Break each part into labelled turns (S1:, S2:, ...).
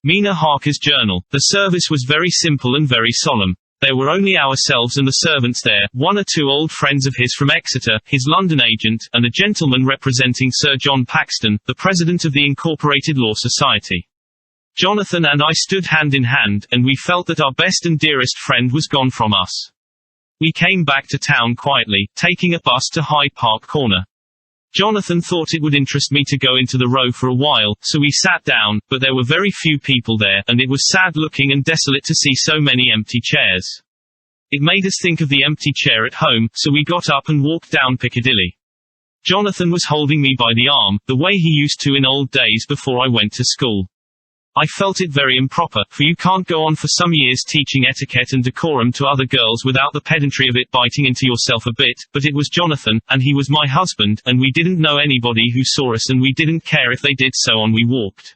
S1: Mina Harker's journal. The service was very simple and very solemn. There were only ourselves and the servants there, one or two old friends of his from Exeter, his London agent, and a gentleman representing Sir John Paxton, the president of the Incorporated Law Society. Jonathan and I stood hand in hand, and we felt that our best and dearest friend was gone from us. We came back to town quietly, taking a bus to Hyde Park Corner. Jonathan thought it would interest me to go into the Row for a while, so we sat down, but there were very few people there, and it was sad-looking and desolate to see so many empty chairs. It made us think of the empty chair at home, so we got up and walked down Piccadilly. Jonathan was holding me by the arm, the way he used to in old days before I went to school. I felt it very improper, for you can't go on for some years teaching etiquette and decorum to other girls without the pedantry of it biting into yourself a bit, but it was Jonathan, and he was my husband, and we didn't know anybody who saw us and we didn't care if they did, so on we walked.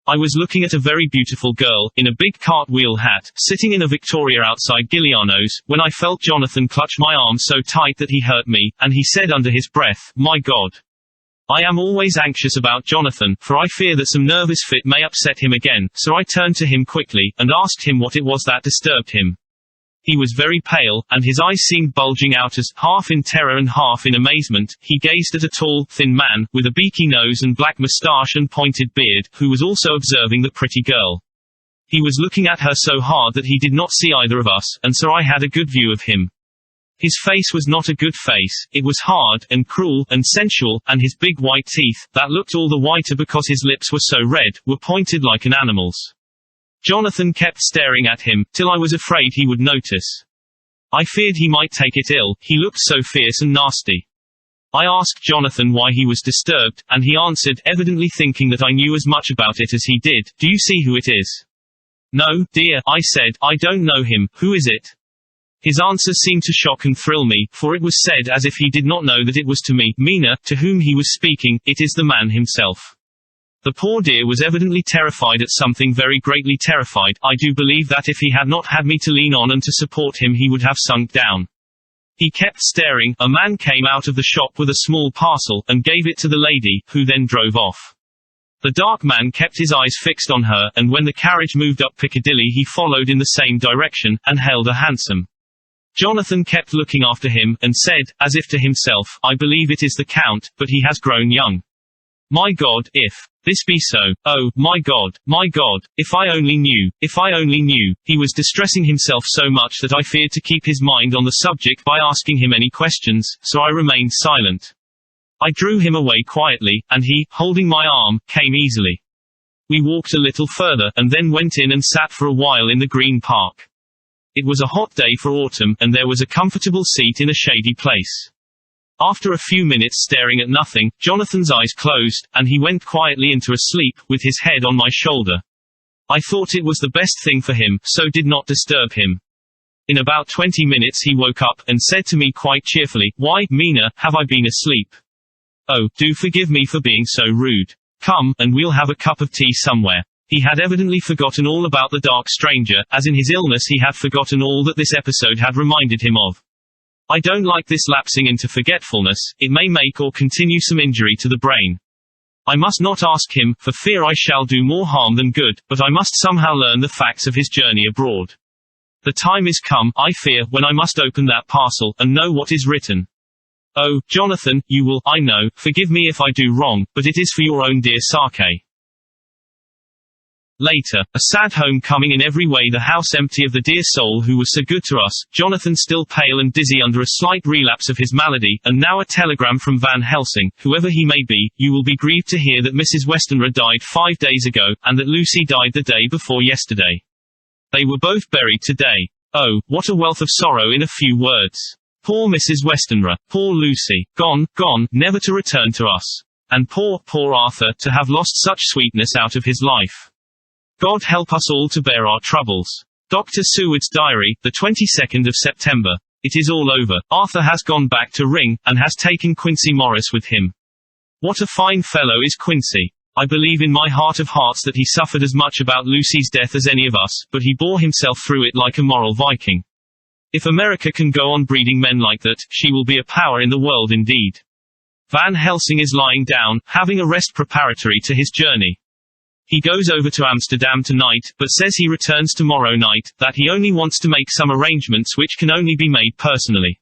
S1: I was looking at a very beautiful girl, in a big cartwheel hat, sitting in a Victoria outside Giuliano's, when I felt Jonathan clutch my arm so tight that he hurt me, and he said under his breath, "My God. I am always anxious about Jonathan, for I fear that some nervous fit may upset him again," so I turned to him quickly, and asked him what it was that disturbed him. He was very pale, and his eyes seemed bulging out as, half in terror and half in amazement, he gazed at a tall, thin man, with a beaky nose and black moustache and pointed beard, who was also observing the pretty girl. He was looking at her so hard that he did not see either of us, and so I had a good view of him. His face was not a good face, it was hard, and cruel, and sensual, and his big white teeth, that looked all the whiter because his lips were so red, were pointed like an animal's. Jonathan kept staring at him, till I was afraid he would notice. I feared he might take it ill, he looked so fierce and nasty. I asked Jonathan why he was disturbed, and he answered, evidently thinking that I knew as much about it as he did, "Do you see who it is?" "No, dear," I said, "I don't know him. Who is it?" His answer seemed to shock and thrill me, for it was said as if he did not know that it was to me, Mina, to whom he was speaking. "It is the man himself." The poor dear was evidently terrified at something, very greatly terrified. I do believe that if he had not had me to lean on and to support him he would have sunk down. He kept staring. A man came out of the shop with a small parcel, and gave it to the lady, who then drove off. The dark man kept his eyes fixed on her, and when the carriage moved up Piccadilly he followed in the same direction, and hailed a hansom. Jonathan kept looking after him, and said, as if to himself, "I believe it is the Count, but he has grown young. My God, if this be so. Oh, my God, if I only knew, if I only knew." He was distressing himself so much that I feared to keep his mind on the subject by asking him any questions, so I remained silent. I drew him away quietly, and he, holding my arm, came easily. We walked a little further, and then went in and sat for a while in the Green Park. It was a hot day for autumn, and there was a comfortable seat in a shady place. After a few minutes staring at nothing, Jonathan's eyes closed, and he went quietly into a sleep, with his head on my shoulder. I thought it was the best thing for him, so did not disturb him. In about 20 minutes he woke up, and said to me quite cheerfully, "Why, Mina, have I been asleep? Oh, do forgive me for being so rude. Come, and we'll have a cup of tea somewhere." He had evidently forgotten all about the dark stranger, as in his illness he had forgotten all that this episode had reminded him of. I don't like this lapsing into forgetfulness, it may make or continue some injury to the brain. I must not ask him, for fear I shall do more harm than good, but I must somehow learn the facts of his journey abroad. The time is come, I fear, when I must open that parcel, and know what is written. Oh, Jonathan, you will, I know, forgive me if I do wrong, but it is for your own dear sake. Later, a sad homecoming in every way, the house empty of the dear soul who was so good to us, Jonathan still pale and dizzy under a slight relapse of his malady, and now a telegram from Van Helsing, "Whoever he may be, you will be grieved to hear that Mrs. Westenra died 5 days ago, and that Lucy died the day before yesterday. They were both buried today. Oh, what a wealth of sorrow in a few words. Poor Mrs. Westenra, poor Lucy, gone, never to return to us. And poor Arthur, to have lost such sweetness out of his life. God help us all to bear our troubles. Dr. Seward's diary, the 22nd of September. It is all over. Arthur has gone back to Ring, and has taken Quincy Morris with him. What a fine fellow is Quincy. I believe in my heart of hearts that he suffered as much about Lucy's death as any of us, but he bore himself through it like a moral Viking. If America can go on breeding men like that, she will be a power in the world indeed. Van Helsing is lying down, having a rest preparatory to his journey. He goes over to Amsterdam tonight, but says he returns tomorrow night, that he only wants to make some arrangements which can only be made personally.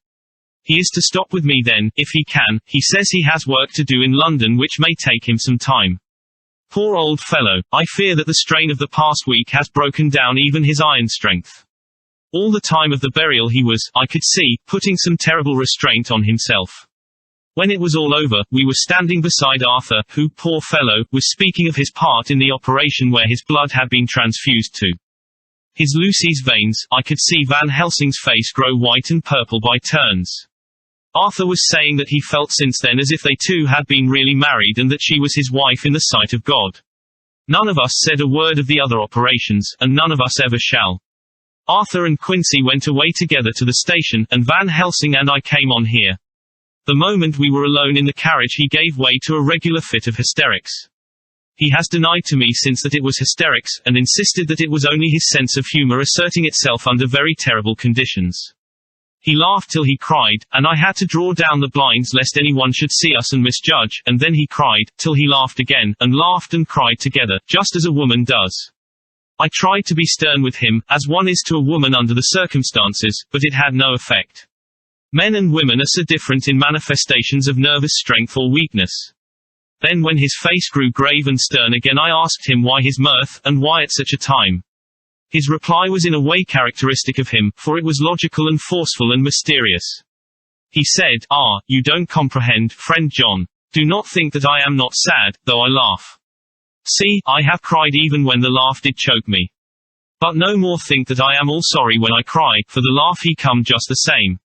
S1: He is to stop with me then, if he can. He says he has work to do in London which may take him some time. Poor old fellow, I fear that the strain of the past week has broken down even his iron strength. All the time of the burial he was, I could see, putting some terrible restraint on himself. When it was all over, we were standing beside Arthur, who, poor fellow, was speaking of his part in the operation where his blood had been transfused to his Lucy's veins. I could see Van Helsing's face grow white and purple by turns. Arthur was saying that he felt since then as if they two had been really married and that she was his wife in the sight of God. None of us said a word of the other operations, and none of us ever shall. Arthur and Quincy went away together to the station, and Van Helsing and I came on here. The moment we were alone in the carriage he gave way to a regular fit of hysterics. He has denied to me since that it was hysterics, and insisted that it was only his sense of humor asserting itself under very terrible conditions. He laughed till he cried, and I had to draw down the blinds lest anyone should see us and misjudge, and then he cried, till he laughed again, and laughed and cried together, just as a woman does. I tried to be stern with him, as one is to a woman under the circumstances, but it had no effect. Men and women are so different in manifestations of nervous strength or weakness. Then when his face grew grave and stern again I asked him why his mirth, and why at such a time. His reply was in a way characteristic of him, for it was logical and forceful and mysterious. He said, "Ah, you don't comprehend, friend John. Do not think that I am not sad, though I laugh. See, I have cried even when the laugh did choke me. But no more think that I am all sorry when I cry, for the laugh he come just the same.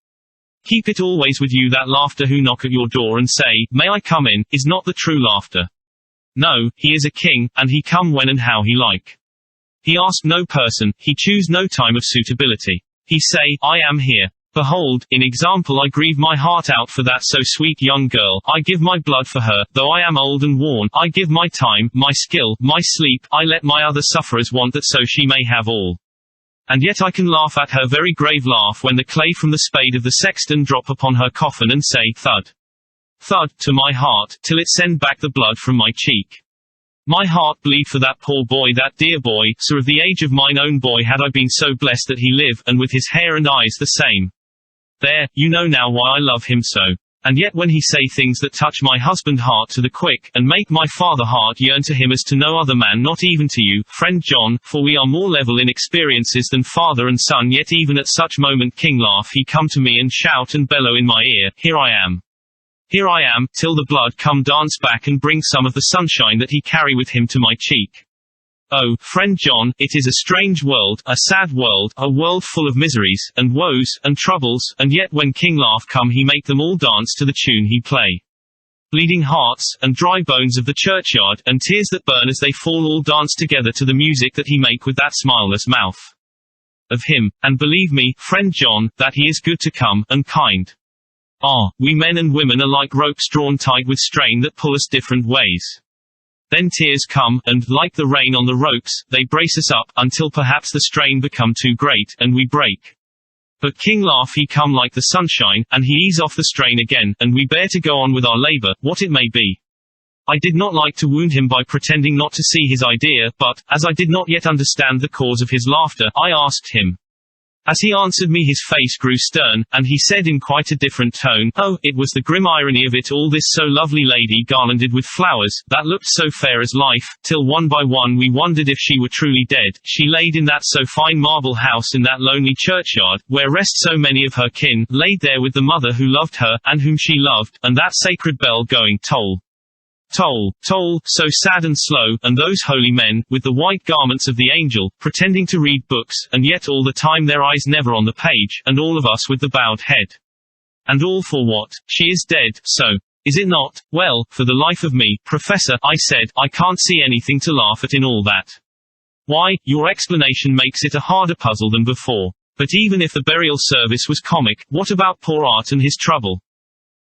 S1: Keep it always with you that laughter who knock at your door and say, 'May I come in,' is not the true laughter. No, he is a king, and he come when and how he like. He ask no person, he choose no time of suitability. He say, 'I am here. Behold, in example I grieve my heart out for that so sweet young girl, I give my blood for her, though I am old and worn, I give my time, my skill, my sleep, I let my other sufferers want that so she may have all. And yet I can laugh at her very grave laugh when the clay from the spade of the sexton drop upon her coffin and say, thud, thud, to my heart, till it send back the blood from my cheek. My heart bleed for that poor boy, that dear boy, so of the age of mine own boy had I been so blessed that he live, and with his hair and eyes the same. There, you know now why I love him so. And yet when he say things that touch my husband heart to the quick, and make my father heart yearn to him as to no other man, not even to you, friend John, for we are more level in experiences than father and son, yet even at such moment king laugh he come to me and shout and bellow in my ear, here I am. Here I am, till the blood come dance back and bring some of the sunshine that he carry with him to my cheek. Oh, friend John, it is a strange world, a sad world, a world full of miseries, and woes, and troubles, and yet when king laugh come he make them all dance to the tune he play. Bleeding hearts, and dry bones of the churchyard, and tears that burn as they fall all dance together to the music that he make with that smileless mouth of him, and believe me, friend John, that he is good to come, and kind. Ah, we men and women are like ropes drawn tight with strain that pull us different ways. Then tears come, and, like the rain on the ropes, they brace us up, until perhaps the strain become too great, and we break. But king laugh he come like the sunshine, and he ease off the strain again, and we bear to go on with our labor, what it may be. I did not like to wound him by pretending not to see his idea, but, as I did not yet understand the cause of his laughter, I asked him. As he answered me his face grew stern, and he said in quite a different tone, oh, it was the grim irony of it all, this so lovely lady garlanded with flowers, that looked so fair as life, till one by one we wondered if she were truly dead, she laid in that so fine marble house in that lonely churchyard, where rest so many of her kin, laid there with the mother who loved her, and whom she loved, and that sacred bell going toll. Toll, toll, so sad and slow, and those holy men, with the white garments of the angel, pretending to read books, and yet all the time their eyes never on the page, and all of us with the bowed head. And all for what? She is dead, so. Is it not? Well, for the life of me, Professor, I said, I can't see anything to laugh at in all that. Why, your explanation makes it a harder puzzle than before. But even if the burial service was comic, what about poor Art and his trouble?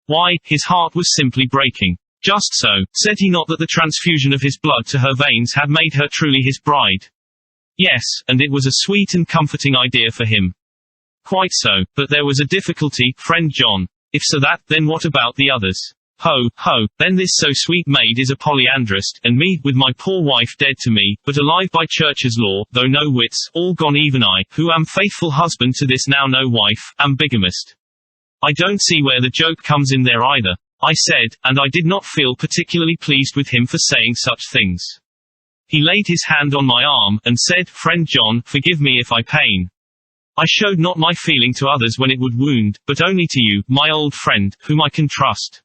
S1: Why, his heart was simply breaking. Just so, said he not that the transfusion of his blood to her veins had made her truly his bride? Yes, and it was a sweet and comforting idea for him. Quite so, but there was a difficulty, friend John. If so that, then what about the others? Ho, ho, then this so sweet maid is a polyandrist, and me, with my poor wife dead to me, but alive by church's law, though no wits, all gone even I, who am faithful husband to this now no wife, am bigamist. I don't see where the joke comes in there either, I said, and I did not feel particularly pleased with him for saying such things. He laid his hand on my arm, and said, "Friend John, forgive me if I pain. I showed not my feeling to others when it would wound, but only to you, my old friend, whom I can trust.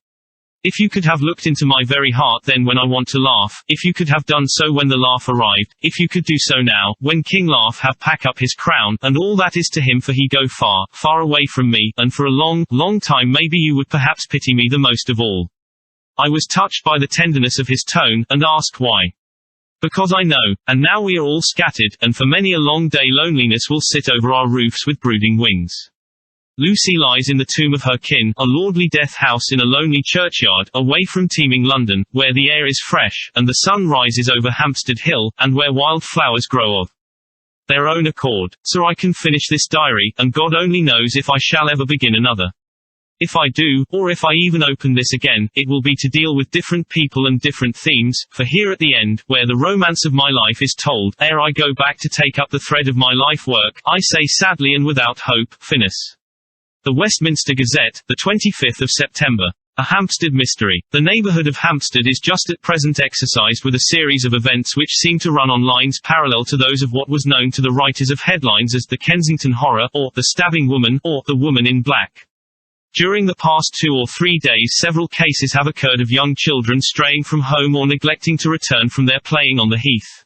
S1: If you could have looked into my very heart then when I want to laugh, if you could have done so when the laugh arrived, if you could do so now, when King Laugh have pack up his crown, and all that is to him for he go far, far away from me, and for a long, long time maybe you would perhaps pity me the most of all." I was touched by the tenderness of his tone, and asked why. "Because I know, and now we are all scattered, and for many a long day loneliness will sit over our roofs with brooding wings. Lucy lies in the tomb of her kin, a lordly death house in a lonely churchyard, away from teeming London, where the air is fresh, and the sun rises over Hampstead Hill, and where wild flowers grow of their own accord. So I can finish this diary, and God only knows if I shall ever begin another. If I do, or if I even open this again, it will be to deal with different people and different themes, for here at the end, where the romance of my life is told, ere I go back to take up the thread of my life work, I say sadly and without hope, finis." The Westminster Gazette, the 25th of September. A Hampstead mystery. The neighbourhood of Hampstead is just at present exercised with a series of events which seem to run on lines parallel to those of what was known to the writers of headlines as the Kensington Horror, or the Stabbing Woman, or the Woman in Black. During the past 2 or 3 days several cases have occurred of young children straying from home or neglecting to return from their playing on the heath.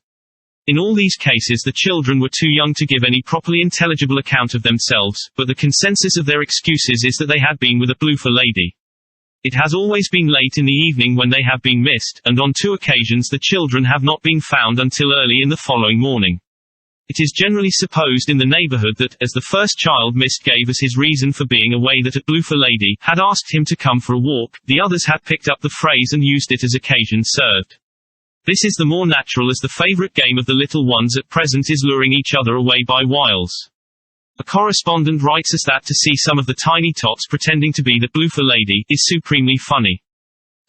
S1: In all these cases the children were too young to give any properly intelligible account of themselves, but the consensus of their excuses is that they had been with a bloofer lady. It has always been late in the evening when they have been missed, and on 2 occasions the children have not been found until early in the following morning. It is generally supposed in the neighbourhood that, as the first child missed gave us his reason for being away that a bloofer lady had asked him to come for a walk, the others had picked up the phrase and used it as occasion served. This is the more natural as the favourite game of the little ones at present is luring each other away by wiles. A correspondent writes us that to see some of the tiny tots pretending to be the bloofer lady is supremely funny.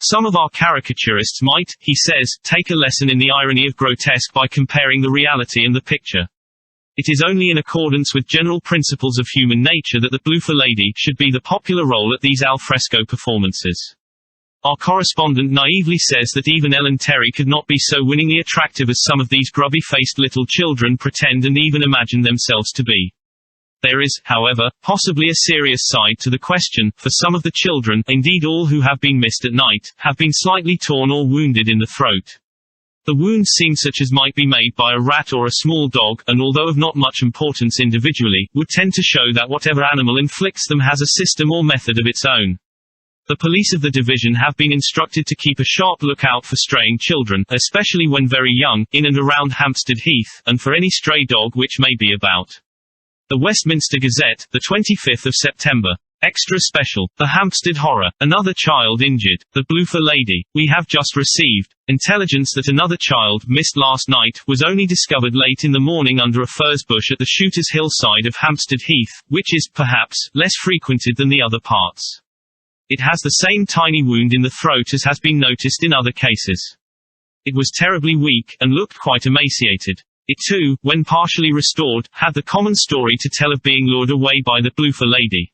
S1: Some of our caricaturists might, he says, take a lesson in the irony of grotesque by comparing the reality and the picture. It is only in accordance with general principles of human nature that the bloofer lady should be the popular role at these alfresco performances. Our correspondent naively says that even Ellen Terry could not be so winningly attractive as some of these grubby-faced little children pretend and even imagine themselves to be. There is, however, possibly a serious side to the question, for some of the children, indeed all who have been missed at night, have been slightly torn or wounded in the throat. The wounds seem such as might be made by a rat or a small dog, and although of not much importance individually, would tend to show that whatever animal inflicts them has a system or method of its own. The police of the division have been instructed to keep a sharp lookout for straying children, especially when very young, in and around Hampstead Heath, and for any stray dog which may be about. The Westminster Gazette, the 25th of September. Extra special. The Hampstead Horror. Another child injured. The bloofer lady. We have just received intelligence that another child, missed last night, was only discovered late in the morning under a furze bush at the Shooters Hill side of Hampstead Heath, which is, perhaps, less frequented than the other parts. It has the same tiny wound in the throat as has been noticed in other cases. It was terribly weak, and looked quite emaciated. It too, when partially restored, had the common story to tell of being lured away by the bloofer lady.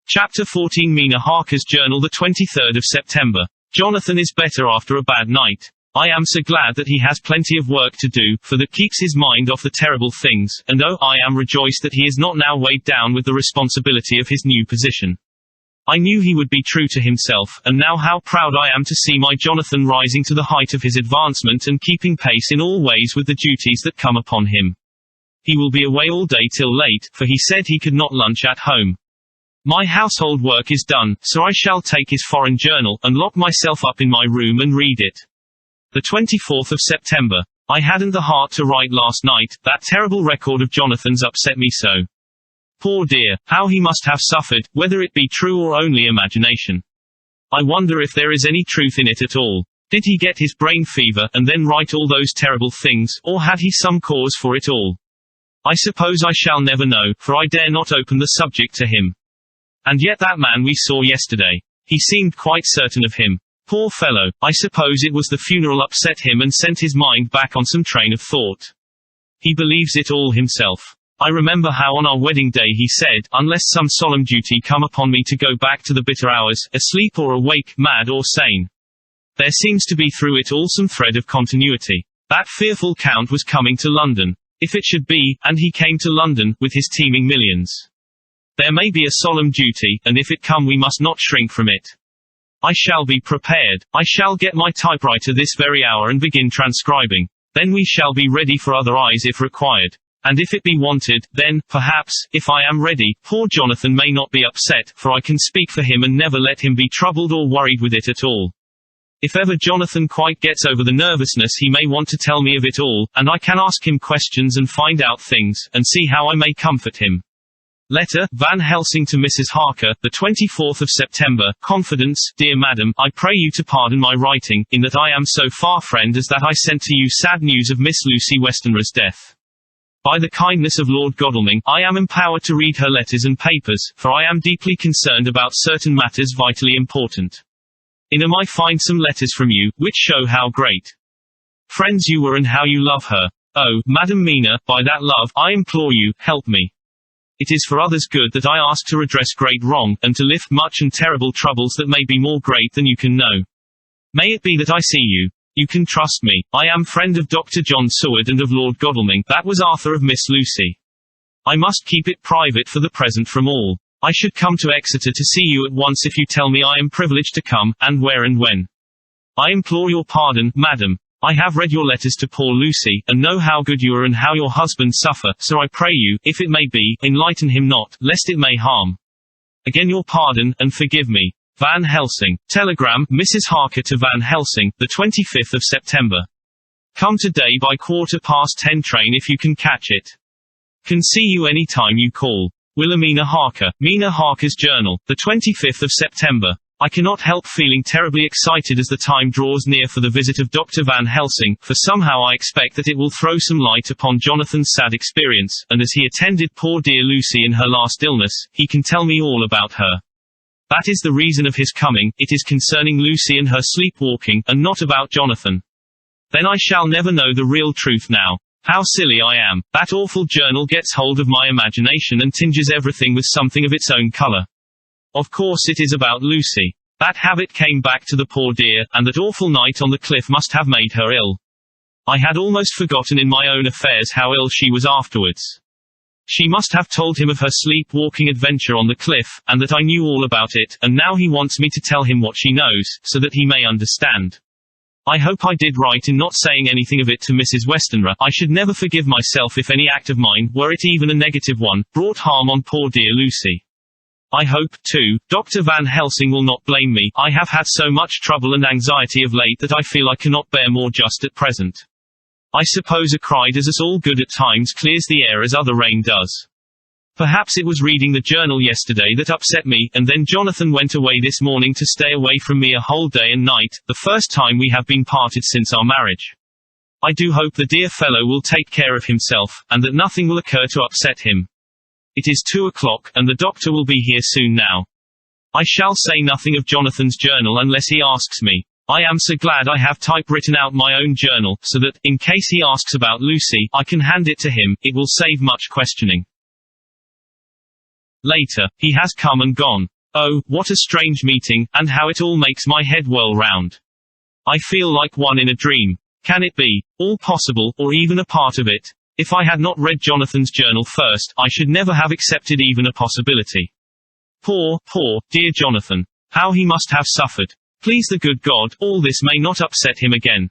S1: Chapter 14. Mina Harker's Journal, the 23rd of September. Jonathan is better after a bad night. I am so glad that he has plenty of work to do, for that keeps his mind off the terrible things, and oh, I am rejoiced that he is not now weighed down with the responsibility of his new position. I knew he would be true to himself, and now how proud I am to see my Jonathan rising to the height of his advancement and keeping pace in all ways with the duties that come upon him. He will be away all day till late, for he said he could not lunch at home. My household work is done, so I shall take his foreign journal, and lock myself up in my room and read it. The 24th of September. I hadn't the heart to write last night, that terrible record of Jonathan's upset me so. Poor dear, how he must have suffered, whether it be true or only imagination. I wonder if there is any truth in it at all. Did he get his brain fever, and then write all those terrible things, or had he some cause for it all? I suppose I shall never know, for I dare not open the subject to him. And yet that man we saw yesterday. He seemed quite certain of him. Poor fellow, I suppose it was the funeral upset him and sent his mind back on some train of thought. He believes it all himself. I remember how on our wedding day he said, unless some solemn duty come upon me to go back to the bitter hours, asleep or awake, mad or sane. There seems to be through it all some thread of continuity. That fearful Count was coming to London. If it should be, and he came to London, with his teeming millions. There may be a solemn duty, and if it come we must not shrink from it. I shall be prepared. I shall get my typewriter this very hour and begin transcribing. Then we shall be ready for other eyes if required. And if it be wanted, then, perhaps, if I am ready, poor Jonathan may not be upset, for I can speak for him and never let him be troubled or worried with it at all. If ever Jonathan quite gets over the nervousness he may want to tell me of it all, and I can ask him questions and find out things, and see how I may comfort him. Letter, Van Helsing to Mrs. Harker, the 24th of September, Confidence, Dear Madam, I pray you to pardon my writing, in that I am so far friend as that I sent to you sad news of Miss Lucy Westenra's death. By the kindness of Lord Godalming, I am empowered to read her letters and papers, for I am deeply concerned about certain matters vitally important. In 'em I find some letters from you, which show how great friends you were and how you love her. Oh, Madam Mina, by that love, I implore you, help me. It is for others' good that I ask to redress great wrong, and to lift much and terrible troubles that may be more great than you can know. May it be that I see you. You can trust me. I am friend of Dr. John Seward and of Lord Godalming, that was Arthur of Miss Lucy. I must keep it private for the present from all. I should come to Exeter to see you at once if you tell me I am privileged to come, and where and when. I implore your pardon, madam. I have read your letters to poor Lucy, and know how good you are and how your husband suffer, so I pray you, if it may be, enlighten him not, lest it may harm. Again your pardon, and forgive me. Van Helsing. Telegram, Mrs. Harker to Van Helsing, the 25th of September. Come today by 10:15 train if you can catch it. Can see you any time you call. Wilhelmina Harker. Mina Harker's Journal, the 25th of September. I cannot help feeling terribly excited as the time draws near for the visit of Dr. Van Helsing, for somehow I expect that it will throw some light upon Jonathan's sad experience, and as he attended poor dear Lucy in her last illness, he can tell me all about her. That is the reason of his coming, it is concerning Lucy and her sleepwalking, and not about Jonathan. Then I shall never know the real truth now. How silly I am. That awful journal gets hold of my imagination and tinges everything with something of its own color. Of course it is about Lucy. That habit came back to the poor dear, and that awful night on the cliff must have made her ill. I had almost forgotten in my own affairs how ill she was afterwards. She must have told him of her sleepwalking adventure on the cliff, and that I knew all about it, and now he wants me to tell him what she knows, so that he may understand. I hope I did right in not saying anything of it to Mrs. Westenra. I should never forgive myself if any act of mine, were it even a negative one, brought harm on poor dear Lucy. I hope, too, Dr. Van Helsing will not blame me. I have had so much trouble and anxiety of late that I feel I cannot bear more just at present. I suppose a cry does us all good at times, clears the air as other rain does. Perhaps it was reading the journal yesterday that upset me, and then Jonathan went away this morning to stay away from me a whole day and night, the first time we have been parted since our marriage. I do hope the dear fellow will take care of himself, and that nothing will occur to upset him. It is 2 o'clock, and the doctor will be here soon now. I shall say nothing of Jonathan's journal unless he asks me. I am so glad I have typewritten out my own journal, so that, in case he asks about Lucy, I can hand it to him. It will save much questioning. Later, he has come and gone. Oh, what a strange meeting, and how it all makes my head whirl round. I feel like one in a dream. Can it be all possible, or even a part of it? If I had not read Jonathan's journal first, I should never have accepted even a possibility. Poor, dear Jonathan. How he must have suffered. Please the good God, all this may not upset him again.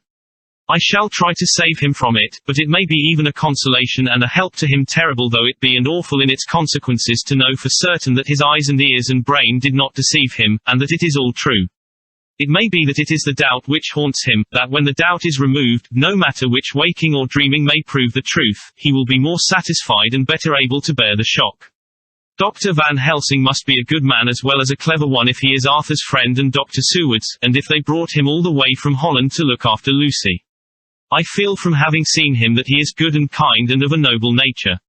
S1: I shall try to save him from it, but it may be even a consolation and a help to him, terrible though it be and awful in its consequences, to know for certain that his eyes and ears and brain did not deceive him, and that it is all true. It may be that it is the doubt which haunts him, that when the doubt is removed, no matter which waking or dreaming may prove the truth, he will be more satisfied and better able to bear the shock. Dr. Van Helsing must be a good man as well as a clever one if he is Arthur's friend and Dr. Seward's, and if they brought him all the way from Holland to look after Lucy. I feel from having seen him that he is good and kind and of a noble nature.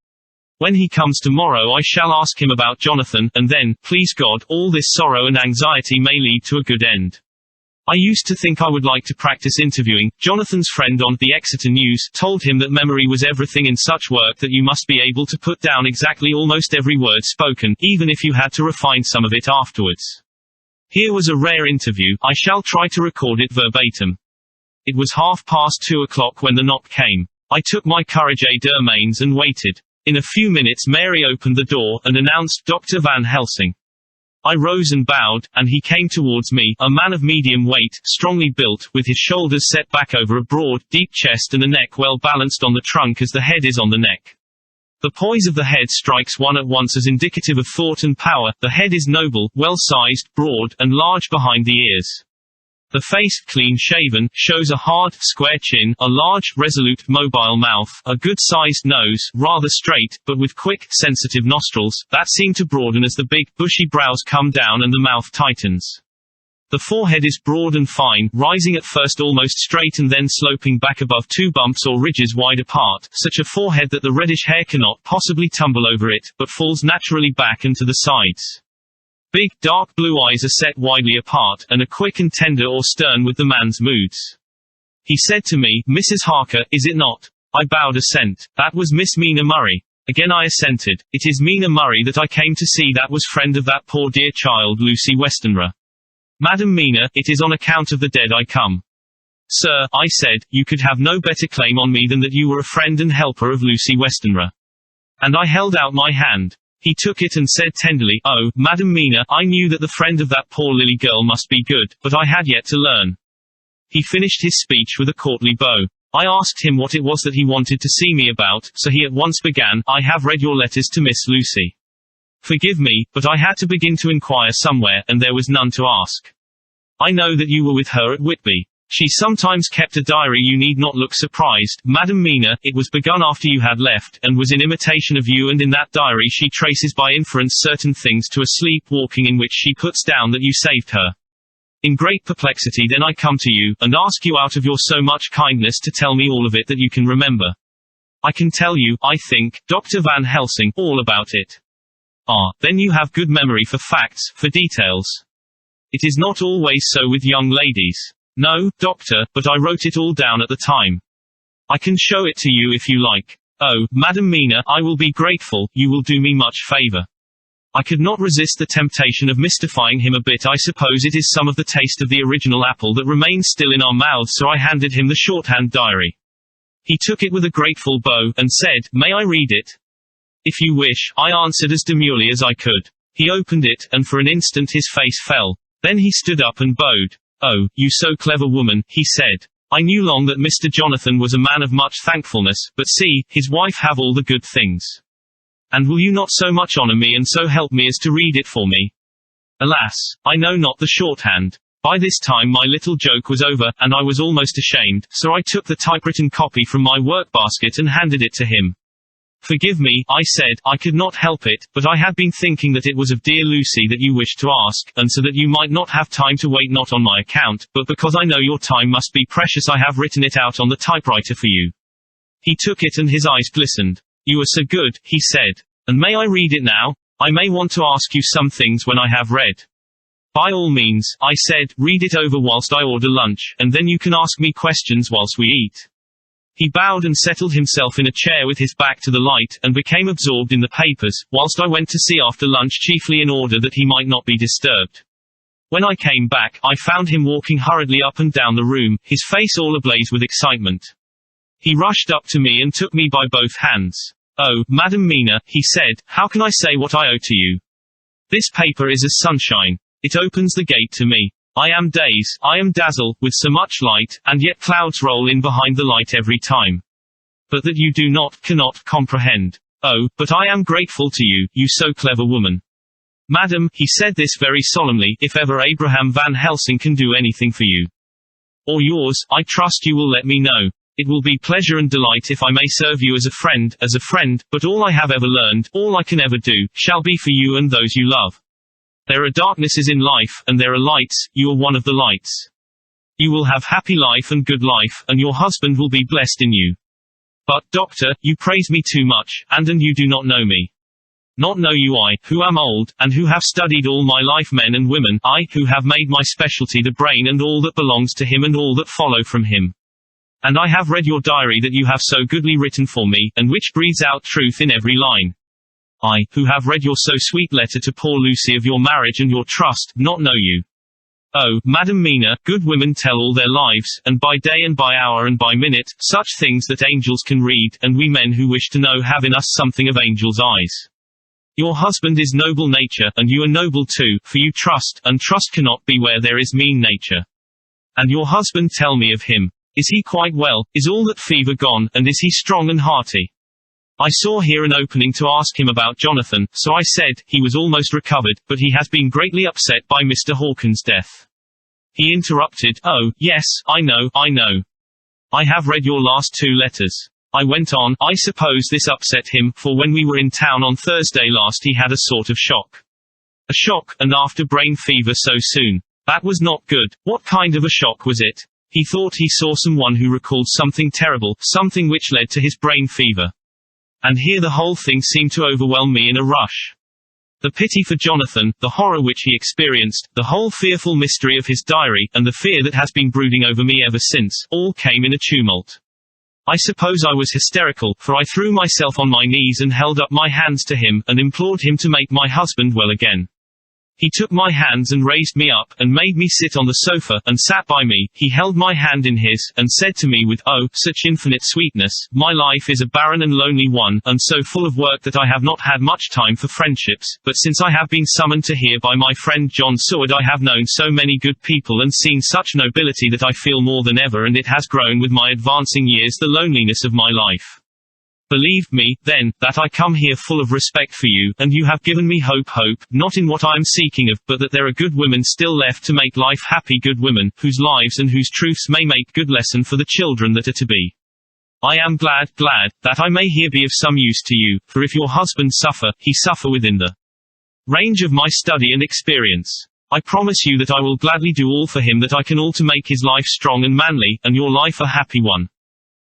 S1: When he comes tomorrow I shall ask him about Jonathan, and then, please God, all this sorrow and anxiety may lead to a good end. I used to think I would like to practice interviewing. Jonathan's friend on the Exeter News told him that memory was everything in such work that you must be able to put down exactly almost every word spoken, even if you had to refine some of it afterwards. Here was a rare interview. I shall try to record it verbatim. It was 2:30 when the knock came. I took my courage à deux mains and waited. In a few minutes Mary opened the door, and announced Dr. Van Helsing. I rose and bowed, and he came towards me, a man of medium weight, strongly built, with his shoulders set back over a broad, deep chest and a neck well balanced on the trunk as the head is on the neck. The poise of the head strikes one at once as indicative of thought and power. The head is noble, well-sized, broad, and large behind the ears. The face, clean-shaven, shows a hard, square chin, a large, resolute, mobile mouth, a good-sized nose, rather straight, but with quick, sensitive nostrils, that seem to broaden as the big, bushy brows come down and the mouth tightens. The forehead is broad and fine, rising at first almost straight and then sloping back above two bumps or ridges wide apart, such a forehead that the reddish hair cannot possibly tumble over it, but falls naturally back and to the sides. Big, dark blue eyes are set widely apart, and are quick and tender or stern with the man's moods. He said to me, "Mrs. Harker, is it not?" I bowed assent. "That was Miss Mina Murray." Again I assented. "It is Mina Murray that I came to see. That was friend of that poor dear child Lucy Westenra." "Madam Mina, it is on account of the dead I come." "Sir," I said, "you could have no better claim on me than that you were a friend and helper of Lucy Westenra." And I held out my hand. He took it and said tenderly, "Oh, Madam Mina, I knew that the friend of that poor Lily girl must be good, but I had yet to learn." He finished his speech with a courtly bow. I asked him what it was that he wanted to see me about, so he at once began, "I have read your letters to Miss Lucy. Forgive me, but I had to begin to inquire somewhere, and there was none to ask. I know that you were with her at Whitby. She sometimes kept a diary. You need not look surprised, Madam Mina, it was begun after you had left, and was in imitation of you, and in that diary she traces by inference certain things to a sleep-walking in which she puts down that you saved her. In great perplexity then I come to you, and ask you out of your so much kindness to tell me all of it that you can remember. I can tell you, I think, Dr. Van Helsing, all about it." "Ah, then you have good memory for facts, for details." "It is not always so with young ladies." "No, doctor, but I wrote it all down at the time. I can show it to you if you like." "Oh, Madam Mina, I will be grateful, you will do me much favor." I could not resist the temptation of mystifying him a bit. I suppose it is some of the taste of the original apple that remains still in our mouths, so I handed him the shorthand diary. He took it with a grateful bow, and said, "May I read it?" "If you wish," I answered as demurely as I could. He opened it, and for an instant his face fell. Then he stood up and bowed. "Oh, you so clever woman," he said. "I knew long that Mr. Jonathan was a man of much thankfulness, but see, his wife have all the good things. And will you not so much honor me and so help me as to read it for me?" Alas, I know not the shorthand. By this time my little joke was over, and I was almost ashamed, so I took the typewritten copy from my work basket and handed it to him. "Forgive me," I said, "I could not help it, but I had been thinking that it was of dear Lucy that you wished to ask, and so that you might not have time to wait, not on my account, but because I know your time must be precious, I have written it out on the typewriter for you." He took it and his eyes glistened. "You are so good," he said. "And may I read it now? I may want to ask you some things when I have read." "By all means," I said, "read it over whilst I order lunch, and then you can ask me questions whilst we eat." He bowed and settled himself in a chair with his back to the light, and became absorbed in the papers, whilst I went to see after lunch, chiefly in order that he might not be disturbed. When I came back, I found him walking hurriedly up and down the room, his face all ablaze with excitement. He rushed up to me and took me by both hands. "Oh, Madam Mina," he said, "how can I say what I owe to you? This paper is as sunshine. It opens the gate to me. I am dazed, I am dazzled, with so much light, and yet clouds roll in behind the light every time. But that you do not, cannot, comprehend. Oh, but I am grateful to you, you so clever woman. Madam," he said this very solemnly, "if ever Abraham Van Helsing can do anything for you, or yours, I trust you will let me know. It will be pleasure and delight if I may serve you as a friend, but all I have ever learned, all I can ever do, shall be for you and those you love. There are darknesses in life, and there are lights, you are one of the lights. You will have happy life and good life, and your husband will be blessed in you. But, doctor, you praise me too much, and you do not know me. Not know you I, who am old, and who have studied all my life men and women, I, who have made my specialty the brain and all that belongs to him and all that follow from him. And I have read your diary that you have so goodly written for me, and which breathes out truth in every line. I, who have read your so sweet letter to poor Lucy of your marriage and your trust, not know you. Oh, Madam Mina, good women tell all their lives, and by day and by hour and by minute, such things that angels can read, and we men who wish to know have in us something of angels' eyes. Your husband is noble nature, and you are noble too, for you trust, and trust cannot be where there is mean nature. And your husband tell me of him. Is he quite well? Is all that fever gone, and is he strong and hearty? I saw here an opening to ask him about Jonathan, so I said, he was almost recovered, but he has been greatly upset by Mr. Hawkins's death. He interrupted, oh, yes, I know. I have read your last 2 letters. I went on, I suppose this upset him, for when we were in town on Thursday last he had a sort of shock. A shock, and after brain fever so soon. That was not good. What kind of a shock was it? He thought he saw someone who recalled something terrible, something which led to his brain fever. And here the whole thing seemed to overwhelm me in a rush. The pity for Jonathan, the horror which he experienced, the whole fearful mystery of his diary, and the fear that has been brooding over me ever since, all came in a tumult. I suppose I was hysterical, for I threw myself on my knees and held up my hands to him, and implored him to make my husband well again. He took my hands and raised me up, and made me sit on the sofa, and sat by me. He held my hand in his, and said to me with, oh, such infinite sweetness, my life is a barren and lonely one, and so full of work that I have not had much time for friendships, but since I have been summoned to here by my friend John Seward I have known so many good people and seen such nobility that I feel more than ever, and it has grown with my advancing years the loneliness of my life. Believe me, then, that I come here full of respect for you, and you have given me hope, not in what I am seeking of, but that there are good women still left to make life happy, good women, whose lives and whose truths may make good lesson for the children that are to be. I am glad, that I may here be of some use to you, for if your husband suffer, he suffer within the range of my study and experience. I promise you that I will gladly do all for him that I can all to make his life strong and manly, and your life a happy one.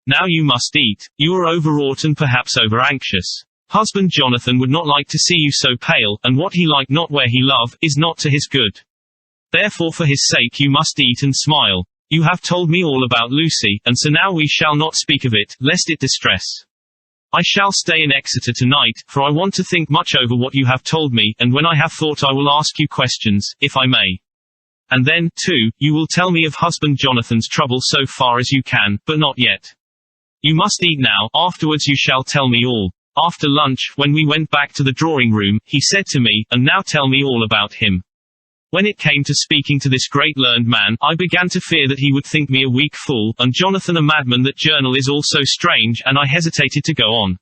S1: Now you must eat. You are overwrought and perhaps over-anxious. Husband Jonathan would not like to see you so pale, and what he like not where he love, is not to his good. Therefore for his sake you must eat and smile. You have told me all about Lucy, and so now we shall not speak of it, lest it distress. I shall stay in Exeter tonight, for I want to think much over what you have told me, and when I have thought I will ask you questions, if I may. And then, too, you will tell me of husband Jonathan's trouble so far as you can, but not yet. You must eat now, afterwards you shall tell me all. After lunch, when we went back to the drawing room, he said to me, and now tell me all about him. When it came to speaking to this great learned man, I began to fear that he would think me a weak fool, and Jonathan a madman. That journal is all so strange, and I hesitated to go on.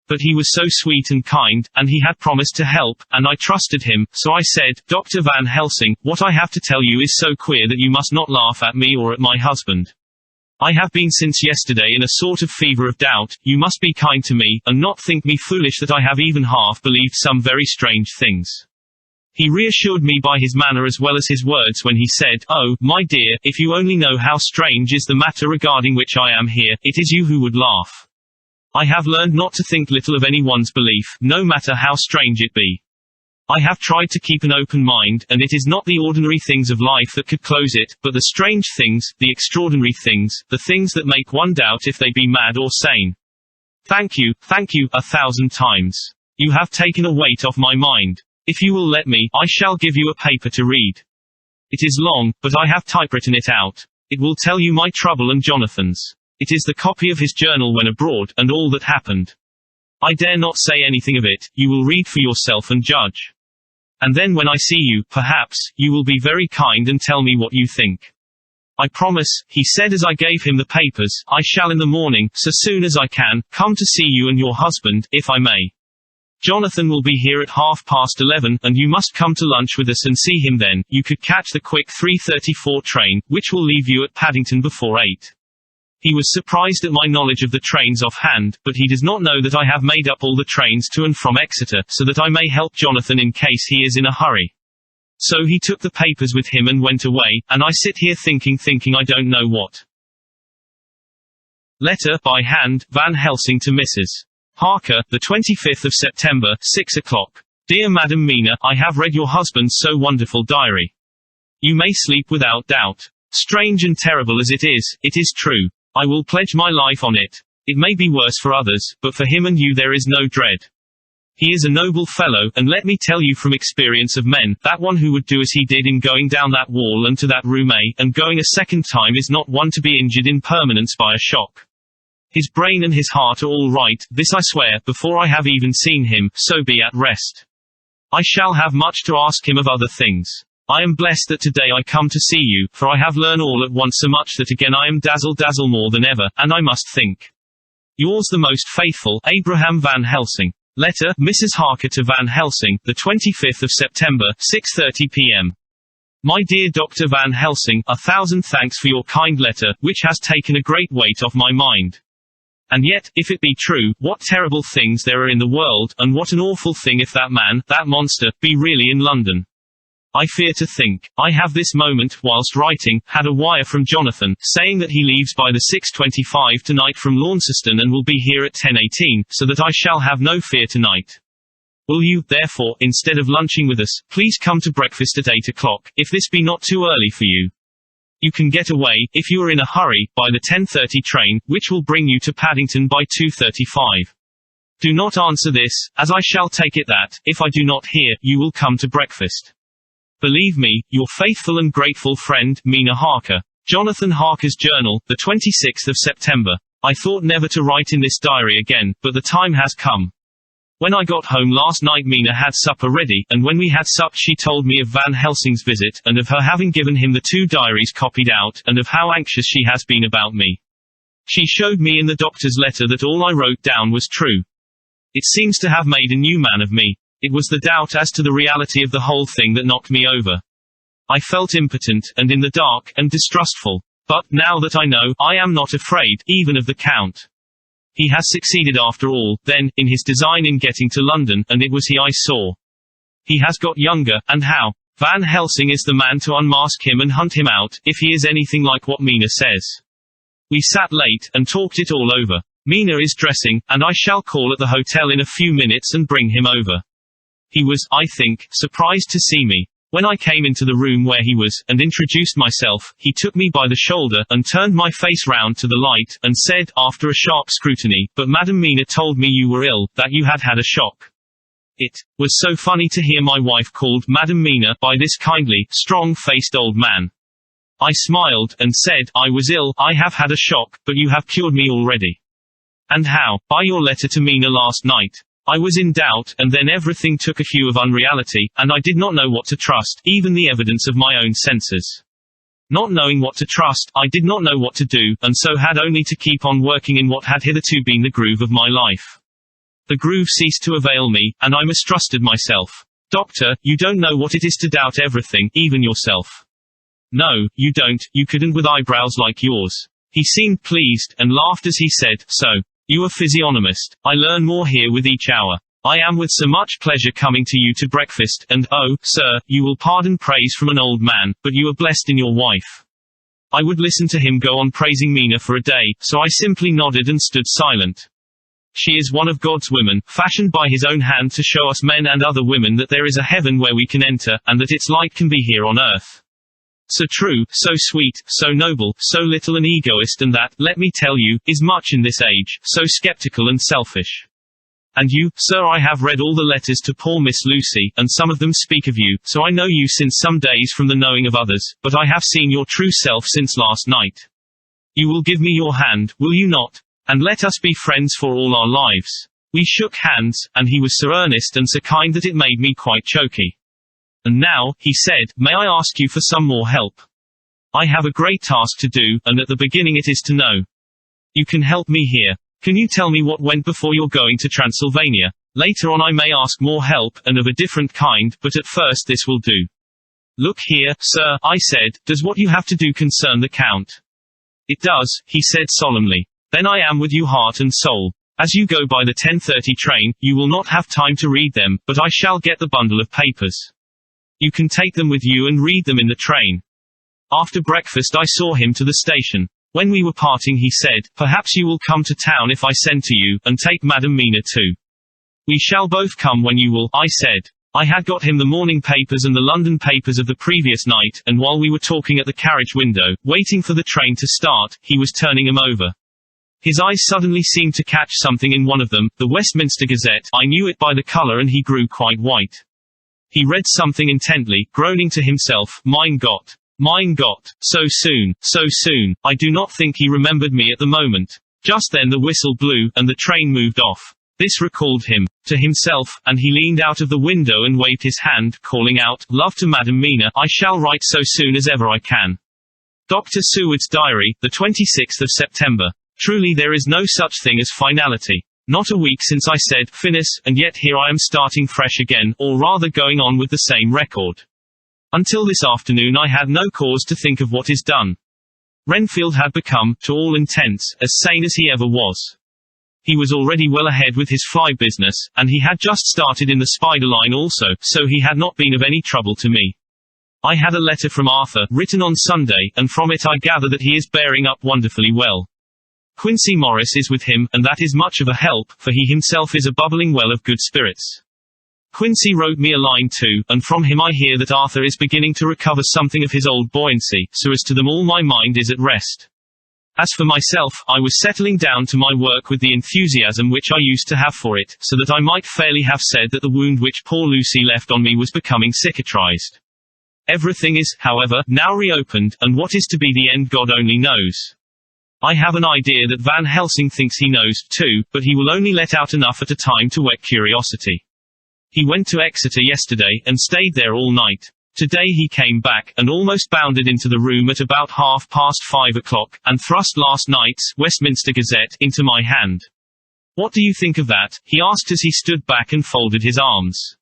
S1: But he was so sweet and kind, and he had promised to help, and I trusted him, so I said, Dr. Van Helsing, what I have to tell you is so queer that you must not laugh at me or at my husband. I have been since yesterday in a sort of fever of doubt. You must be kind to me, and not think me foolish that I have even half believed some very strange things. He reassured me by his manner as well as his words when he said, oh, my dear, if you only know how strange is the matter regarding which I am here, it is you who would laugh. I have learned not to think little of anyone's belief, no matter how strange it be. I have tried to keep an open mind, and it is not the ordinary things of life that could close it, but the strange things, the extraordinary things, the things that make one doubt if they be mad or sane. Thank you, 1,000 times. You have taken a weight off my mind. If you will let me, I shall give you a paper to read. It is long, but I have typewritten it out. It will tell you my trouble and Jonathan's. It is the copy of his journal when abroad, and all that happened. I dare not say anything of it. You will read for yourself and judge. And then when I see you, perhaps, you will be very kind and tell me what you think. I promise, he said as I gave him the papers, I shall in the morning, so soon as I can, come to see you and your husband, if I may. Jonathan will be here at 11:30, and you must come to lunch with us and see him then. You could catch the quick 3:34 train, which will leave you at Paddington before 8. He was surprised at my knowledge of the trains offhand, but he does not know that I have made up all the trains to and from Exeter, so that I may help Jonathan in case he is in a hurry. So he took the papers with him and went away, and I sit here thinking I don't know what. Letter, by hand, Van Helsing to Mrs. Harker, the 25th of September, 6 o'clock. Dear Madam Mina, I have read your husband's so wonderful diary. You may sleep without doubt. Strange and terrible as it is true. I will pledge my life on it. It may be worse for others, but for him and you there is no dread. He is a noble fellow, and let me tell you from experience of men, that one who would do as he did in going down that wall and to that room A, and going a second time is not one to be injured in permanence by a shock. His brain and his heart are all right, this I swear, before I have even seen him, so be at rest. I shall have much to ask him of other things. I am blessed that today I come to see you, for I have learned all at once so much that again I am dazzle more than ever, and I must think. Yours the most faithful, Abraham Van Helsing. Letter, Mrs. Harker to Van Helsing, the 25th of September, 6:30 p.m. My dear Dr. Van Helsing, 1,000 thanks for your kind letter, which has taken a great weight off my mind. And yet, if it be true, what terrible things there are in the world, and what an awful thing if that man, that monster, be really in London. I fear to think. I have this moment, whilst writing, had a wire from Jonathan, saying that he leaves by the 6:25 tonight from Launceston and will be here at 10:18, so that I shall have no fear tonight. Will you, therefore, instead of lunching with us, please come to breakfast at 8 o'clock, if this be not too early for you? You can get away, if you are in a hurry, by the 10:30 train, which will bring you to Paddington by 2:35. Do not answer this, as I shall take it that, if I do not hear, you will come to breakfast. Believe me, your faithful and grateful friend, Mina Harker. Jonathan Harker's Journal, the 26th of September. I thought never to write in this diary again, but the time has come. When I got home last night Mina had supper ready, and when we had supped she told me of Van Helsing's visit, and of her having given him the 2 diaries copied out, and of how anxious she has been about me. She showed me in the doctor's letter that all I wrote down was true. It seems to have made a new man of me. It was the doubt as to the reality of the whole thing that knocked me over. I felt impotent, and in the dark, and distrustful. But, now that I know, I am not afraid, even of the Count. He has succeeded after all, then, in his design in getting to London, and it was he I saw. He has got younger, and how? Van Helsing is the man to unmask him and hunt him out, if he is anything like what Mina says. We sat late, and talked it all over. Mina is dressing, and I shall call at the hotel in a few minutes and bring him over. He was, I think, surprised to see me. When I came into the room where he was, and introduced myself, he took me by the shoulder, and turned my face round to the light, and said, after a sharp scrutiny, "But Madam Mina told me you were ill, that you had had a shock." It was so funny to hear my wife called Madam Mina by this kindly, strong-faced old man. I smiled, and said, "I was ill, I have had a shock, but you have cured me already." "And how?" "By your letter to Mina last night. I was in doubt, and then everything took a hue of unreality, and I did not know what to trust, even the evidence of my own senses. Not knowing what to trust, I did not know what to do, and so had only to keep on working in what had hitherto been the groove of my life. The groove ceased to avail me, and I mistrusted myself. Doctor, you don't know what it is to doubt everything, even yourself. No, you don't, you couldn't with eyebrows like yours." He seemed pleased, and laughed as he said, "So. You are physiognomist. I learn more here with each hour. I am with so much pleasure coming to you to breakfast, and oh, sir, you will pardon praise from an old man, but you are blessed in your wife." I would listen to him go on praising Mina for a day, so I simply nodded and stood silent. She is one of God's women, fashioned by his own hand to show us men and other women that there is a heaven where we can enter, and that its like can be here on earth. So true, so sweet, so noble, so little an egoist, and that, let me tell you, is much in this age, so skeptical and selfish. And you, sir, I have read all the letters to poor Miss Lucy, and some of them speak of you, so I know you since some days from the knowing of others, but I have seen your true self since last night. You will give me your hand, will you not? And let us be friends for all our lives. We shook hands, and he was so earnest and so kind that it made me quite choky. "And now," he said, "may I ask you for some more help? I have a great task to do, and at the beginning it is to know. You can help me here. Can you tell me what went before your going to Transylvania? Later on I may ask more help, and of a different kind, but at first this will do." "Look here, sir," I said, "does what you have to do concern the Count?" "It does," he said solemnly. "Then I am with you heart and soul. As you go by the 10:30 train, you will not have time to read them, but I shall get the bundle of papers. You can take them with you and read them in the train." After breakfast I saw him to the station. When we were parting he said, "Perhaps you will come to town if I send to you, and take Madam Mina too." "We shall both come when you will," I said. I had got him the morning papers and the London papers of the previous night, and while we were talking at the carriage window, waiting for the train to start, he was turning them over. His eyes suddenly seemed to catch something in one of them, the Westminster Gazette. I knew it by the colour, and he grew quite white. He read something intently, groaning to himself, Mein Gott, so soon, so soon." I do not think he remembered me at the moment. Just then the whistle blew, and the train moved off. This recalled him to himself, and he leaned out of the window and waved his hand, calling out, "Love to Madam Mina, I shall write so soon as ever I can." Dr. Seward's Diary, the 26th of September. Truly there is no such thing as finality. Not a week since I said, "Finis," and yet here I am starting fresh again, or rather going on with the same record. Until this afternoon I had no cause to think of what is done. Renfield had become, to all intents, as sane as he ever was. He was already well ahead with his fly business, and he had just started in the spider line also, so he had not been of any trouble to me. I had a letter from Arthur, written on Sunday, and from it I gather that he is bearing up wonderfully well. Quincy Morris is with him, and that is much of a help, for he himself is a bubbling well of good spirits. Quincy wrote me a line too, and from him I hear that Arthur is beginning to recover something of his old buoyancy, so as to them all my mind is at rest. As for myself, I was settling down to my work with the enthusiasm which I used to have for it, so that I might fairly have said that the wound which poor Lucy left on me was becoming cicatrized. Everything is, however, now reopened, and what is to be the end God only knows. I have an idea that Van Helsing thinks he knows, too, but he will only let out enough at a time to whet curiosity. He went to Exeter yesterday, and stayed there all night. Today he came back, and almost bounded into the room at about 5:30, and thrust last night's Westminster Gazette into my hand. "What do you think of that?" he asked as he stood back and folded his arms.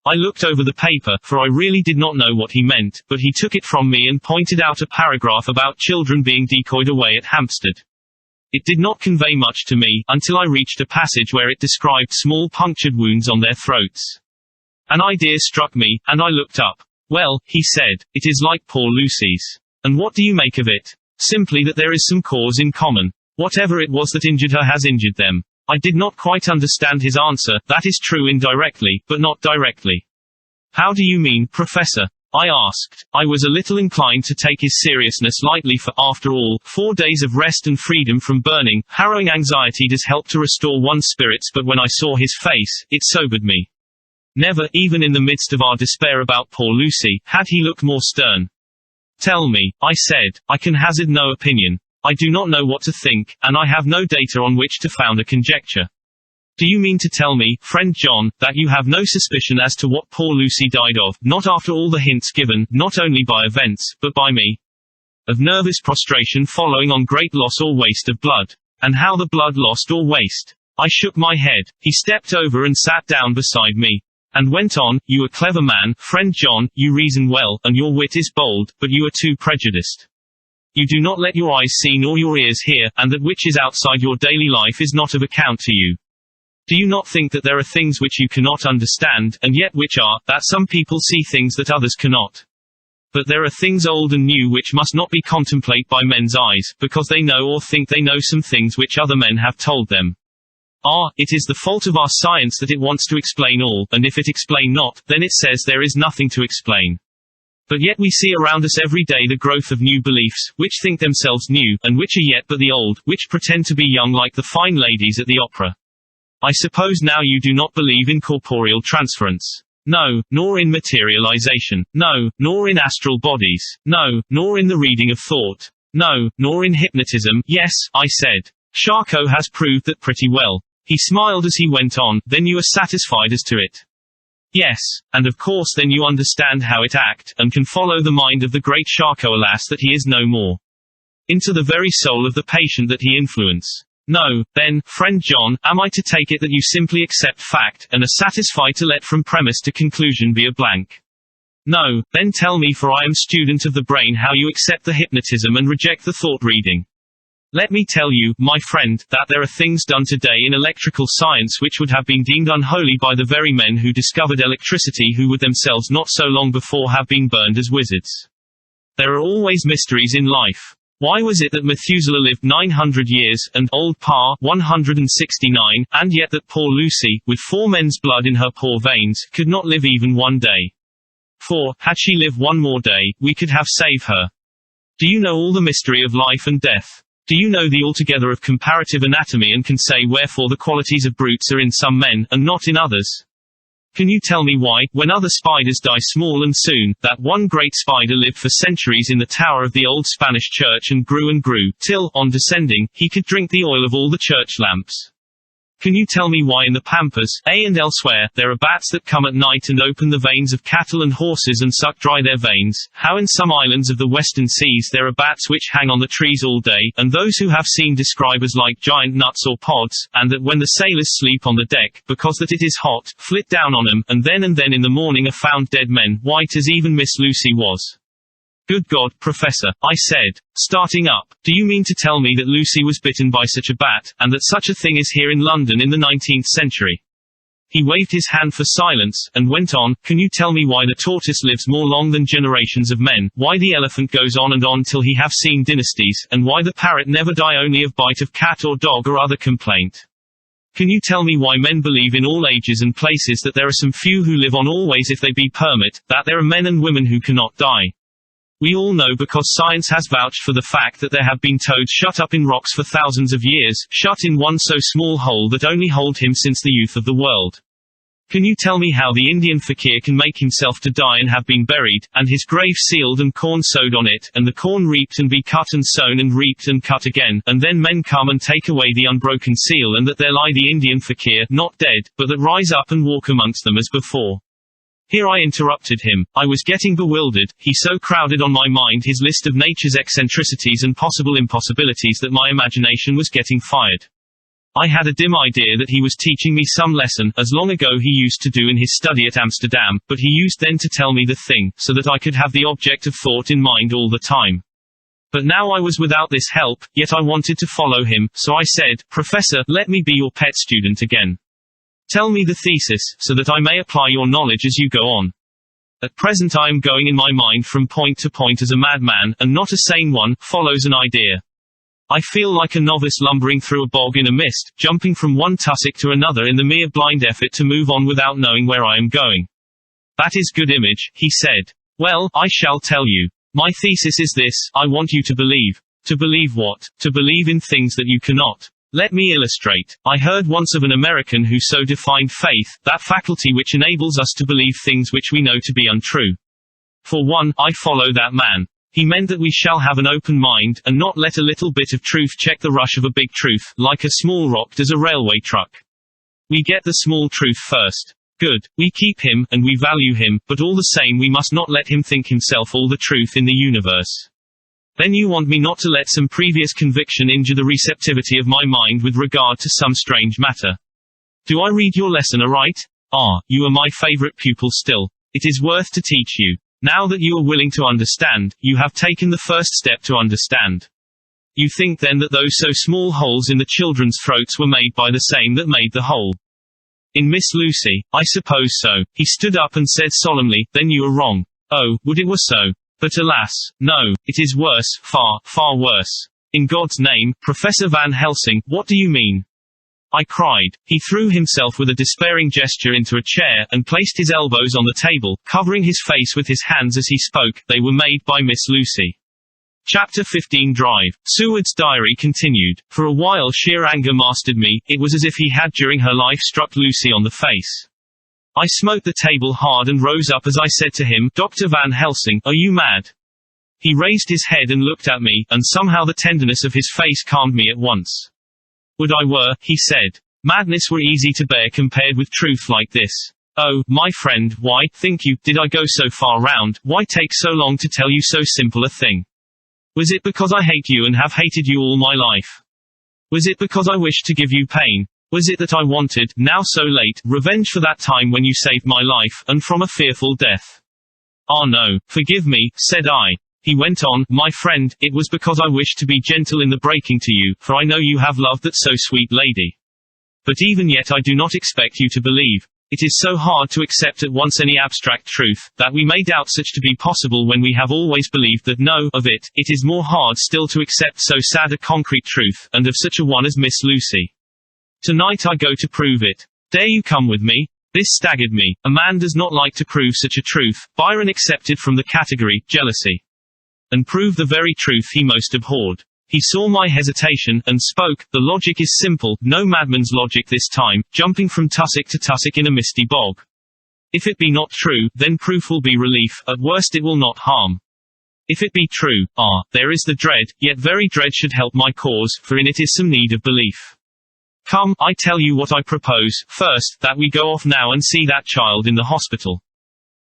S1: I looked over the paper, for I really did not know what he meant, but he took it from me and pointed out a paragraph about children being decoyed away at Hampstead. It did not convey much to me, until I reached a passage where it described small punctured wounds on their throats. An idea struck me, and I looked up. "Well," he said, "it is like poor Lucy's." "And what do you make of it?" "Simply that there is some cause in common. Whatever it was that injured her has injured them." I did not quite understand his answer. "That is true indirectly, but not directly." "How do you mean, Professor?" I asked. I was a little inclined to take his seriousness lightly, for, after all, 4 days of rest and freedom from burning, harrowing anxiety does help to restore one's spirits, but when I saw his face, it sobered me. Never, even in the midst of our despair about poor Lucy, had he looked more stern. "Tell me," I said. "I can hazard no opinion. I do not know what to think, and I have no data on which to found a conjecture. Do you mean to tell me, friend John, that you have no suspicion as to what poor Lucy died of, not after all the hints given, not only by events, but by me? Of nervous prostration following on great loss or waste of blood. And how the blood lost or waste?" I shook my head. He stepped over and sat down beside me. And went on, "You a clever man, friend John, you reason well, and your wit is bold, but you are too prejudiced. You do not let your eyes see nor your ears hear, and that which is outside your daily life is not of account to you. Do you not think that there are things which you cannot understand, and yet which are, that some people see things that others cannot? But there are things old and new which must not be contemplated by men's eyes, because they know or think they know some things which other men have told them. It is the fault of our science that it wants to explain all, and if it explain not, then it says there is nothing to explain. But yet we see around us every day the growth of new beliefs, which think themselves new, and which are yet but the old, which pretend to be young like the fine ladies at the opera. I suppose now you do not believe in corporeal transference. No, nor in materialization. No, nor in astral bodies. No, nor in the reading of thought. No, nor in hypnotism. Yes, I said. Charcot has proved that pretty well. He smiled as he went on. Then you are satisfied as to it? Yes, and of course then you understand how it act, and can follow the mind of the great Charcot, alas that he is no more. Into the very soul of the patient that he influence. No, then, friend John, am I to take it that you simply accept fact, and are satisfied to let from premise to conclusion be a blank? No, then tell me, for I am student of the brain, how you accept the hypnotism and reject the thought reading. Let me tell you, my friend, that there are things done today in electrical science which would have been deemed unholy by the very men who discovered electricity, who would themselves not so long before have been burned as wizards. There are always mysteries in life. Why was it that Methuselah lived 900 years, and old Pa 169, and yet that poor Lucy, with 4 men's blood in her poor veins, could not live even one day? For, had she lived one more day, we could have saved her. Do you know all the mystery of life and death? Do you know the altogether of comparative anatomy and can say wherefore the qualities of brutes are in some men, and not in others? Can you tell me why, when other spiders die small and soon, that one great spider lived for centuries in the tower of the old Spanish church and grew, till, on descending, he could drink the oil of all the church lamps? Can you tell me why in the Pampas, and elsewhere, there are bats that come at night and open the veins of cattle and horses and suck dry their veins, how in some islands of the western seas there are bats which hang on the trees all day, and those who have seen describe as like giant nuts or pods, and that when the sailors sleep on the deck, because that it is hot, flit down on them, and then in the morning are found dead men, white as even Miss Lucy was. Good God, Professor, I said, starting up, do you mean to tell me that Lucy was bitten by such a bat, and that such a thing is here in London in the 19th century? He waved his hand for silence, and went on, can you tell me why the tortoise lives more long than generations of men, why the elephant goes on and on till he have seen dynasties, and why the parrot never die only of bite of cat or dog or other complaint? Can you tell me why men believe in all ages and places that there are some few who live on always if they be permit, that there are men and women who cannot die? We all know because science has vouched for the fact that there have been toads shut up in rocks for thousands of years, shut in one so small hole that only hold him since the youth of the world. Can you tell me how the Indian fakir can make himself to die and have been buried, and his grave sealed and corn sowed on it, and the corn reaped and be cut and sown and reaped and cut again, and then men come and take away the unbroken seal, and that there lie the Indian fakir, not dead, but that rise up and walk amongst them as before? Here I interrupted him. I was getting bewildered, he so crowded on my mind his list of nature's eccentricities and possible impossibilities that my imagination was getting fired. I had a dim idea that he was teaching me some lesson, as long ago he used to do in his study at Amsterdam, but he used then to tell me the thing, so that I could have the object of thought in mind all the time. But now I was without this help, yet I wanted to follow him, so I said, Professor, let me be your pet student again. Tell me the thesis, so that I may apply your knowledge as you go on. At present I am going in my mind from point to point as a madman, and not a sane one, follows an idea. I feel like a novice lumbering through a bog in a mist, jumping from one tussock to another in the mere blind effort to move on without knowing where I am going. That is good image, he said. Well, I shall tell you. My thesis is this, I want you to believe. To believe what? To believe in things that you cannot. Let me illustrate. I heard once of an American who so defined faith, that faculty which enables us to believe things which we know to be untrue. For one, I follow that man. He meant that we shall have an open mind, and not let a little bit of truth check the rush of a big truth, like a small rock does a railway truck. We get the small truth first. Good. We keep him, and we value him, but all the same we must not let him think himself all the truth in the universe. Then you want me not to let some previous conviction injure the receptivity of my mind with regard to some strange matter. Do I read your lesson aright? Ah, you are my favorite pupil still. It is worth to teach you. Now that you are willing to understand, you have taken the first step to understand. You think then that those so small holes in the children's throats were made by the same that made the hole. In Miss Lucy, I suppose so. He stood up and said solemnly, then you are wrong. Oh, would it were so. But alas, no, it is worse, far, far worse. In God's name, Professor Van Helsing, what do you mean? I cried. He threw himself with a despairing gesture into a chair, and placed his elbows on the table, covering his face with his hands as he spoke. They were made by Miss Lucy. Chapter 15 Drive. Seward's diary continued. For a while sheer anger mastered me, it was as if he had during her life struck Lucy on the face. I smote the table hard and rose up as I said to him, Dr. Van Helsing, are you mad? He raised his head and looked at me, and somehow the tenderness of his face calmed me at once. Would I were, he said. Madness were easy to bear compared with truth like this. Oh, my friend, why, think you, did I go so far round, why take so long to tell you so simple a thing? Was it because I hate you and have hated you all my life? Was it because I wished to give you pain? Was it that I wanted, now so late, revenge for that time when you saved my life, and from a fearful death? Ah no, forgive me, said I. He went on, my friend, it was because I wished to be gentle in the breaking to you, for I know you have loved that so sweet lady. But even yet I do not expect you to believe. It is so hard to accept at once any abstract truth, that we may doubt such to be possible when we have always believed that no, of it is more hard still to accept so sad a concrete truth, and of such a one as Miss Lucy. Tonight I go to prove it. Dare you come with me? This staggered me. A man does not like to prove such a truth. Byron accepted from the category, jealousy. And prove the very truth he most abhorred. He saw my hesitation, and spoke. The logic is simple, no madman's logic this time, jumping from tussock to tussock in a misty bog. If it be not true, then proof will be relief, at worst it will not harm. If it be true, there is the dread, yet very dread should help my cause, for in it is some need of belief. Come, I tell you what I propose, first, that we go off now and see that child in the hospital.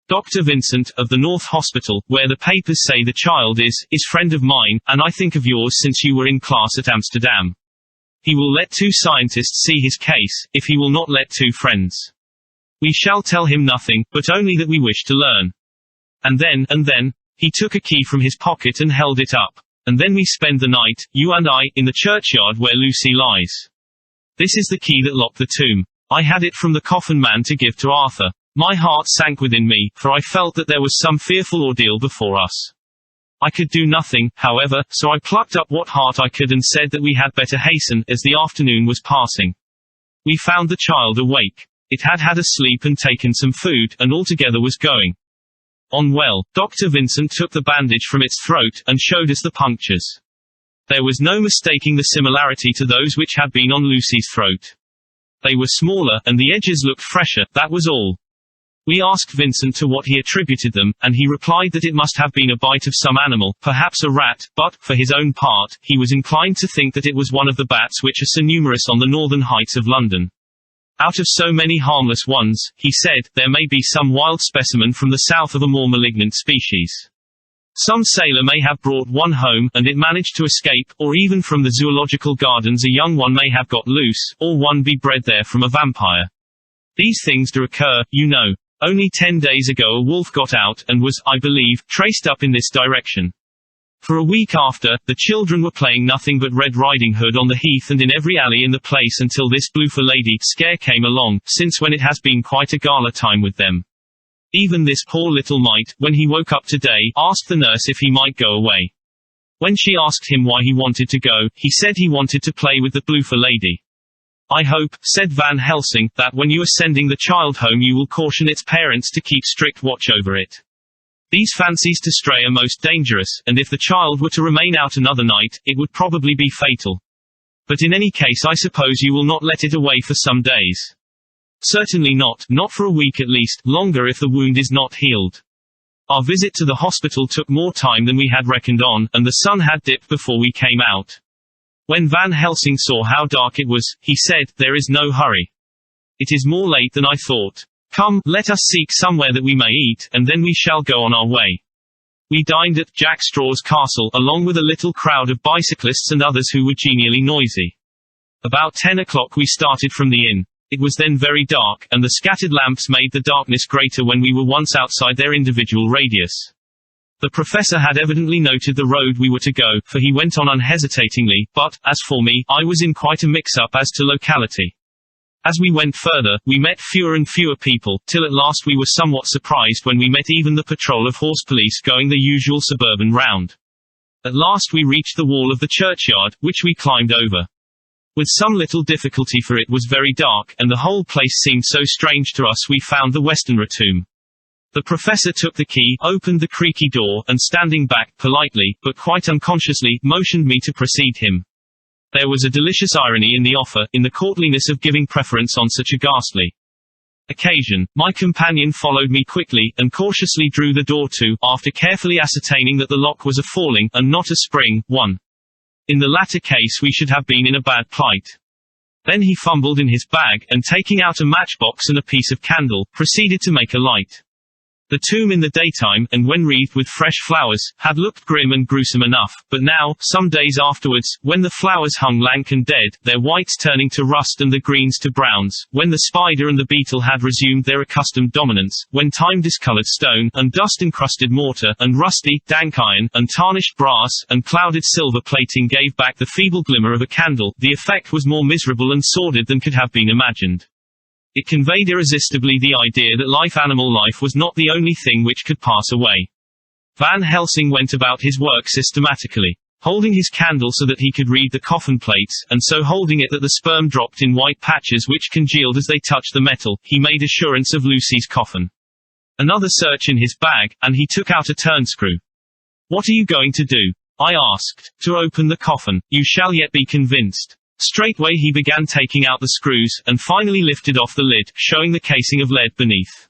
S1: Dr. Vincent, of the North Hospital, where the papers say the child is friend of mine, and I think of yours since you were in class at Amsterdam. He will let 2 scientists see his case, if he will not let 2 friends. We shall tell him nothing, but only that we wish to learn. And then, he took a key from his pocket and held it up. And then we spend the night, you and I, in the churchyard where Lucy lies. This is the key that locked the tomb. I had it from the coffin man to give to Arthur. My heart sank within me, for I felt that there was some fearful ordeal before us. I could do nothing, however, so I plucked up what heart I could and said that we had better hasten, as the afternoon was passing. We found the child awake. It had had a sleep and taken some food, and altogether was going on well. Dr. Vincent took the bandage from its throat, and showed us the punctures. There was no mistaking the similarity to those which had been on Lucy's throat. They were smaller, and the edges looked fresher, that was all. We asked Vincent to what he attributed them, and he replied that it must have been a bite of some animal, perhaps a rat, but, for his own part, he was inclined to think that it was one of the bats which are so numerous on the northern heights of London. Out of so many harmless ones, he said, there may be some wild specimen from the south of a more malignant species. Some sailor may have brought one home, and it managed to escape, or even from the zoological gardens a young one may have got loose, or one be bred there from a vampire. These things do occur, you know. Only 10 days ago a wolf got out, and was, I believe, traced up in this direction. For a week after, the children were playing nothing but Red Riding Hood on the heath and in every alley in the place until this Bloofer lady scare came along, since when it has been quite a gala time with them. Even this poor little mite, when he woke up today, asked the nurse if he might go away. When she asked him why he wanted to go, he said he wanted to play with the Bloofer lady. I hope, said Van Helsing, that when you are sending the child home you will caution its parents to keep strict watch over it. These fancies to stray are most dangerous, and if the child were to remain out another night, it would probably be fatal. But in any case I suppose you will not let it away for some days. Certainly not for a week at least, longer if the wound is not healed. Our visit to the hospital took more time than we had reckoned on, and the sun had dipped before we came out. When Van Helsing saw how dark it was, he said, there is no hurry. It is more late than I thought. Come, let us seek somewhere that we may eat, and then we shall go on our way. We dined at Jack Straw's castle, along with a little crowd of bicyclists and others who were genially noisy. About 10 o'clock we started from the inn. It was then very dark, and the scattered lamps made the darkness greater when we were once outside their individual radius. The professor had evidently noted the road we were to go, for he went on unhesitatingly, but, as for me, I was in quite a mix-up as to locality. As we went further, we met fewer and fewer people, till at last we were somewhat surprised when we met even the patrol of horse police going the usual suburban round. At last we reached the wall of the churchyard, which we climbed over. With some little difficulty, for it was very dark, and the whole place seemed so strange to us, we found the Westminster tomb. The professor took the key, opened the creaky door, and standing back, politely, but quite unconsciously, motioned me to precede him. There was a delicious irony in the offer, in the courtliness of giving preference on such a ghastly occasion. My companion followed me quickly, and cautiously drew the door to, after carefully ascertaining that the lock was a falling, and not a spring, one. In the latter case we should have been in a bad plight. Then he fumbled in his bag, and taking out a matchbox and a piece of candle, proceeded to make a light. The tomb in the daytime, and when wreathed with fresh flowers, had looked grim and gruesome enough, but now, some days afterwards, when the flowers hung lank and dead, their whites turning to rust and the greens to browns, when the spider and the beetle had resumed their accustomed dominance, when time-discolored stone, and dust-encrusted mortar, and rusty, dank iron, and tarnished brass, and clouded silver plating gave back the feeble glimmer of a candle, the effect was more miserable and sordid than could have been imagined. It conveyed irresistibly the idea that animal life was not the only thing which could pass away. Van Helsing went about his work systematically, holding his candle so that he could read the coffin plates, and so holding it that the sperm dropped in white patches which congealed as they touched the metal. He made assurance of Lucy's coffin. Another search in his bag, and he took out a turnscrew. "What are you going to do?" I asked. "To open the coffin. You shall yet be convinced." Straightway he began taking out the screws, and finally lifted off the lid, showing the casing of lead beneath.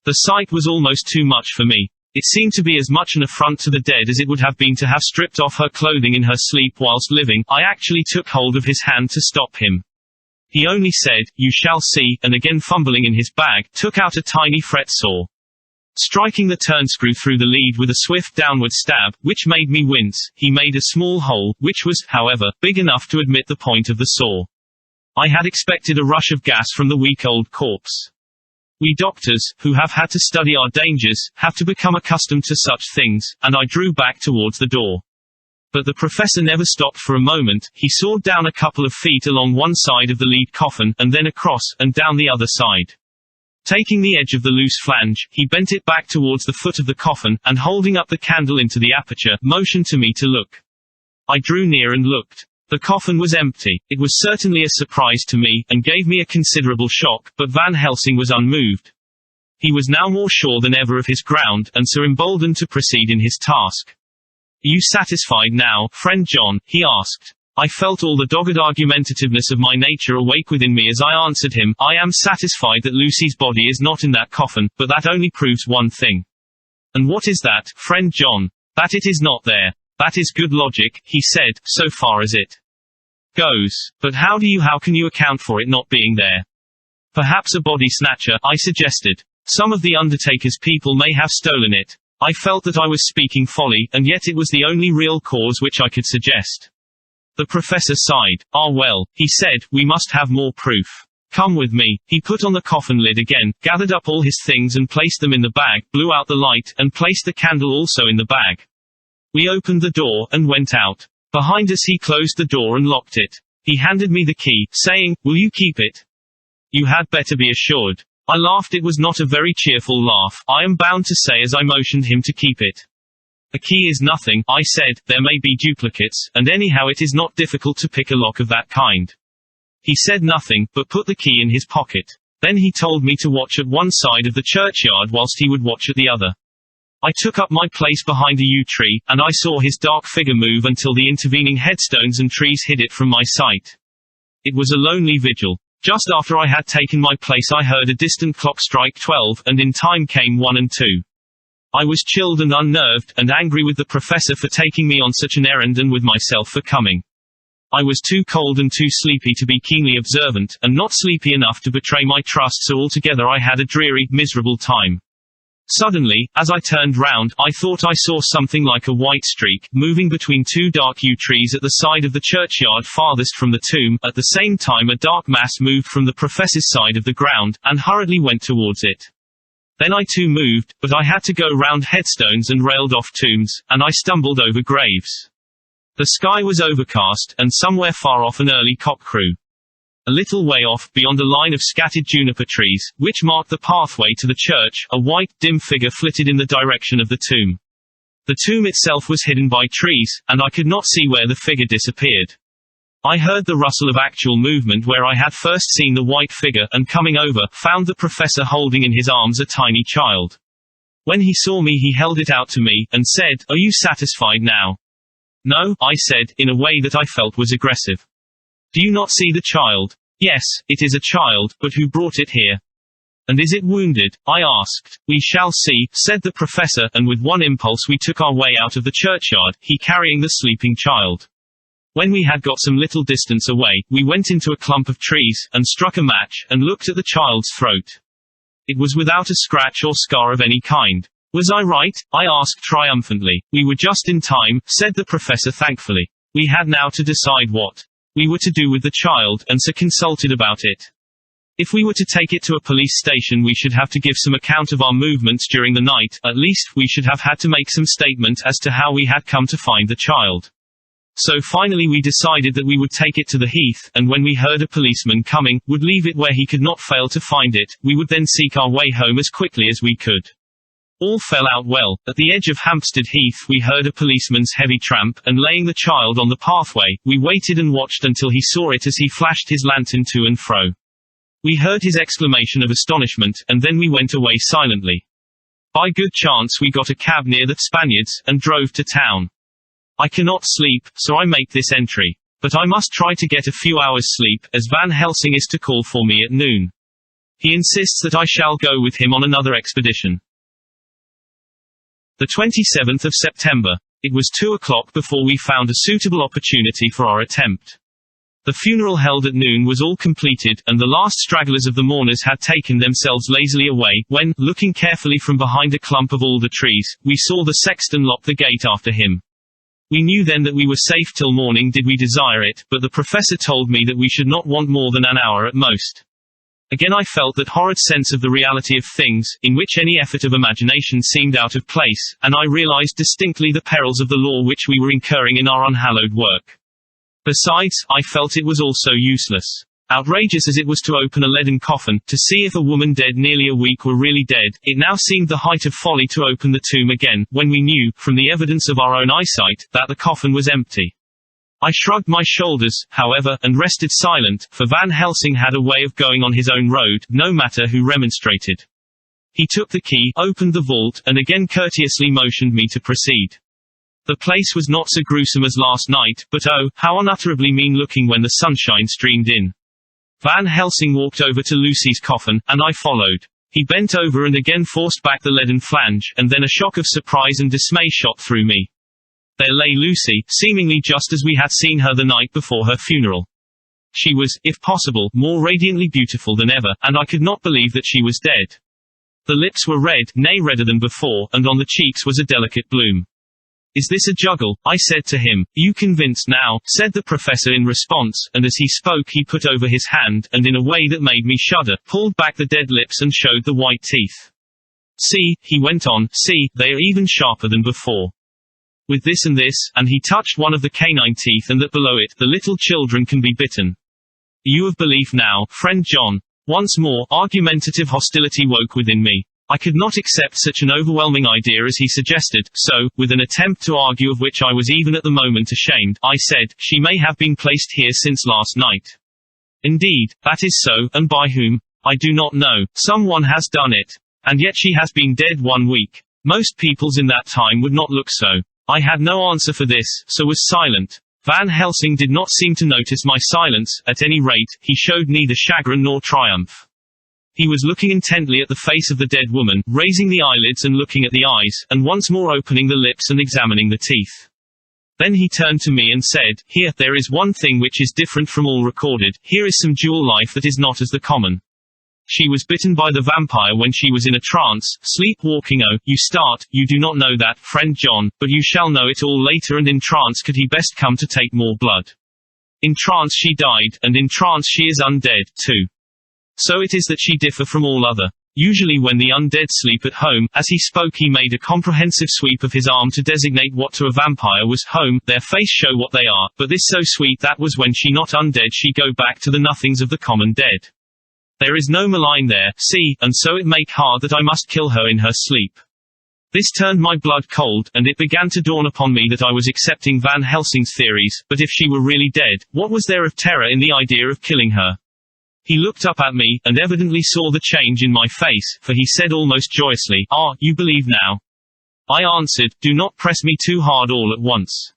S1: The sight was almost too much for me. It seemed to be as much an affront to the dead as it would have been to have stripped off her clothing in her sleep whilst living. I actually took hold of his hand to stop him. He only said, "You shall see," and again fumbling in his bag, took out a tiny fret saw. Striking the turnscrew through the lead with a swift downward stab, which made me wince, he made a small hole, which was, however, big enough to admit the point of the saw. I had expected a rush of gas from the week-old corpse. We doctors, who have had to study our dangers, have to become accustomed to such things, and I drew back towards the door. But the professor never stopped for a moment. He sawed down a couple of feet along one side of the lead coffin, and then across, and down the other side. Taking the edge of the loose flange, he bent it back towards the foot of the coffin, and holding up the candle into the aperture, motioned to me to look. I drew near and looked. The coffin was empty. It was certainly a surprise to me, and gave me a considerable shock, but Van Helsing was unmoved. He was now more sure than ever of his ground, and so emboldened to proceed in his task. "Are you satisfied now, friend John?" he asked. I felt all the dogged argumentativeness of my nature awake within me as I answered him, "I am satisfied that Lucy's body is not in that coffin, but that only proves one thing." "And what is that, friend John?" "That it is not there." "That is good logic," he said, "so far as it goes. But how can you account for it not being there?" "Perhaps a body snatcher," I suggested. "Some of the undertaker's people may have stolen it." I felt that I was speaking folly, and yet it was the only real cause which I could suggest. The professor sighed. "Ah well," he said, "we must have more proof. Come with me." He put on the coffin lid again, gathered up all his things and placed them in the bag, blew out the light, and placed the candle also in the bag. We opened the door, and went out. Behind us he closed the door and locked it. He handed me the key, saying, "Will you keep it?" "You had better be assured." I laughed. It was not a very cheerful laugh, I am bound to say, as I motioned him to keep it. "A key is nothing," I said, "there may be duplicates, and anyhow it is not difficult to pick a lock of that kind." He said nothing, but put the key in his pocket. Then he told me to watch at one side of the churchyard whilst he would watch at the other. I took up my place behind a yew tree, and I saw his dark figure move until the intervening headstones and trees hid it from my sight. It was a lonely vigil. Just after I had taken my place I heard a distant clock strike 12, and in time came 1 and 2. I was chilled and unnerved, and angry with the professor for taking me on such an errand and with myself for coming. I was too cold and too sleepy to be keenly observant, and not sleepy enough to betray my trust, so altogether I had a dreary, miserable time. Suddenly, as I turned round, I thought I saw something like a white streak, moving between two dark yew trees at the side of the churchyard farthest from the tomb. At the same time a dark mass moved from the professor's side of the ground, and hurriedly went towards it. Then I too moved, but I had to go round headstones and railed off tombs, and I stumbled over graves. The sky was overcast, and somewhere far off an early cock crew. A little way off, beyond a line of scattered juniper trees, which marked the pathway to the church, a white, dim figure flitted in the direction of the tomb. The tomb itself was hidden by trees, and I could not see where the figure disappeared. I heard the rustle of actual movement where I had first seen the white figure, and coming over, found the professor holding in his arms a tiny child. When he saw me he held it out to me, and said, "Are you satisfied now?" "No," I said, in a way that I felt was aggressive. "Do you not see the child?" "Yes, it is a child, but who brought it here?" "And is it wounded?" I asked. "We shall see," said the professor, and with one impulse we took our way out of the churchyard, he carrying the sleeping child. When we had got some little distance away, we went into a clump of trees, and struck a match, and looked at the child's throat. It was without a scratch or scar of any kind. "Was I right?" I asked triumphantly. "We were just in time," said the professor thankfully. We had now to decide what we were to do with the child, and so consulted about it. If we were to take it to a police station we should have to give some account of our movements during the night. At least, we should have had to make some statement as to how we had come to find the child. So finally we decided that we would take it to the heath, and when we heard a policeman coming, would leave it where he could not fail to find it. We would then seek our way home as quickly as we could. All fell out well. At the edge of Hampstead Heath we heard a policeman's heavy tramp, and laying the child on the pathway, we waited and watched until he saw it as he flashed his lantern to and fro. We heard his exclamation of astonishment, and then we went away silently. By good chance we got a cab near the Spaniards, and drove to town. I cannot sleep, so I make this entry. But I must try to get a few hours sleep, as Van Helsing is to call for me at noon. He insists that I shall go with him on another expedition. The 27th of September. It was 2 o'clock before we found a suitable opportunity for our attempt. The funeral held at noon was all completed, and the last stragglers of the mourners had taken themselves lazily away, when, looking carefully from behind a clump of alder trees, we saw the sexton lock the gate after him. We knew then that we were safe till morning did we desire it, but the professor told me that we should not want more than an hour at most. Again I felt that horrid sense of the reality of things, in which any effort of imagination seemed out of place, and I realized distinctly the perils of the law which we were incurring in our unhallowed work. Besides, I felt it was also useless. Outrageous as it was to open a leaden coffin, to see if a woman dead nearly a week were really dead, it now seemed the height of folly to open the tomb again, when we knew, from the evidence of our own eyesight, that the coffin was empty. I shrugged my shoulders, however, and rested silent, for Van Helsing had a way of going on his own road, no matter who remonstrated. He took the key, opened the vault, and again courteously motioned me to proceed. The place was not so gruesome as last night, but oh, how unutterably mean-looking when the sunshine streamed in. Van Helsing walked over to Lucy's coffin, and I followed. He bent over and again forced back the leaden flange, and then a shock of surprise and dismay shot through me. There lay Lucy, seemingly just as we had seen her the night before her funeral. She was, if possible, more radiantly beautiful than ever, and I could not believe that she was dead. The lips were red, nay redder than before, and on the cheeks was a delicate bloom. "Is this a juggle?" I said to him. "You convinced now," said the professor in response, and as he spoke he put over his hand, and in a way that made me shudder, pulled back the dead lips and showed the white teeth. "See," he went on, "see, they are even sharper than before. With this, and he touched one of the canine teeth and that below it, the little children can be bitten. You of belief now, friend John." Once more, argumentative hostility woke within me. I could not accept such an overwhelming idea as he suggested, so, with an attempt to argue of which I was even at the moment ashamed, I said, "She may have been placed here since last night." "Indeed, that is so, and by whom? I do not know. Someone has done it. And yet she has been dead 1 week. Most peoples in that time would not look so." I had no answer for this, so was silent. Van Helsing did not seem to notice my silence, at any rate, he showed neither chagrin nor triumph. He was looking intently at the face of the dead woman, raising the eyelids and looking at the eyes, and once more opening the lips and examining the teeth. Then he turned to me and said, "Here, there is one thing which is different from all recorded, here is some dual life that is not as the common. She was bitten by the vampire when she was in a trance, sleepwalking. Oh, you start, you do not know that, friend John, but you shall know it all later, and in trance could he best come to take more blood. In trance she died, and in trance she is undead, too. So it is that she differ from all other. Usually when the undead sleep at home," as he spoke he made a comprehensive sweep of his arm to designate what to a vampire was home, "their face show what they are, but this so sweet that was when she not undead she go back to the nothings of the common dead. There is no malign there, see, and so it make hard that I must kill her in her sleep." This turned my blood cold, and it began to dawn upon me that I was accepting Van Helsing's theories, but if she were really dead, what was there of terror in the idea of killing her? He looked up at me, and evidently saw the change in my face, for he said almost joyously, "Ah, you believe now?" I answered, "Do not press me too hard all at once.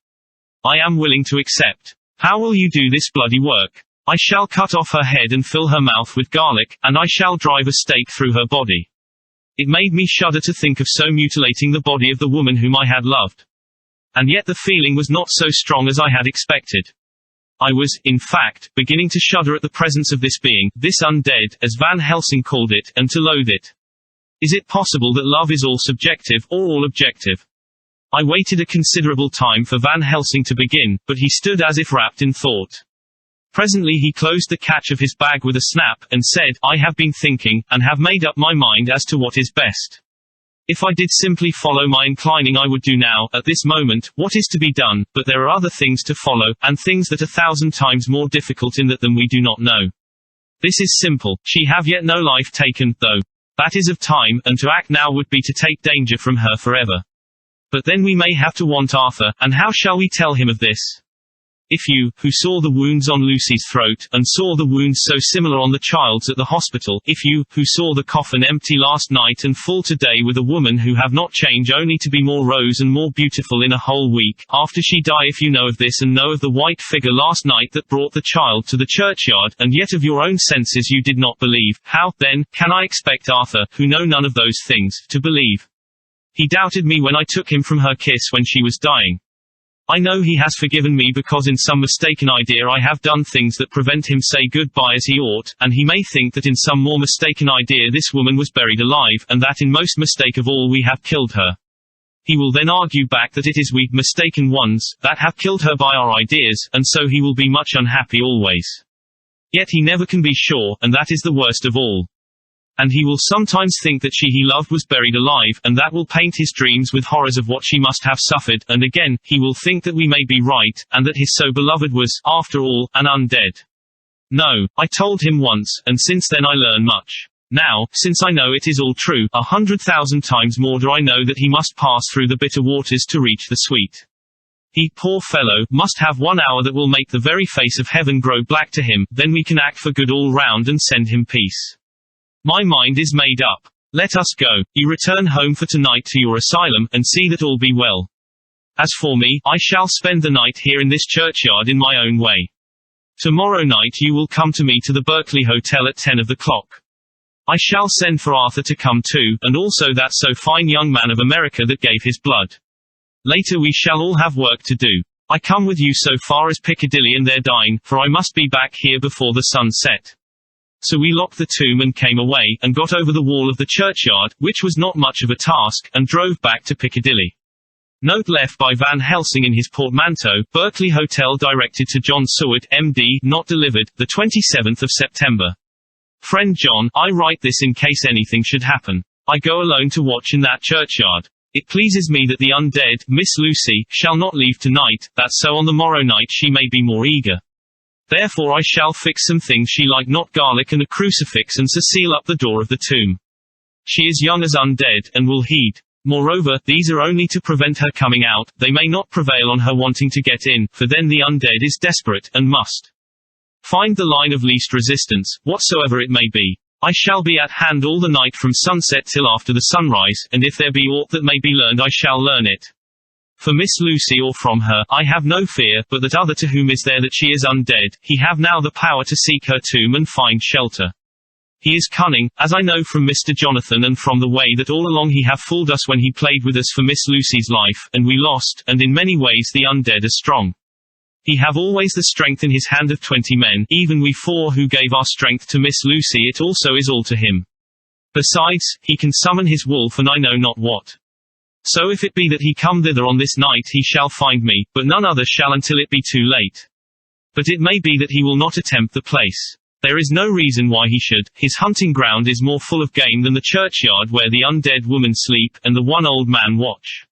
S1: I am willing to accept." "How will you do this bloody work?" "I shall cut off her head and fill her mouth with garlic, and I shall drive a stake through her body." It made me shudder to think of so mutilating the body of the woman whom I had loved. And yet the feeling was not so strong as I had expected. I was, in fact, beginning to shudder at the presence of this being, this undead, as Van Helsing called it, and to loathe it. Is it possible that love is all subjective, or all objective? I waited a considerable time for Van Helsing to begin, but he stood as if wrapped in thought. Presently he closed the catch of his bag with a snap, and said, "I have been thinking, and have made up my mind as to what is best. If I did simply follow my inclining I would do now, at this moment, what is to be done, but there are other things to follow, and things that 1,000 times more difficult in that than we do not know. This is simple, she have yet no life taken, though. That is of time, and to act now would be to take danger from her forever. But then we may have to want Arthur, and how shall we tell him of this? If you, who saw the wounds on Lucy's throat, and saw the wounds so similar on the child's at the hospital, if you, who saw the coffin empty last night and full today with a woman who have not changed only to be more rose and more beautiful in a whole week, after she die, if you know of this and know of the white figure last night that brought the child to the churchyard, and yet of your own senses you did not believe, how, then, can I expect Arthur, who know none of those things, to believe? He doubted me when I took him from her kiss when she was dying. I know he has forgiven me because in some mistaken idea I have done things that prevent him say goodbye as he ought, and he may think that in some more mistaken idea this woman was buried alive, and that in most mistake of all we have killed her. He will then argue back that it is we, mistaken ones, that have killed her by our ideas, and so he will be much unhappy always. Yet he never can be sure, and that is the worst of all. And he will sometimes think that she he loved was buried alive, and that will paint his dreams with horrors of what she must have suffered, and again, he will think that we may be right, and that his so beloved was, after all, an undead. No, I told him once, and since then I learn much. Now, since I know it is all true, 100,000 times more do I know that he must pass through the bitter waters to reach the sweet. He, poor fellow, must have 1 hour that will make the very face of heaven grow black to him, then we can act for good all round and send him peace. My mind is made up. Let us go. You return home for tonight to your asylum, and see that all be well. As for me, I shall spend the night here in this churchyard in my own way. Tomorrow night you will come to me to the Berkeley Hotel at 10 of the clock. I shall send for Arthur to come too, and also that so fine young man of America that gave his blood. Later we shall all have work to do. I come with you so far as Piccadilly and there dine, for I must be back here before the sun set. So we locked the tomb and came away, and got over the wall of the churchyard, which was not much of a task, and drove back to Piccadilly. Note left by Van Helsing in his portmanteau, Berkeley Hotel directed to John Seward, M.D., not delivered, the 27th of September. Friend John, I write this in case anything should happen. I go alone to watch in that churchyard. It pleases me that the undead, Miss Lucy, shall not leave tonight, that so on the morrow night she may be more eager. Therefore I shall fix some things she like, not garlic and a crucifix, and so seal up the door of the tomb. She is young as undead, and will heed. Moreover, these are only to prevent her coming out, they may not prevail on her wanting to get in, for then the undead is desperate, and must find the line of least resistance, whatsoever it may be. I shall be at hand all the night from sunset till after the sunrise, and if there be aught that may be learned I shall learn it. For Miss Lucy or from her, I have no fear, but that other to whom is there that she is undead, he have now the power to seek her tomb and find shelter. He is cunning, as I know from Mr. Jonathan and from the way that all along he have fooled us when he played with us for Miss Lucy's life, and we lost, and in many ways the undead are strong. He have always the strength in his hand of 20 men, even we 4 who gave our strength to Miss Lucy, it also is all to him. Besides, he can summon his wolf and I know not what. So if it be that he come thither on this night he shall find me, but none other shall until it be too late. But it may be that he will not attempt the place. There is no reason why he should, his hunting ground is more full of game than the churchyard where the undead woman sleep, and the one old man watch.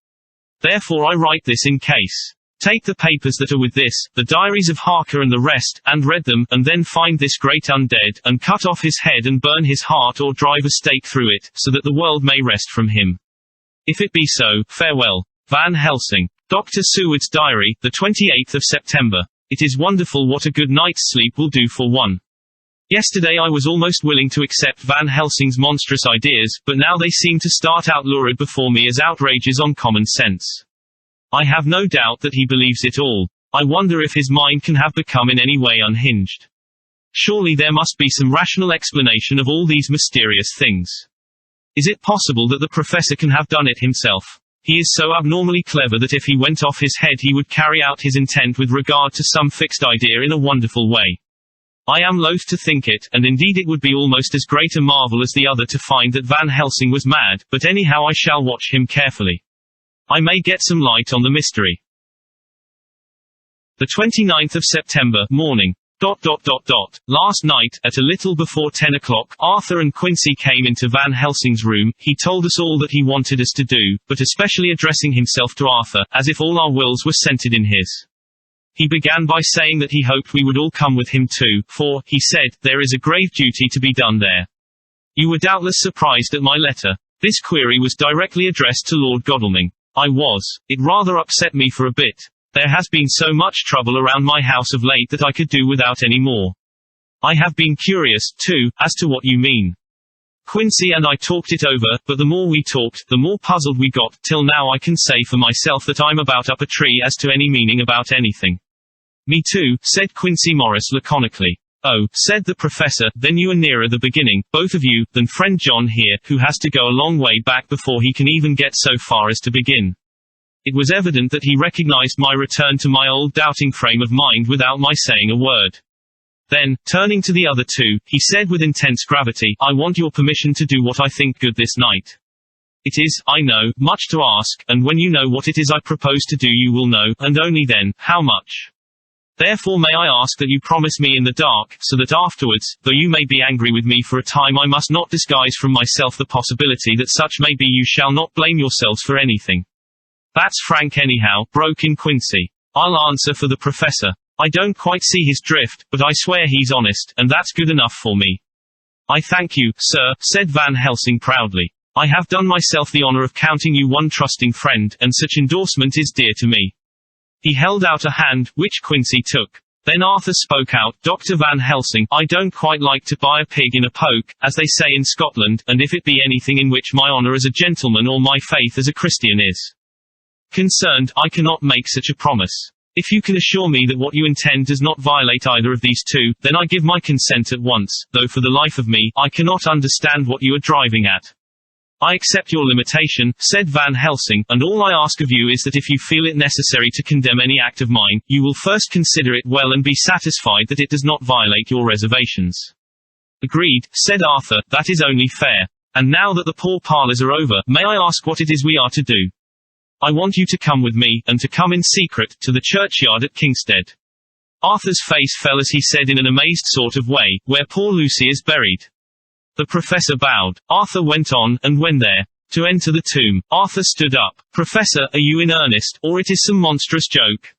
S1: Therefore I write this in case. Take the papers that are with this, the diaries of Harker and the rest, and read them, and then find this great undead, and cut off his head and burn his heart or drive a stake through it, so that the world may rest from him. If it be so, farewell. Van Helsing. Dr. Seward's Diary, the 28th of September. It is wonderful what a good night's sleep will do for one. Yesterday I was almost willing to accept Van Helsing's monstrous ideas, but now they seem to start out lurid before me as outrages on common sense. I have no doubt that he believes it all. I wonder if his mind can have become in any way unhinged. Surely there must be some rational explanation of all these mysterious things. Is it possible that the professor can have done it himself? He is so abnormally clever that if he went off his head he would carry out his intent with regard to some fixed idea in a wonderful way. I am loath to think it, and indeed it would be almost as great a marvel as the other to find that Van Helsing was mad, but anyhow I shall watch him carefully. I may get some light on the mystery. The 29th of September, morning. Last night, at a little before 10 o'clock, Arthur and Quincy came into Van Helsing's room. He told us all that he wanted us to do, but especially addressing himself to Arthur, as if all our wills were centered in his. He began by saying that he hoped we would all come with him too, for, he said, there is a grave duty to be done there. You were doubtless surprised at my letter. This query was directly addressed to Lord Godalming. I was. It rather upset me for a bit. There has been so much trouble around my house of late that I could do without any more. I have been curious, too, as to what you mean. Quincy and I talked it over, but the more we talked, the more puzzled we got, till now I can say for myself that I'm about up a tree as to any meaning about anything. Me too, said Quincy Morris laconically. Oh, said the professor, then you are nearer the beginning, both of you, than friend John here, who has to go a long way back before he can even get so far as to begin. It was evident that he recognized my return to my old doubting frame of mind without my saying a word. Then, turning to the other two, he said with intense gravity, I want your permission to do what I think good this night. It is, I know, much to ask, and when you know what it is I propose to do you will know, and only then, how much. Therefore may I ask that you promise me in the dark, so that afterwards, though you may be angry with me for a time I must not disguise from myself the possibility that such may be you shall not blame yourselves for anything. That's frank anyhow, broke in Quincy. I'll answer for the professor. I don't quite see his drift, but I swear he's honest, and that's good enough for me. I thank you, sir, said Van Helsing proudly. I have done myself the honor of counting you one trusting friend, and such endorsement is dear to me. He held out a hand, which Quincy took. Then Arthur spoke out, Dr. Van Helsing, I don't quite like to buy a pig in a poke, as they say in Scotland, and if it be anything in which my honor as a gentleman or my faith as a Christian is concerned, I cannot make such a promise. If you can assure me that what you intend does not violate either of these two, then I give my consent at once, though for the life of me, I cannot understand what you are driving at. I accept your limitation, said Van Helsing, and all I ask of you is that if you feel it necessary to condemn any act of mine, you will first consider it well and be satisfied that it does not violate your reservations. Agreed, said Arthur, that is only fair. And now that the pourparlers are over, may I ask what it is we are to do? I want you to come with me, and to come in secret, to the churchyard at Kingstead. Arthur's face fell as he said in an amazed sort of way, where poor Lucy is buried. The professor bowed. Arthur went on, and when there, to enter the tomb, Arthur stood up. Professor, are you in earnest, or it is some monstrous joke?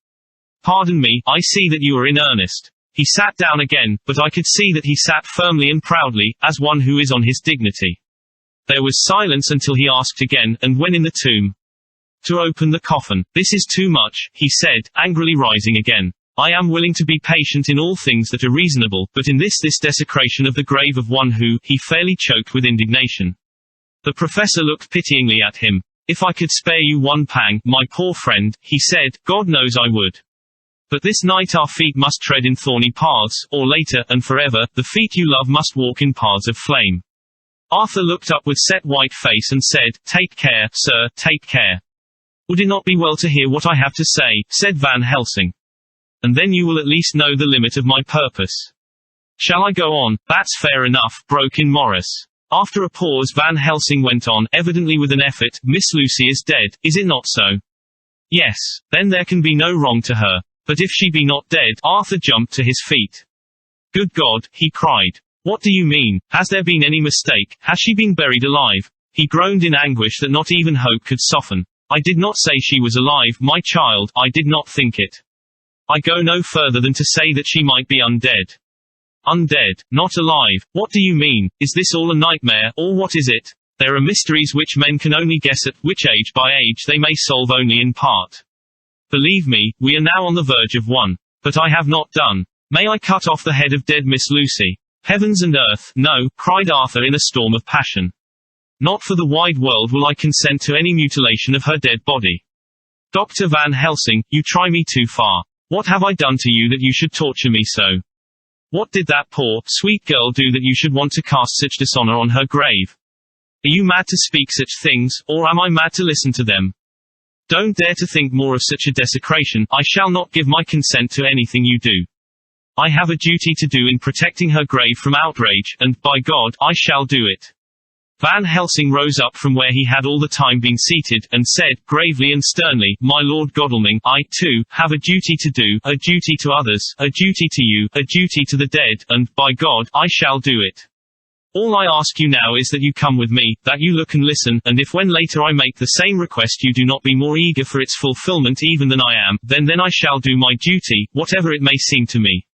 S1: Pardon me, I see that you are in earnest. He sat down again, but I could see that he sat firmly and proudly, as one who is on his dignity. There was silence until he asked again, and when in the tomb? To open the coffin. This is too much, he said, angrily rising again. I am willing to be patient in all things that are reasonable, but in this desecration of the grave of one who, he fairly choked with indignation. The professor looked pityingly at him. If I could spare you one pang, my poor friend, he said, God knows I would. But this night our feet must tread in thorny paths, or later, and forever, the feet you love must walk in paths of flame. Arthur looked up with set white face and said, Take care, sir, take care. Would it not be well to hear what I have to say, said Van Helsing. And then you will at least know the limit of my purpose. Shall I go on? That's fair enough, broke in Morris. After a pause Van Helsing went on, evidently with an effort, Miss Lucy is dead, is it not so? Yes. Then there can be no wrong to her. But if she be not dead, Arthur jumped to his feet. Good God, he cried. What do you mean? Has there been any mistake? Has she been buried alive? He groaned in anguish that not even hope could soften. I did not say she was alive, my child, I did not think it. I go no further than to say that she might be undead. Undead, not alive, what do you mean? Is this all a nightmare, or what is it? There are mysteries which men can only guess at, which age by age they may solve only in part. Believe me, we are now on the verge of one. But I have not done. May I cut off the head of dead Miss Lucy? Heavens and earth, no, cried Arthur in a storm of passion. Not for the wide world will I consent to any mutilation of her dead body. Dr. Van Helsing, you try me too far. What have I done to you that you should torture me so? What did that poor, sweet girl do that you should want to cast such dishonor on her grave? Are you mad to speak such things, or am I mad to listen to them? Don't dare to think more of such a desecration. I shall not give my consent to anything you do. I have a duty to do in protecting her grave from outrage, and, by God, I shall do it. Van Helsing rose up from where he had all the time been seated, and said, gravely and sternly, My Lord Godalming, I, too, have a duty to do, a duty to others, a duty to you, a duty to the dead, and, by God, I shall do it. All I ask you now is that you come with me, that you look and listen, and if when later I make the same request you do not be more eager for its fulfillment even than I am, then I shall do my duty, whatever it may seem to me.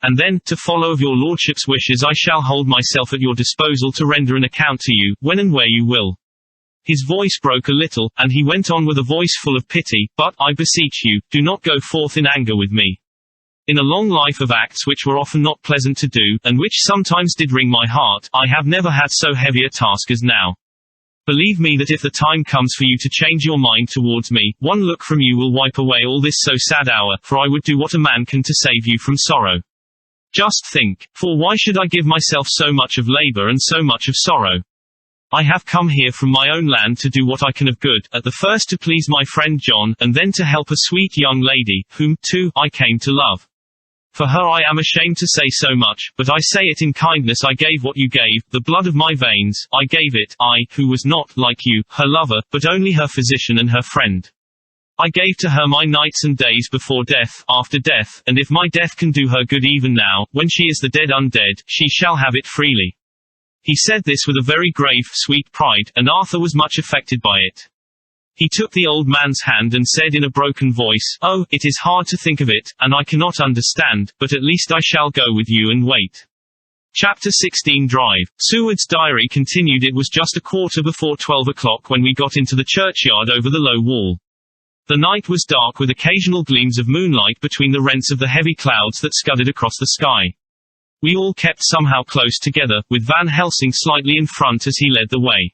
S1: And then, to follow of your lordship's wishes I shall hold myself at your disposal to render an account to you, when and where you will. His voice broke a little, and he went on with a voice full of pity, but, I beseech you, do not go forth in anger with me. In a long life of acts which were often not pleasant to do, and which sometimes did wring my heart, I have never had so heavy a task as now. Believe me that if the time comes for you to change your mind towards me, one look from you will wipe away all this so sad hour, for I would do what a man can to save you from sorrow. Just think, for why should I give myself so much of labor and so much of sorrow? I have come here from my own land to do what I can of good, at the first to please my friend John, and then to help a sweet young lady, whom, too, I came to love. For her I am ashamed to say so much, but I say it in kindness I gave what you gave, the blood of my veins, I gave it, I, who was not, like you, her lover, but only her physician and her friend. I gave to her my nights and days before death, after death, and if my death can do her good even now, when she is the dead undead, she shall have it freely. He said this with a very grave, sweet pride, and Arthur was much affected by it. He took the old man's hand and said in a broken voice, Oh, it is hard to think of it, and I cannot understand, but at least I shall go with you and wait. Chapter 16 Drive. Seward's diary continued. It was just 12:15 o'clock when we got into the churchyard over the low wall. The night was dark with occasional gleams of moonlight between the rents of the heavy clouds that scudded across the sky. We all kept somehow close together, with Van Helsing slightly in front as he led the way.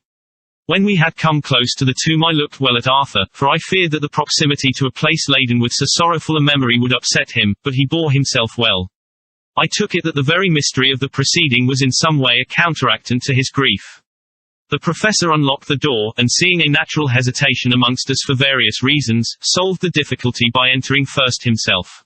S1: When we had come close to the tomb I looked well at Arthur, for I feared that the proximity to a place laden with so sorrowful a memory would upset him, but he bore himself well. I took it that the very mystery of the proceeding was in some way a counteractant to his grief. The professor unlocked the door, and seeing a natural hesitation amongst us for various reasons, solved the difficulty by entering first himself.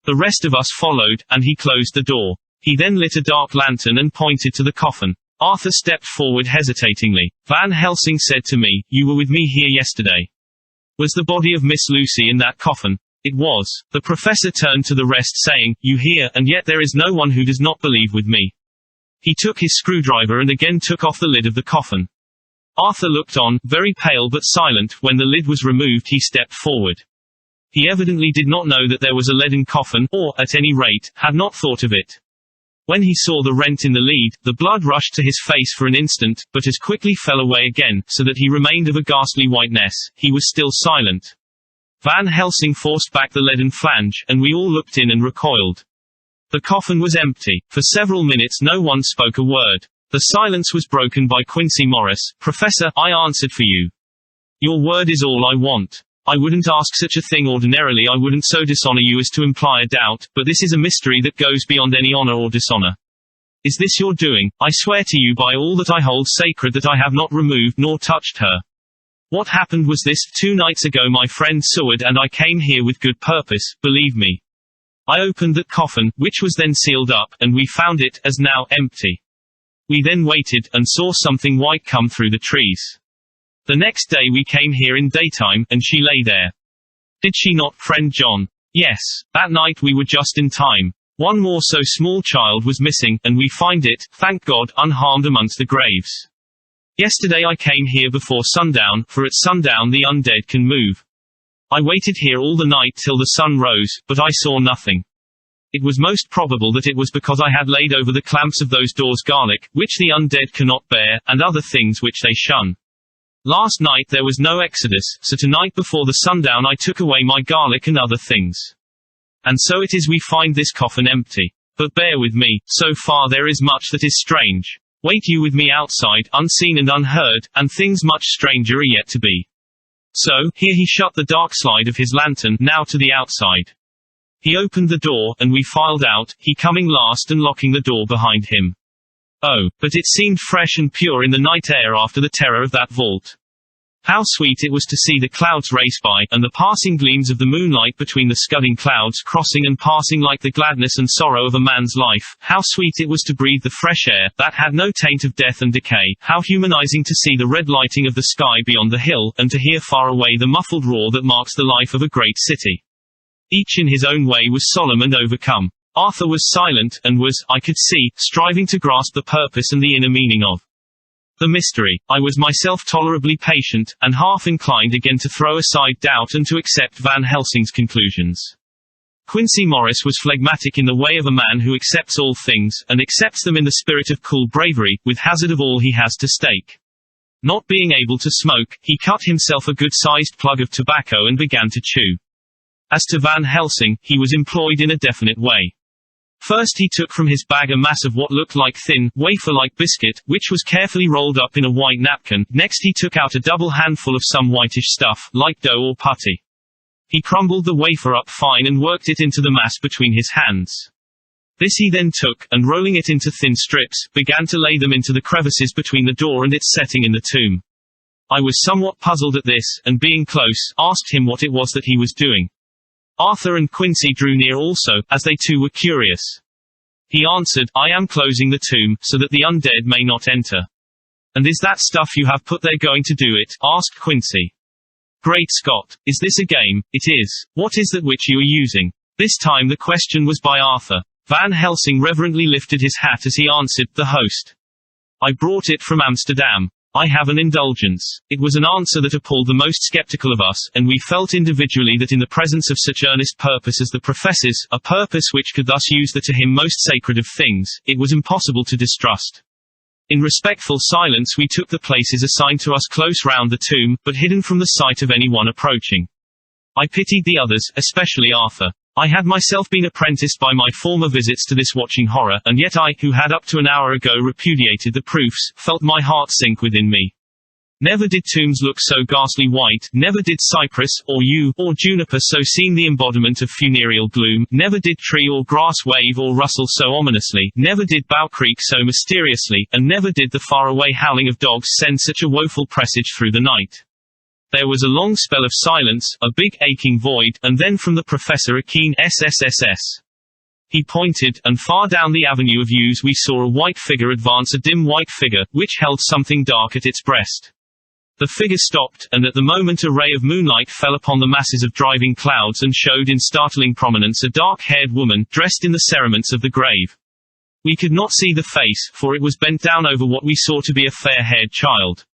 S1: The rest of us followed, and he closed the door. He then lit a dark lantern and pointed to the coffin. Arthur stepped forward hesitatingly. Van Helsing said to me, You were with me here yesterday. Was the body of Miss Lucy in that coffin? It was. The professor turned to the rest saying, You hear, and yet there is no one who does not believe with me. He took his screwdriver and again took off the lid of the coffin. Arthur looked on, very pale but silent. When the lid was removed he stepped forward. He evidently did not know that there was a leaden coffin, or, at any rate, had not thought of it. When he saw the rent in the lid, the blood rushed to his face for an instant, but as quickly fell away again, so that he remained of a ghastly whiteness. He was still silent. Van Helsing forced back the leaden flange, and we all looked in and recoiled. The coffin was empty. For several minutes no one spoke a word. The silence was broken by Quincy Morris. Professor, I answered for you. Your word is all I want. I wouldn't ask such a thing ordinarily. I wouldn't so dishonor you as to imply a doubt, but this is a mystery that goes beyond any honor or dishonor. Is this your doing? I swear to you by all that I hold sacred that I have not removed nor touched her. What happened was this: 2 nights ago my friend Seward and I came here with good purpose, believe me. I opened that coffin, which was then sealed up, and we found it, as now, empty. We then waited, and saw something white come through the trees. The next day we came here in daytime, and she lay there. Did she not, friend John? Yes. That night we were just in time. One more so small child was missing, and we find it, thank God, unharmed amongst the graves. Yesterday I came here before sundown, for at sundown the undead can move. I waited here all the night till the sun rose, but I saw nothing. It was most probable that it was because I had laid over the clamps of those doors garlic, which the undead cannot bear, and other things which they shun. Last night there was no exodus, so tonight before the sundown I took away my garlic and other things. And so it is we find this coffin empty. But bear with me, so far there is much that is strange. Wait you with me outside, unseen and unheard, and things much stranger are yet to be. So, here he shut the dark slide of his lantern, now to the outside. He opened the door, and we filed out, he coming last and locking the door behind him. Oh, but it seemed fresh and pure in the night air after the terror of that vault. How sweet it was to see the clouds race by, and the passing gleams of the moonlight between the scudding clouds crossing and passing like the gladness and sorrow of a man's life. How sweet it was to breathe the fresh air, that had no taint of death and decay. How humanizing to see the red lighting of the sky beyond the hill, and to hear far away the muffled roar that marks the life of a great city. Each in his own way was solemn and overcome. Arthur was silent, and was, I could see, striving to grasp the purpose and the inner meaning of the mystery. I was myself tolerably patient, and half inclined again to throw aside doubt and to accept Van Helsing's conclusions. Quincey Morris was phlegmatic in the way of a man who accepts all things, and accepts them in the spirit of cool bravery, with hazard of all he has to stake. Not being able to smoke, he cut himself a good-sized plug of tobacco and began to chew. As to Van Helsing, he was employed in a definite way. First he took from his bag a mass of what looked like thin, wafer-like biscuit, which was carefully rolled up in a white napkin. Next he took out a double handful of some whitish stuff, like dough or putty. He crumbled the wafer up fine and worked it into the mass between his hands. This he then took, and rolling it into thin strips, began to lay them into the crevices between the door and its setting in the tomb. I was somewhat puzzled at this, and being close, asked him what it was that he was doing. Arthur and Quincey drew near also, as they too were curious. He answered, I am closing the tomb, so that the undead may not enter. And is that stuff you have put there going to do it? Asked Quincey. Great Scott! Is this a game? It is. What is that which you are using? This time the question was by Arthur. Van Helsing reverently lifted his hat as he answered, the host. I brought it from Amsterdam. I have an indulgence. It was an answer that appalled the most skeptical of us, and we felt individually that in the presence of such earnest purpose as the professor's, a purpose which could thus use the to him most sacred of things, it was impossible to distrust. In respectful silence we took the places assigned to us close round the tomb, but hidden from the sight of any one approaching. I pitied the others, especially Arthur. I had myself been apprenticed by my former visits to this watching horror, and yet I, who had up to an hour ago repudiated the proofs, felt my heart sink within me. Never did tombs look so ghastly white, never did cypress, or yew, or juniper so seem the embodiment of funereal gloom, never did tree or grass wave or rustle so ominously, never did bough creak so mysteriously, and never did the far-away howling of dogs send such a woeful presage through the night. There was a long spell of silence, a big aching void, and then from the professor a keen SSSS. He pointed, and far down the avenue of yews we saw a white figure advance, a dim white figure, which held something dark at its breast. The figure stopped, and at the moment a ray of moonlight fell upon the masses of driving clouds and showed in startling prominence a dark-haired woman, dressed in the cerements of the grave. We could not see the face, for it was bent down over what we saw to be a fair-haired child.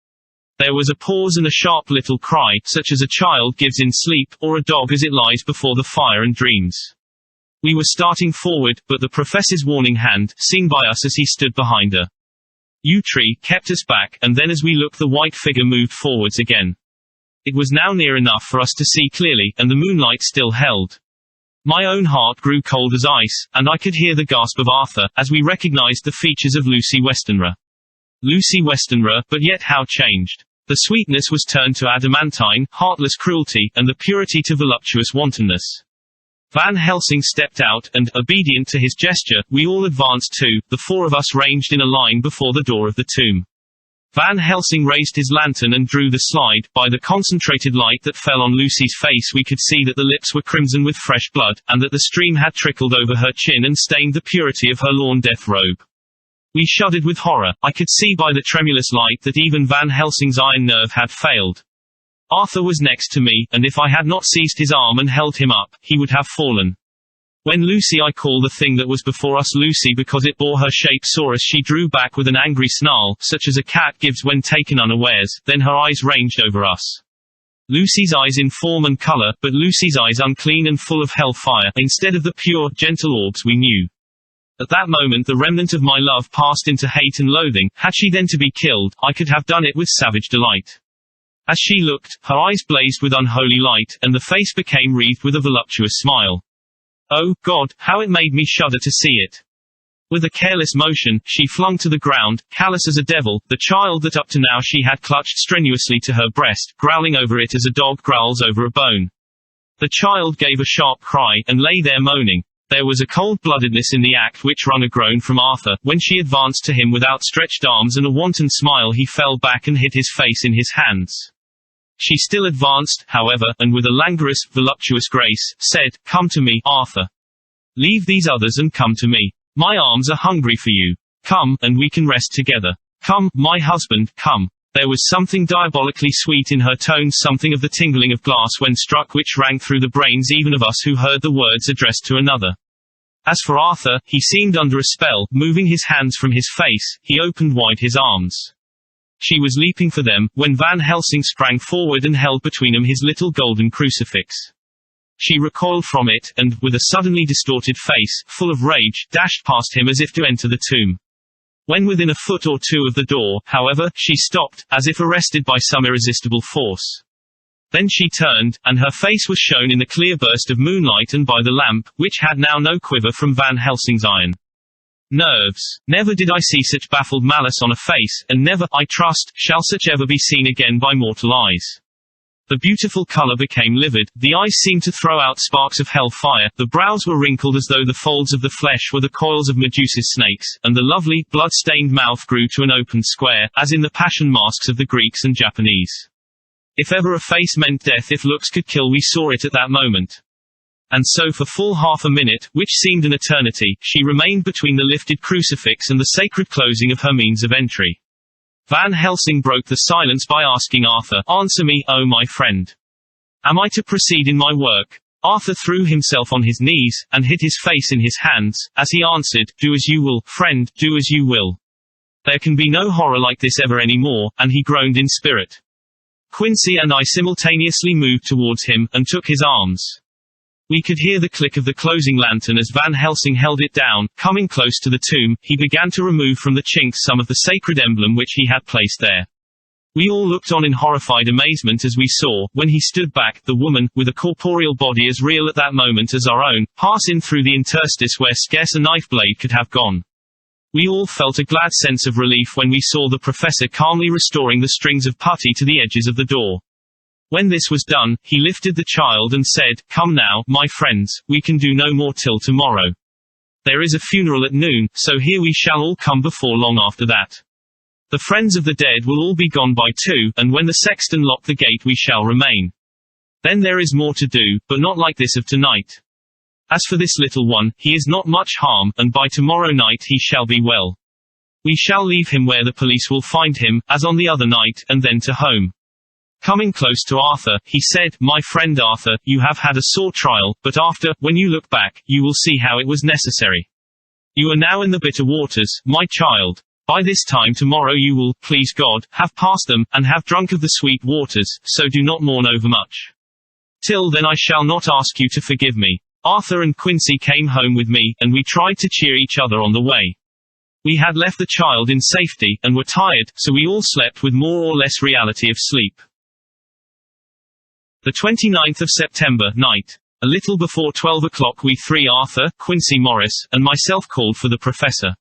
S1: There was a pause and a sharp little cry, such as a child gives in sleep, or a dog as it lies before the fire and dreams. We were starting forward, but the professor's warning hand, seen by us as he stood behind a yew tree, kept us back, and then as we looked the white figure moved forwards again. It was now near enough for us to see clearly, and the moonlight still held. My own heart grew cold as ice, and I could hear the gasp of Arthur, as we recognized the features of Lucy Westenra. Lucy Westenra, but yet how changed. The sweetness was turned to adamantine, heartless cruelty, and the purity to voluptuous wantonness. Van Helsing stepped out, and, obedient to his gesture, we all advanced too, the four of us ranged in a line before the door of the tomb. Van Helsing raised his lantern and drew the slide. By the concentrated light that fell on Lucy's face we could see that the lips were crimson with fresh blood, and that the stream had trickled over her chin and stained the purity of her lawn death robe. We shuddered with horror. I could see by the tremulous light that even Van Helsing's iron nerve had failed. Arthur was next to me, and if I had not seized his arm and held him up, he would have fallen. When Lucy, I call the thing that was before us Lucy because it bore her shape, saw us, she drew back with an angry snarl, such as a cat gives when taken unawares, then her eyes ranged over us. Lucy's eyes in form and color, but Lucy's eyes unclean and full of hell-fire, instead of the pure, gentle orbs we knew. At that moment the remnant of my love passed into hate and loathing. Had she then to be killed, I could have done it with savage delight. As she looked, her eyes blazed with unholy light, and the face became wreathed with a voluptuous smile. Oh, God, how it made me shudder to see it. With a careless motion, she flung to the ground, callous as a devil, the child that up to now she had clutched strenuously to her breast, growling over it as a dog growls over a bone. The child gave a sharp cry, and lay there moaning. There was a cold-bloodedness in the act which wrung a groan from Arthur. When she advanced to him with outstretched arms and a wanton smile, he fell back and hid his face in his hands. She still advanced, however, and with a languorous, voluptuous grace, said, "Come to me, Arthur. Leave these others and come to me. My arms are hungry for you. Come, and we can rest together. Come, my husband, come." There was something diabolically sweet in her tone, something of the tingling of glass when struck which rang through the brains even of us who heard the words addressed to another. As for Arthur, he seemed under a spell, moving his hands from his face, he opened wide his arms. She was leaping for them, when Van Helsing sprang forward and held between them his little golden crucifix. She recoiled from it, and, with a suddenly distorted face, full of rage, dashed past him as if to enter the tomb. When within a foot or two of the door, however, she stopped, as if arrested by some irresistible force. Then she turned, and her face was shown in the clear burst of moonlight and by the lamp, which had now no quiver from Van Helsing's iron nerves. Never did I see such baffled malice on a face, and never, I trust, shall such ever be seen again by mortal eyes. The beautiful color became livid, the eyes seemed to throw out sparks of hell fire, the brows were wrinkled as though the folds of the flesh were the coils of Medusa's snakes, and the lovely, blood-stained mouth grew to an open square, as in the passion masks of the Greeks and Japanese. If ever a face meant death, if looks could kill, we saw it at that moment. And so for full half a minute, which seemed an eternity, she remained between the lifted crucifix and the sacred closing of her means of entry. Van Helsing broke the silence by asking Arthur, "Answer me, oh my friend. Am I to proceed in my work?" Arthur threw himself on his knees, and hid his face in his hands, as he answered, "Do as you will, friend, do as you will. There can be no horror like this ever any more," and he groaned in spirit. Quincy and I simultaneously moved towards him, and took his arms. We could hear the click of the closing lantern as Van Helsing held it down. Coming close to the tomb, he began to remove from the chinks some of the sacred emblem which he had placed there. We all looked on in horrified amazement as we saw, when he stood back, the woman, with a corporeal body as real at that moment as our own, pass in through the interstice where scarce a knife blade could have gone. We all felt a glad sense of relief when we saw the professor calmly restoring the strings of putty to the edges of the door. When this was done, he lifted the child and said, "Come now, my friends, we can do no more till tomorrow. There is a funeral at noon, so here we shall all come before long after that. The friends of the dead will all be gone by 2, and when the sexton lock the gate we shall remain. Then there is more to do, but not like this of tonight. As for this little one, he is not much harm, and by tomorrow night he shall be well. We shall leave him where the police will find him, as on the other night, and then to home." Coming close to Arthur, he said, "My friend Arthur, you have had a sore trial, but after, when you look back, you will see how it was necessary. You are now in the bitter waters, my child. By this time tomorrow you will, please God, have passed them, and have drunk of the sweet waters, so do not mourn overmuch. Till then I shall not ask you to forgive me." Arthur and Quincy came home with me, and we tried to cheer each other on the way. We had left the child in safety, and were tired, so we all slept with more or less reality of sleep. The 29th of September, night. A little before 12 o'clock we three, Arthur, Quincy Morris, and myself, called for the professor.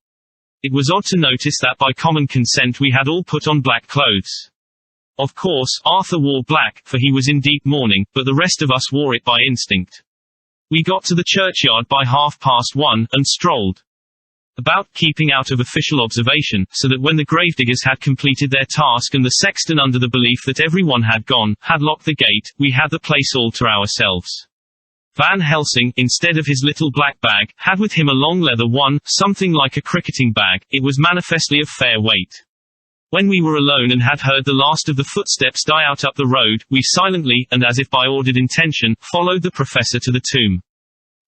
S1: It was odd to notice that by common consent we had all put on black clothes. Of course, Arthur wore black, for he was in deep mourning, but the rest of us wore it by instinct. We got to the churchyard by 1:30, and strolled about, keeping out of official observation, so that when the gravediggers had completed their task and the sexton, under the belief that everyone had gone, had locked the gate, we had the place all to ourselves. Van Helsing, instead of his little black bag, had with him a long leather one, something like a cricketing bag. It was manifestly of fair weight. When we were alone and had heard the last of the footsteps die out up the road, we silently, and as if by ordered intention, followed the professor to the tomb.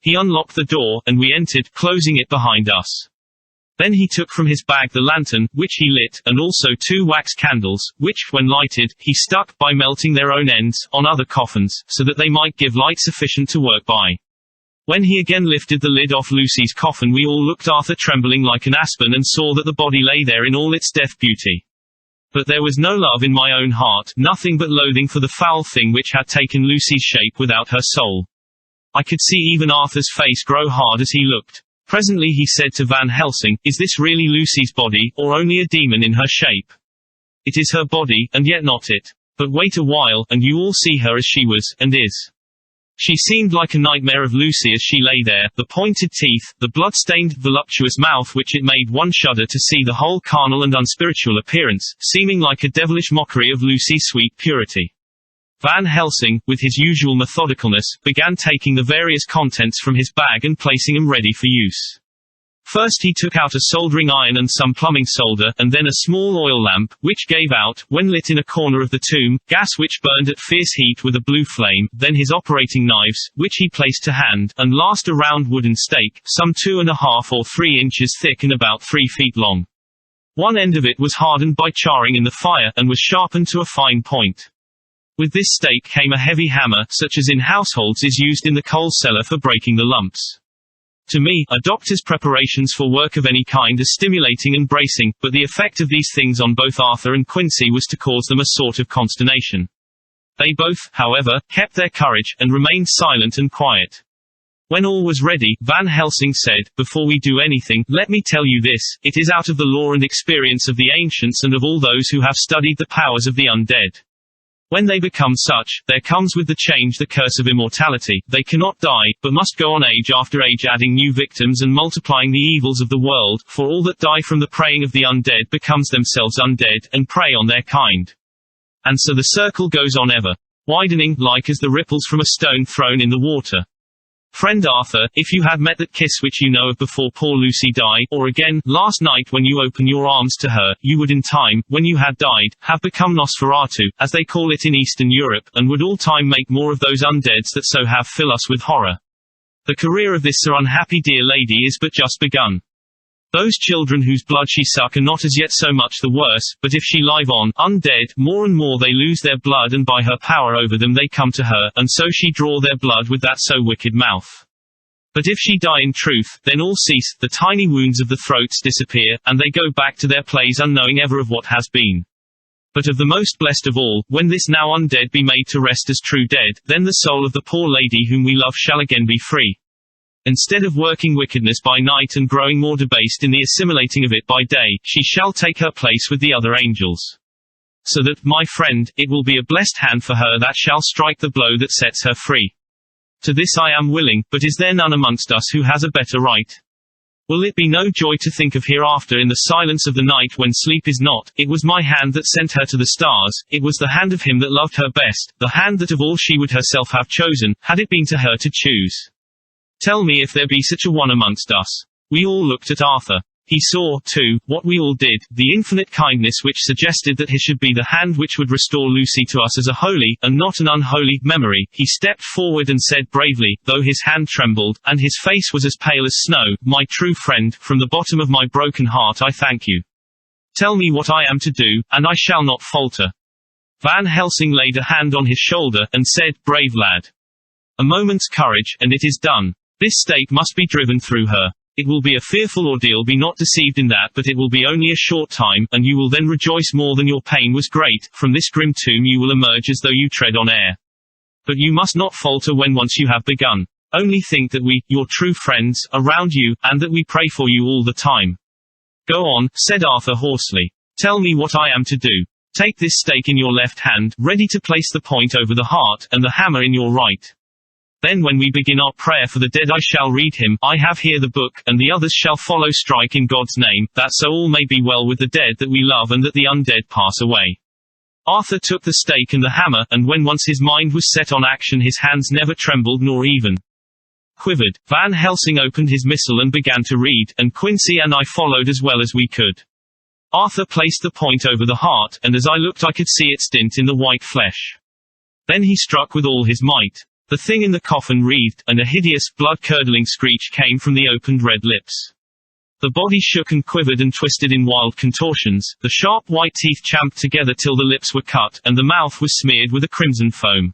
S1: He unlocked the door, and we entered, closing it behind us. Then he took from his bag the lantern, which he lit, and also 2 wax candles, which, when lighted, he stuck, by melting their own ends, on other coffins, so that they might give light sufficient to work by. When he again lifted the lid off Lucy's coffin, we all looked, Arthur trembling like an aspen, and saw that the body lay there in all its death beauty. But there was no love in my own heart, nothing but loathing for the foul thing which had taken Lucy's shape without her soul. I could see even Arthur's face grow hard as he looked. Presently he said to Van Helsing, "Is this really Lucy's body, or only a demon in her shape? It is her body, and yet not it. But wait a while, and you all see her as she was, and is. She seemed like a nightmare of Lucy as she lay there, the pointed teeth, the blood-stained, voluptuous mouth, which it made one shudder to see, the whole carnal and unspiritual appearance, seeming like a devilish mockery of Lucy's sweet purity. Van Helsing, with his usual methodicalness, began taking the various contents from his bag and placing them ready for use. First he took out a soldering iron and some plumbing solder, and then a small oil lamp, which gave out, when lit in a corner of the tomb, gas which burned at fierce heat with a blue flame, then his operating knives, which he placed to hand, and last a round wooden stake, some 2.5 or 3 inches thick and about 3 feet long. One end of it was hardened by charring in the fire, and was sharpened to a fine point. With this stake came a heavy hammer, such as in households is used in the coal cellar for breaking the lumps. To me, a doctor's preparations for work of any kind are stimulating and bracing, but the effect of these things on both Arthur and Quincy was to cause them a sort of consternation. They both, however, kept their courage, and remained silent and quiet. When all was ready, Van Helsing said, "Before we do anything, let me tell you this, it is out of the law and experience of the ancients and of all those who have studied the powers of the undead. When they become such, there comes with the change the curse of immortality. They cannot die, but must go on age after age, adding new victims and multiplying the evils of the world, for all that die from the preying of the undead becomes themselves undead, and prey on their kind. And so the circle goes on ever widening, like as the ripples from a stone thrown in the water. Friend Arthur, if you had met that kiss which you know of before poor Lucy died, or again, last night when you opened your arms to her, you would in time, when you had died, have become Nosferatu, as they call it in Eastern Europe, and would all time make more of those undeads that so have fill us with horror. The career of this so unhappy dear lady is but just begun. Those children whose blood she suck are not as yet so much the worse, but if she live on, undead, more and more they lose their blood, and by her power over them they come to her, and so she draw their blood with that so wicked mouth. But if she die in truth, then all cease, the tiny wounds of the throats disappear, and they go back to their plays unknowing ever of what has been. But of the most blessed of all, when this now undead be made to rest as true dead, then the soul of the poor lady whom we love shall again be free. Instead of working wickedness by night and growing more debased in the assimilating of it by day, she shall take her place with the other angels. So that, my friend, it will be a blessed hand for her that shall strike the blow that sets her free. To this I am willing, but is there none amongst us who has a better right? Will it be no joy to think of hereafter in the silence of the night when sleep is not, it was my hand that sent her to the stars, it was the hand of him that loved her best, the hand that of all she would herself have chosen, had it been to her to choose. Tell me if there be such a one amongst us. We all looked at Arthur. He saw, too, what we all did, the infinite kindness which suggested that his should be the hand which would restore Lucy to us as a holy, and not an unholy, memory. He stepped forward and said bravely, though his hand trembled, and his face was as pale as snow, "My true friend, from the bottom of my broken heart I thank you. Tell me what I am to do, and I shall not falter." Van Helsing laid a hand on his shoulder, and said, "Brave lad. A moment's courage, and it is done. This stake must be driven through her. It will be a fearful ordeal, be not deceived in that, but it will be only a short time, and you will then rejoice more than your pain was great. From this grim tomb you will emerge as though you tread on air. But you must not falter when once you have begun. Only think that we, your true friends, are round you, and that we pray for you all the time." "Go on," said Arthur hoarsely. "Tell me what I am to do. Take this stake in your left hand, ready to place the point over the heart, and the hammer in your right. Then when we begin our prayer for the dead I shall read him, I have here the book, and the others shall follow. Strike in God's name, that so all may be well with the dead that we love and that the undead pass away." Arthur took the stake and the hammer, and when once his mind was set on action his hands never trembled nor even quivered. Van Helsing opened his missal and began to read, and Quincy and I followed as well as we could. Arthur placed the point over the heart, and as I looked I could see its dint in the white flesh. Then he struck with all his might. The thing in the coffin wreathed, and a hideous, blood-curdling screech came from the opened red lips. The body shook and quivered and twisted in wild contortions, the sharp white teeth champed together till the lips were cut, and the mouth was smeared with a crimson foam.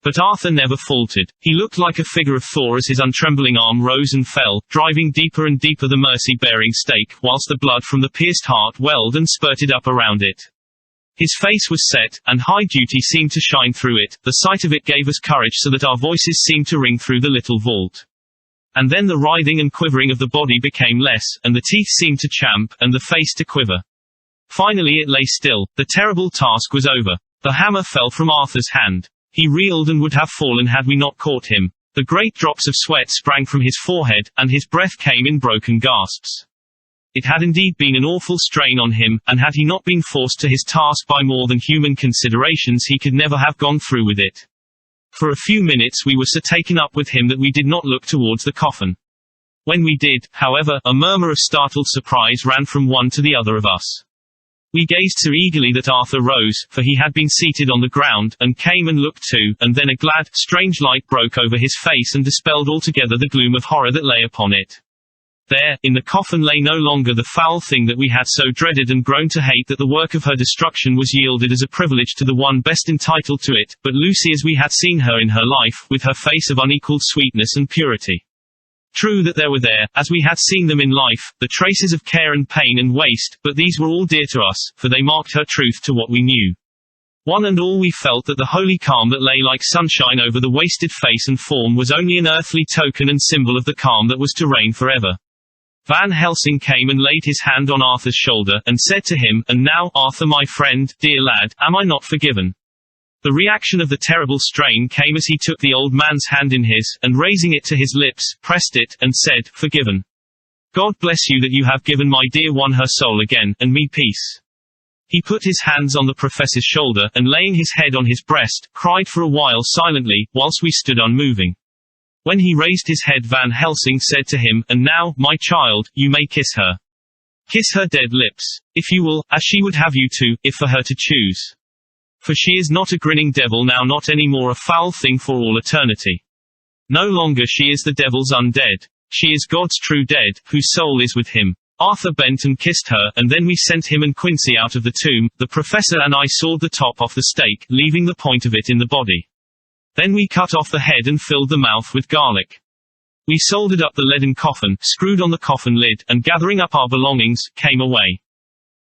S1: But Arthur never faltered. He looked like a figure of Thor as his untrembling arm rose and fell, driving deeper and deeper the mercy-bearing stake, whilst the blood from the pierced heart welled and spurted up around it. His face was set, and high duty seemed to shine through it. The sight of it gave us courage so that our voices seemed to ring through the little vault. And then the writhing and quivering of the body became less, and the teeth seemed to champ, and the face to quiver. Finally it lay still. The terrible task was over. The hammer fell from Arthur's hand. He reeled and would have fallen had we not caught him. The great drops of sweat sprang from his forehead, and his breath came in broken gasps. It had indeed been an awful strain on him, and had he not been forced to his task by more than human considerations he could never have gone through with it. For a few minutes we were so taken up with him that we did not look towards the coffin. When we did, however, a murmur of startled surprise ran from one to the other of us. We gazed so eagerly that Arthur rose, for he had been seated on the ground, and came and looked too, and then a glad, strange light broke over his face and dispelled altogether the gloom of horror that lay upon it. There, in the coffin lay no longer the foul thing that we had so dreaded and grown to hate, that the work of her destruction was yielded as a privilege to the one best entitled to it, but Lucy as we had seen her in her life, with her face of unequalled sweetness and purity. True that there were there, as we had seen them in life, the traces of care and pain and waste, but these were all dear to us, for they marked her truth to what we knew. One and all we felt that the holy calm that lay like sunshine over the wasted face and form was only an earthly token and symbol of the calm that was to reign forever. Van Helsing came and laid his hand on Arthur's shoulder, and said to him, "And now, Arthur my friend, dear lad, am I not forgiven?" The reaction of the terrible strain came as he took the old man's hand in his, and raising it to his lips, pressed it, and said, "Forgiven. God bless you that you have given my dear one her soul again, and me peace." He put his hands on the professor's shoulder, and laying his head on his breast, cried for a while silently, whilst we stood unmoving. When he raised his head Van Helsing said to him, "And now, my child, you may kiss her. Kiss her dead lips, if you will, as she would have you to, if for her to choose. For she is not a grinning devil now, not any more a foul thing for all eternity. No longer she is the devil's undead. She is God's true dead, whose soul is with him." Arthur bent and kissed her, and then we sent him and Quincy out of the tomb. The professor and I sawed the top off the stake, leaving the point of it in the body. Then we cut off the head and filled the mouth with garlic. We soldered up the leaden coffin, screwed on the coffin lid, and gathering up our belongings, came away.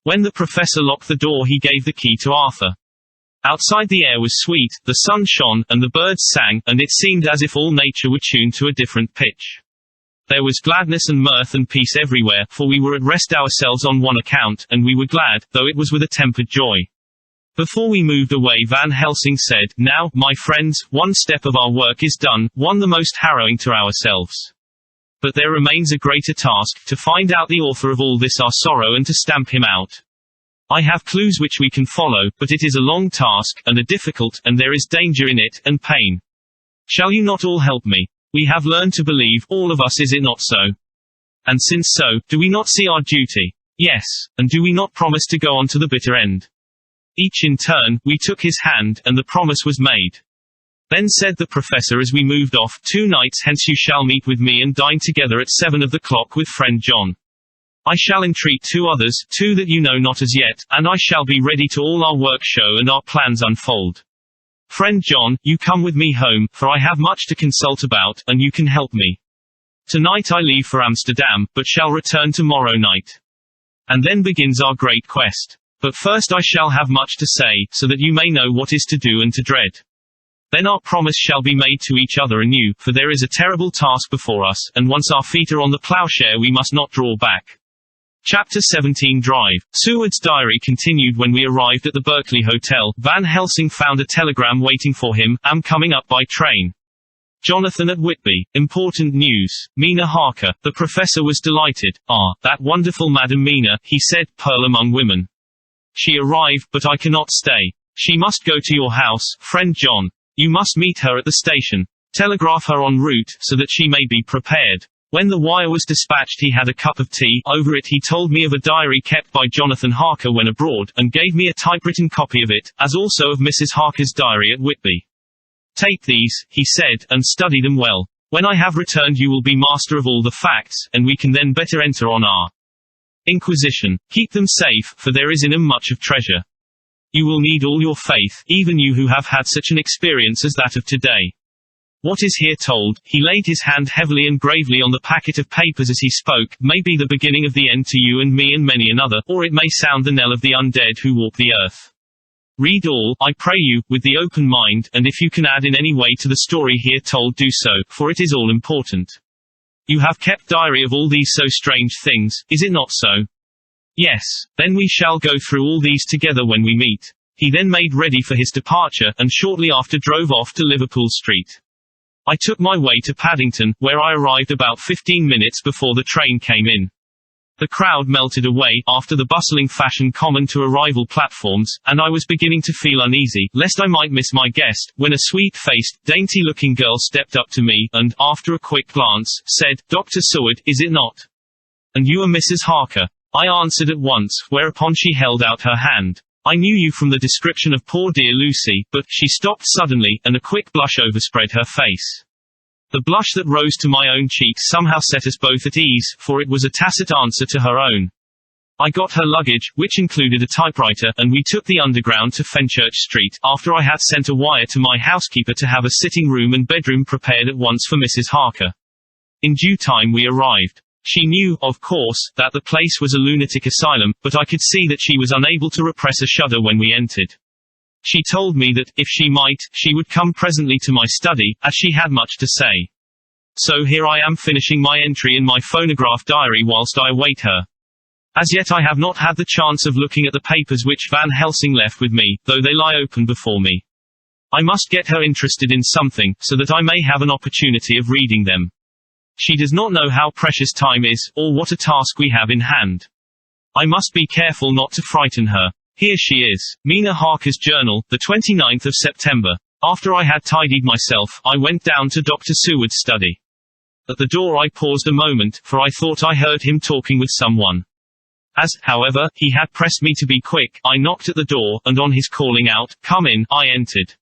S1: When the professor locked the door he gave the key to Arthur. Outside the air was sweet, the sun shone, and the birds sang, and it seemed as if all nature were tuned to a different pitch. There was gladness and mirth and peace everywhere, for we were at rest ourselves on one account, and we were glad, though it was with a tempered joy. Before we moved away Van Helsing said, "Now, my friends, one step of our work is done, one the most harrowing to ourselves. But there remains a greater task, to find out the author of all this our sorrow and to stamp him out. I have clues which we can follow, but it is a long task, and a difficult, and there is danger in it, and pain. Shall you not all help me? We have learned to believe, all of us, is it not so? And since so, do we not see our duty? Yes, and do we not promise to go on to the bitter end?" Each in turn, we took his hand, and the promise was made. Then said the professor as we moved off, "2 nights hence you shall meet with me and dine together at 7 of the clock with friend John. I shall entreat 2 others, 2 that you know not as yet, and I shall be ready to all our work show and our plans unfold. Friend John, you come with me home, for I have much to consult about, and you can help me. Tonight I leave for Amsterdam, but shall return tomorrow night. And then begins our great quest. But first I shall have much to say, so that you may know what is to do and to dread. Then our promise shall be made to each other anew, for there is a terrible task before us, and once our feet are on the ploughshare we must not draw back." Chapter 17 Drive. Seward's diary continued. When we arrived at the Berkeley Hotel, Van Helsing found a telegram waiting for him, "Am coming up by train. Jonathan at Whitby. Important news. Mina Harker." The professor was delighted. "Ah, that wonderful Madam Mina," he said, "pearl among women. She arrived, but I cannot stay. She must go to your house, friend John. You must meet her at the station. Telegraph her en route, so that she may be prepared." When the wire was dispatched he had a cup of tea. Over it he told me of a diary kept by Jonathan Harker when abroad, and gave me a typewritten copy of it, as also of Mrs. Harker's diary at Whitby. "Take these," he said, "and study them well. When I have returned you will be master of all the facts, and we can then better enter on our inquisition. Keep them safe, for there is in 'em much of treasure. You will need all your faith, even you who have had such an experience as that of today. What is here told," he laid his hand heavily and gravely on the packet of papers as he spoke, "may be the beginning of the end to you and me and many another, or it may sound the knell of the undead who walk the earth. Read all, I pray you, with the open mind, and if you can add in any way to the story here told do so, for it is all important. You have kept diary of all these so strange things, is it not so? Yes. Then we shall go through all these together when we meet." He then made ready for his departure, and shortly after drove off to Liverpool Street. I took my way to Paddington, where I arrived about 15 minutes before the train came in. The crowd melted away, after the bustling fashion common to arrival platforms, and I was beginning to feel uneasy, lest I might miss my guest, when a sweet-faced, dainty-looking girl stepped up to me, and, after a quick glance, said, "Dr. Seward, is it not? And you are Mrs. Harker?" I answered at once, whereupon she held out her hand. "I knew you from the description of poor dear Lucy," but, she stopped suddenly, and a quick blush overspread her face. The blush that rose to my own cheek somehow set us both at ease, for it was a tacit answer to her own. I got her luggage, which included a typewriter, and we took the Underground to Fenchurch Street, after I had sent a wire to my housekeeper to have a sitting room and bedroom prepared at once for Mrs. Harker. In due time we arrived. She knew, of course, that the place was a lunatic asylum, but I could see that she was unable to repress a shudder when we entered. She told me that, if she might, she would come presently to my study, as she had much to say. So here I am finishing my entry in my phonograph diary whilst I await her. As yet I have not had the chance of looking at the papers which Van Helsing left with me, though they lie open before me. I must get her interested in something, so that I may have an opportunity of reading them. She does not know how precious time is, or what a task we have in hand. I must be careful not to frighten her. Here she is. Mina Harker's Journal, the 29th of September. After I had tidied myself, I went down to Dr. Seward's study. At the door I paused a moment, for I thought I heard him talking with someone. As, however, he had pressed me to be quick, I knocked at the door, and on his calling out, "Come in," I entered.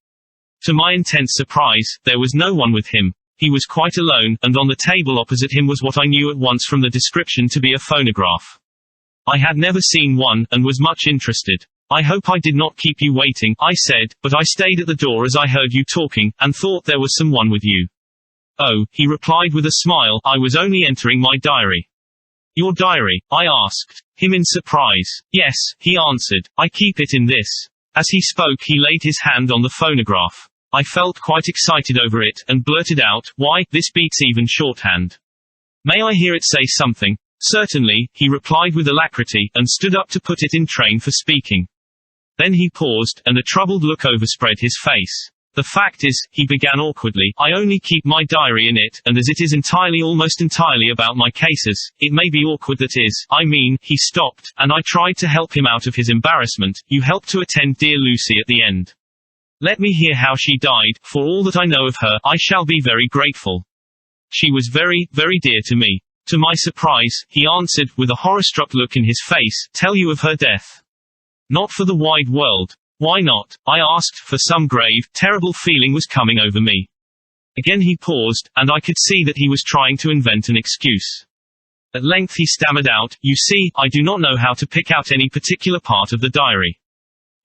S1: To my intense surprise, there was no one with him. He was quite alone, and on the table opposite him was what I knew at once from the description to be a phonograph. I had never seen one, and was much interested. "I hope I did not keep you waiting," I said, "but I stayed at the door as I heard you talking, and thought there was someone with you." "Oh," he replied with a smile, "I was only entering my diary." "Your diary?" I asked him in surprise. "Yes," he answered, "I keep it in this." As he spoke he laid his hand on the phonograph. I felt quite excited over it, and blurted out, "Why, this beats even shorthand. May I hear it say something?" "Certainly," he replied with alacrity, and stood up to put it in train for speaking. Then he paused, and a troubled look overspread his face. "The fact is," he began awkwardly, "I only keep my diary in it, and as it is almost entirely about my cases, it may be awkward that is, I mean," he stopped, and I tried to help him out of his embarrassment. "You helped to attend dear Lucy at the end. Let me hear how she died. For all that I know of her, I shall be very grateful. She was very, very dear to me." To my surprise, he answered, with a horror-struck look in his face, "Tell you of her death? Not for the wide world." "Why not?" I asked, for some grave, terrible feeling was coming over me. Again he paused, and I could see that he was trying to invent an excuse. At length he stammered out, "You see, I do not know how to pick out any particular part of the diary."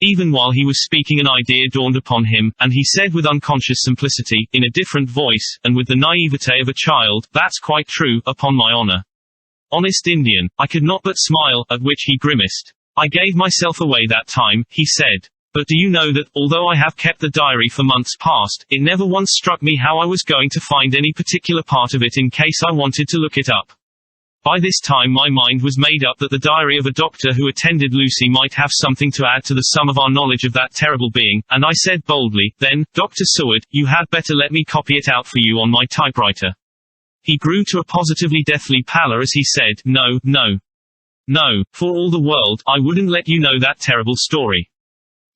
S1: Even while he was speaking an idea dawned upon him, and he said with unconscious simplicity, in a different voice, and with the naivete of a child, "That's quite true, upon my honor." Honest Indian. I could not but smile, at which he grimaced. "I gave myself away that time," he said. "But do you know that, although I have kept the diary for months past, it never once struck me how I was going to find any particular part of it in case I wanted to look it up. By this time my mind was made up that the diary of a doctor who attended Lucy might have something to add to the sum of our knowledge of that terrible being, and I said boldly, 'Then, Dr. Seward, you had better let me copy it out for you on my typewriter.' He grew to a positively deathly pallor as he said, 'No, no. No, for all the world, I wouldn't let you know that terrible story.'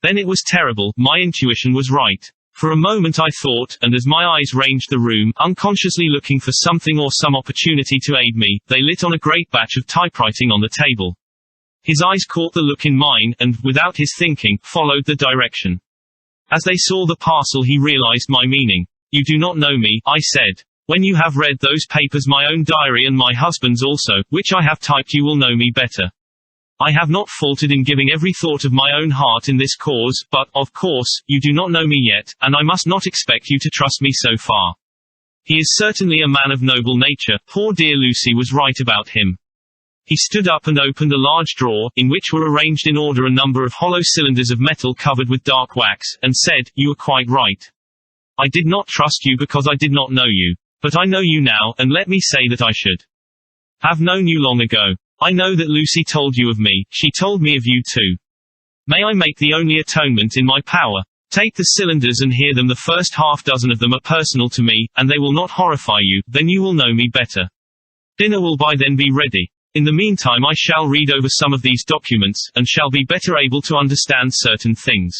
S1: Then it was terrible, my intuition was right. For a moment I thought, and as my eyes ranged the room, unconsciously looking for something or some opportunity to aid me, they lit on a great batch of typewriting on the table. His eyes caught the look in mine, and, without his thinking, followed the direction. As they saw the parcel he realized my meaning. "You do not know me," I said. "When you have read those papers, my own diary and my husband's also, which I have typed, you will know me better. I have not faltered in giving every thought of my own heart in this cause, but, of course, you do not know me yet, and I must not expect you to trust me so far. He is certainly a man of noble nature. Poor dear Lucy was right about him." He stood up and opened a large drawer, in which were arranged in order a number of hollow cylinders of metal covered with dark wax, and said, "You are quite right. I did not trust you because I did not know you. But I know you now, and let me say that I should have known you long ago. I know that Lucy told you of me, she told me of you too. May I make the only atonement in my power? Take the cylinders and hear them. The first half-dozen of them are personal to me, and they will not horrify you, then you will know me better. Dinner will by then be ready. In the meantime I shall read over some of these documents, and shall be better able to understand certain things.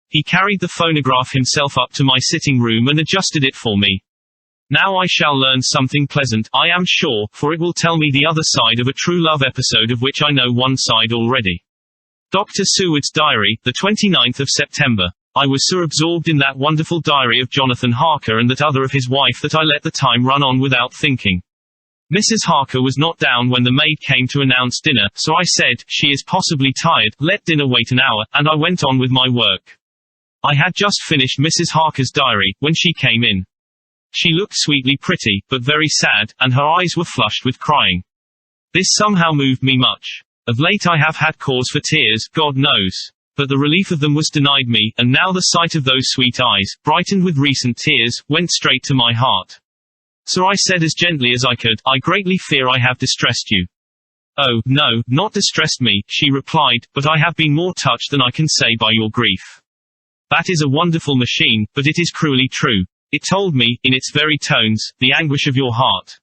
S1: He carried the phonograph himself up to my sitting room and adjusted it for me. Now I shall learn something pleasant, I am sure, for it will tell me the other side of a true love episode of which I know one side already. Dr. Seward's Diary, the 29th of September. I was so absorbed in that wonderful diary of Jonathan Harker and that other of his wife that I let the time run on without thinking. Mrs. Harker was not down when the maid came to announce dinner, so I said, "She is possibly tired, let dinner wait an hour," and I went on with my work. I had just finished Mrs. Harker's diary, when she came in. She looked sweetly pretty, but very sad, and her eyes were flushed with crying. This somehow moved me much. Of late I have had cause for tears, God knows. But the relief of them was denied me, and now the sight of those sweet eyes, brightened with recent tears, went straight to my heart. So I said as gently as I could, "I greatly fear I have distressed you." "Oh, no, not distressed me," she replied, "but I have been more touched than I can say by your grief." That is a wonderful machine, but it is cruelly true. It told me, in its very tones, the anguish of your heart.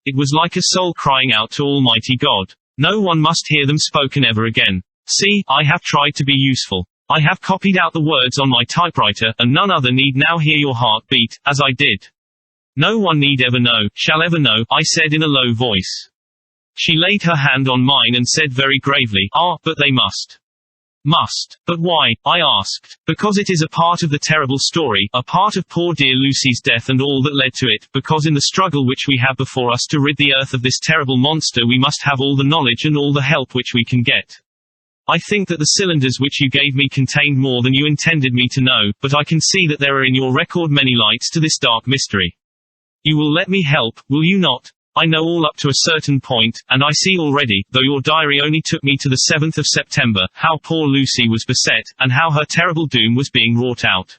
S1: It was like a soul crying out to Almighty God. No one must hear them spoken ever again. See, I have tried to be useful. I have copied out the words on my typewriter, and none other need now hear your heart beat, as I did. No one need ever know, shall ever know, I said in a low voice. She laid her hand on mine and said very gravely, "Ah, but they must." Must. But why? I asked. Because it is a part of the terrible story, a part of poor dear Lucy's death and all that led to it, because in the struggle which we have before us to rid the earth of this terrible monster we must have all the knowledge and all the help which we can get. I think that the cylinders which you gave me contained more than you intended me to know, but I can see that there are in your record many lights to this dark mystery. You will let me help, will you not? I know all up to a certain point, and I see already, though your diary only took me to the 7th of September, how poor Lucy was beset, and how her terrible doom was being wrought out.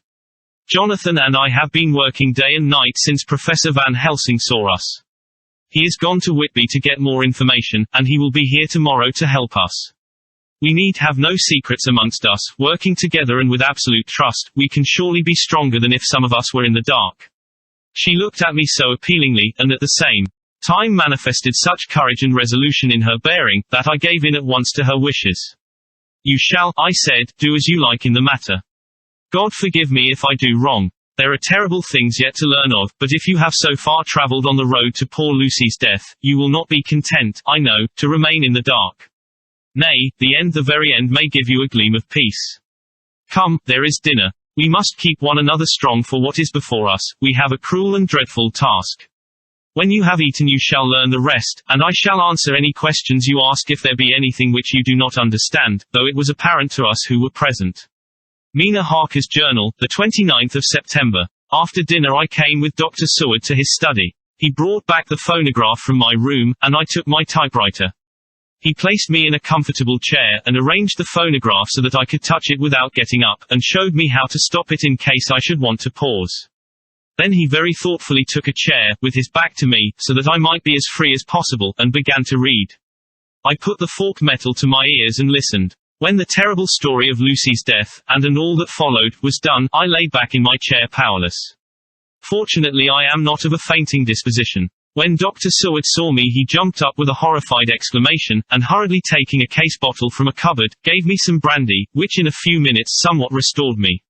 S1: Jonathan and I have been working day and night since Professor Van Helsing saw us. He is gone to Whitby to get more information, and he will be here tomorrow to help us. We need have no secrets amongst us, working together and with absolute trust, we can surely be stronger than if some of us were in the dark. She looked at me so appealingly, and at the same time manifested such courage and resolution in her bearing, that I gave in at once to her wishes. "You shall," I said, "do as you like in the matter. God forgive me if I do wrong. There are terrible things yet to learn of, but if you have so far travelled on the road to poor Lucy's death, you will not be content, I know, to remain in the dark. Nay, the very end may give you a gleam of peace. Come, there is dinner. We must keep one another strong for what is before us, we have a cruel and dreadful task. When you have eaten you shall learn the rest, and I shall answer any questions you ask if there be anything which you do not understand, though it was apparent to us who were present." Mina Harker's Journal, the 29th of September. After dinner I came with Dr. Seward to his study. He brought back the phonograph from my room, and I took my typewriter. He placed me in a comfortable chair, and arranged the phonograph so that I could touch it without getting up, and showed me how to stop it in case I should want to pause. Then he very thoughtfully took a chair, with his back to me, so that I might be as free as possible, and began to read. I put the forked metal to my ears and listened. When the terrible story of Lucy's death, and all that followed, was done, I lay back in my chair powerless. Fortunately I am not of a fainting disposition. When Dr. Seward saw me he jumped up with a horrified exclamation, and hurriedly taking a case bottle from a cupboard, gave me some brandy, which in a few minutes somewhat restored me.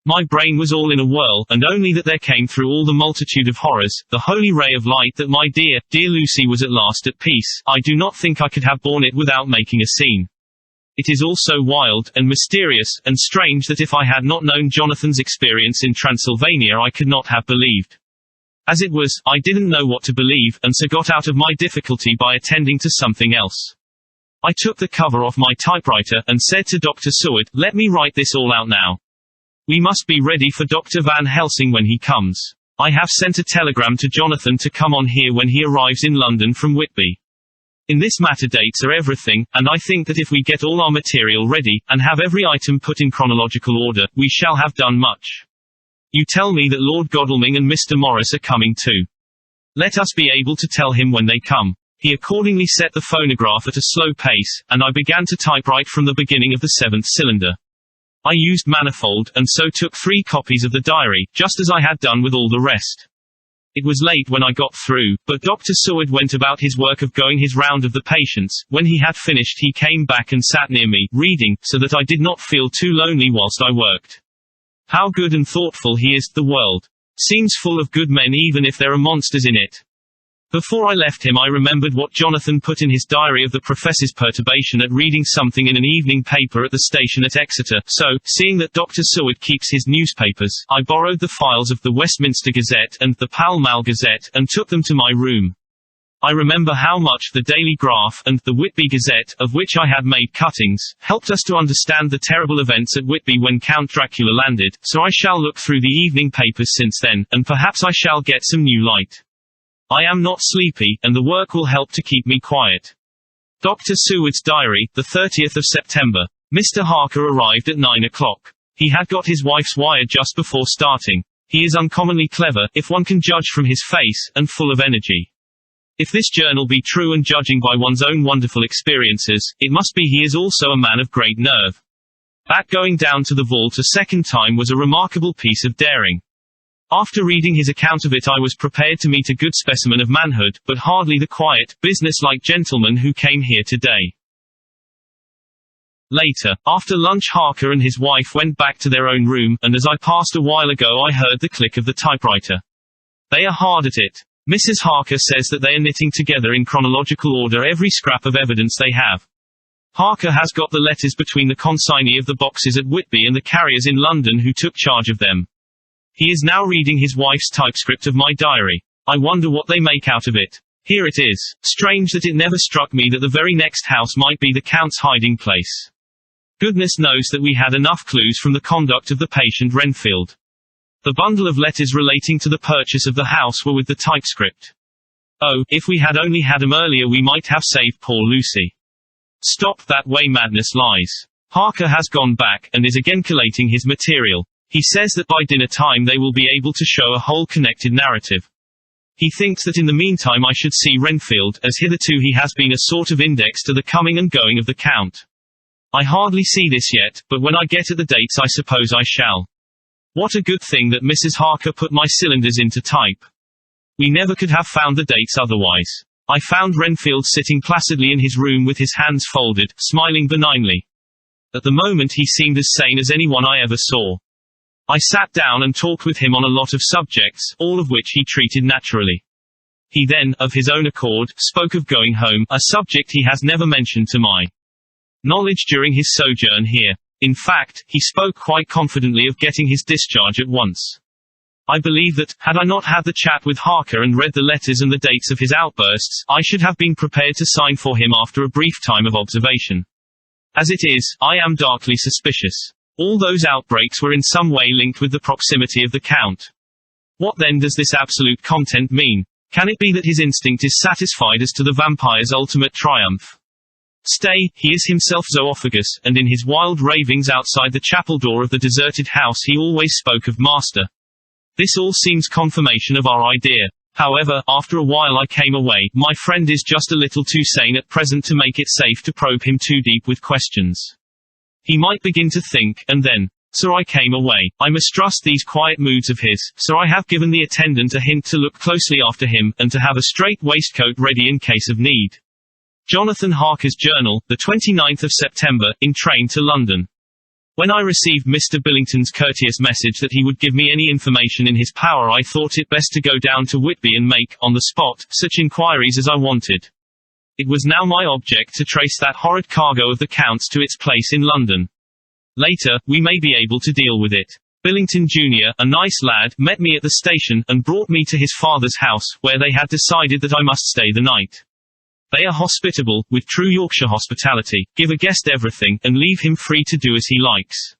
S1: My brain was all in a whirl, and only that there came through all the multitude of horrors, the holy ray of light that my dear, dear Lucy was at last at peace. I do not think I could have borne it without making a scene. It is all so wild, and mysterious, and strange that if I had not known Jonathan's experience in Transylvania I could not have believed. As it was, I didn't know what to believe, and so got out of my difficulty by attending to something else. I took the cover off my typewriter, and said to Dr. Seward, "Let me write this all out now. We must be ready for Dr. Van Helsing when he comes. I have sent a telegram to Jonathan to come on here when he arrives in London from Whitby. In this matter dates are everything, and I think that if we get all our material ready, and have every item put in chronological order, we shall have done much. You tell me that Lord Godalming and Mr. Morris are coming too. Let us be able to tell him when they come." He accordingly set the phonograph at a slow pace, and I began to typewrite from the beginning of the 7th cylinder. I used manifold, and so took 3 copies of the diary, just as I had done with all the rest. It was late when I got through, but Dr. Seward went about his work of going his round of the patients. When he had finished he came back and sat near me, reading, so that I did not feel too lonely whilst I worked. How good and thoughtful he is. The world seems full of good men even if there are monsters in it. Before I left him I remembered what Jonathan put in his diary of the professor's perturbation at reading something in an evening paper at the station at Exeter, so, seeing that Dr. Seward keeps his newspapers, I borrowed the files of the Westminster Gazette and the Pall Mall Gazette, and took them to my room. I remember how much the Daily Graph, and the Whitby Gazette, of which I had made cuttings, helped us to understand the terrible events at Whitby when Count Dracula landed, so I shall look through the evening papers since then, and perhaps I shall get some new light. I am not sleepy, and the work will help to keep me quiet. Dr. Seward's diary, the 30th of September. Mr. Harker arrived at 9 o'clock. He had got his wife's wire just before starting. He is uncommonly clever, if one can judge from his face, and full of energy. If this journal be true and judging by one's own wonderful experiences, it must be he is also a man of great nerve. That going down to the vault a second time was a remarkable piece of daring. After reading his account of it I was prepared to meet a good specimen of manhood, but hardly the quiet, business-like gentleman who came here today. Later, after lunch Harker and his wife went back to their own room, and as I passed a while ago I heard the click of the typewriter. They are hard at it. Mrs. Harker says that they are knitting together in chronological order every scrap of evidence they have. Harker has got the letters between the consignee of the boxes at Whitby and the carriers in London who took charge of them. He is now reading his wife's typescript of my diary. I wonder what they make out of it. Here it is. Strange that it never struck me that the very next house might be the Count's hiding place. Goodness knows that we had enough clues from the conduct of the patient Renfield. The bundle of letters relating to the purchase of the house were with the typescript. Oh, if we had only had 'em earlier we might have saved poor Lucy. Stop that way, madness lies. Harker has gone back, and is again collating his material. He says that by dinner time they will be able to show a whole connected narrative. He thinks that in the meantime I should see Renfield, as hitherto he has been a sort of index to the coming and going of the Count. I hardly see this yet, but when I get at the dates I suppose I shall. What a good thing that Mrs. Harker put my cylinders into type. We never could have found the dates otherwise. I found Renfield sitting placidly in his room with his hands folded, smiling benignly. At the moment he seemed as sane as anyone I ever saw. I sat down and talked with him on a lot of subjects, all of which he treated naturally. He then, of his own accord, spoke of going home, a subject he has never mentioned to my knowledge during his sojourn here. In fact, he spoke quite confidently of getting his discharge at once. I believe that, had I not had the chat with Harker and read the letters and the dates of his outbursts, I should have been prepared to sign for him after a brief time of observation. As it is, I am darkly suspicious. All those outbreaks were in some way linked with the proximity of the Count. What then does this absolute content mean? Can it be that his instinct is satisfied as to the vampire's ultimate triumph? Stay, he is himself zoophagous, and in his wild ravings outside the chapel door of the deserted house he always spoke of master. This all seems confirmation of our idea. However, after a while I came away. My friend is just a little too sane at present to make it safe to probe him too deep with questions. He might begin to think, and then. So I came away. I mistrust these quiet moods of his, so I have given the attendant a hint to look closely after him, and to have a straight waistcoat ready in case of need. Jonathan Harker's Journal, the 29th of September, in train to London. When I received Mr. Billington's courteous message that he would give me any information in his power I thought it best to go down to Whitby and make, on the spot, such inquiries as I wanted. It was now my object to trace that horrid cargo of the Count's to its place in London. Later, we may be able to deal with it. Billington Jr., a nice lad, met me at the station, and brought me to his father's house, where they had decided that I must stay the night. They are hospitable, with true Yorkshire hospitality, give a guest everything, and leave him free to do as he likes.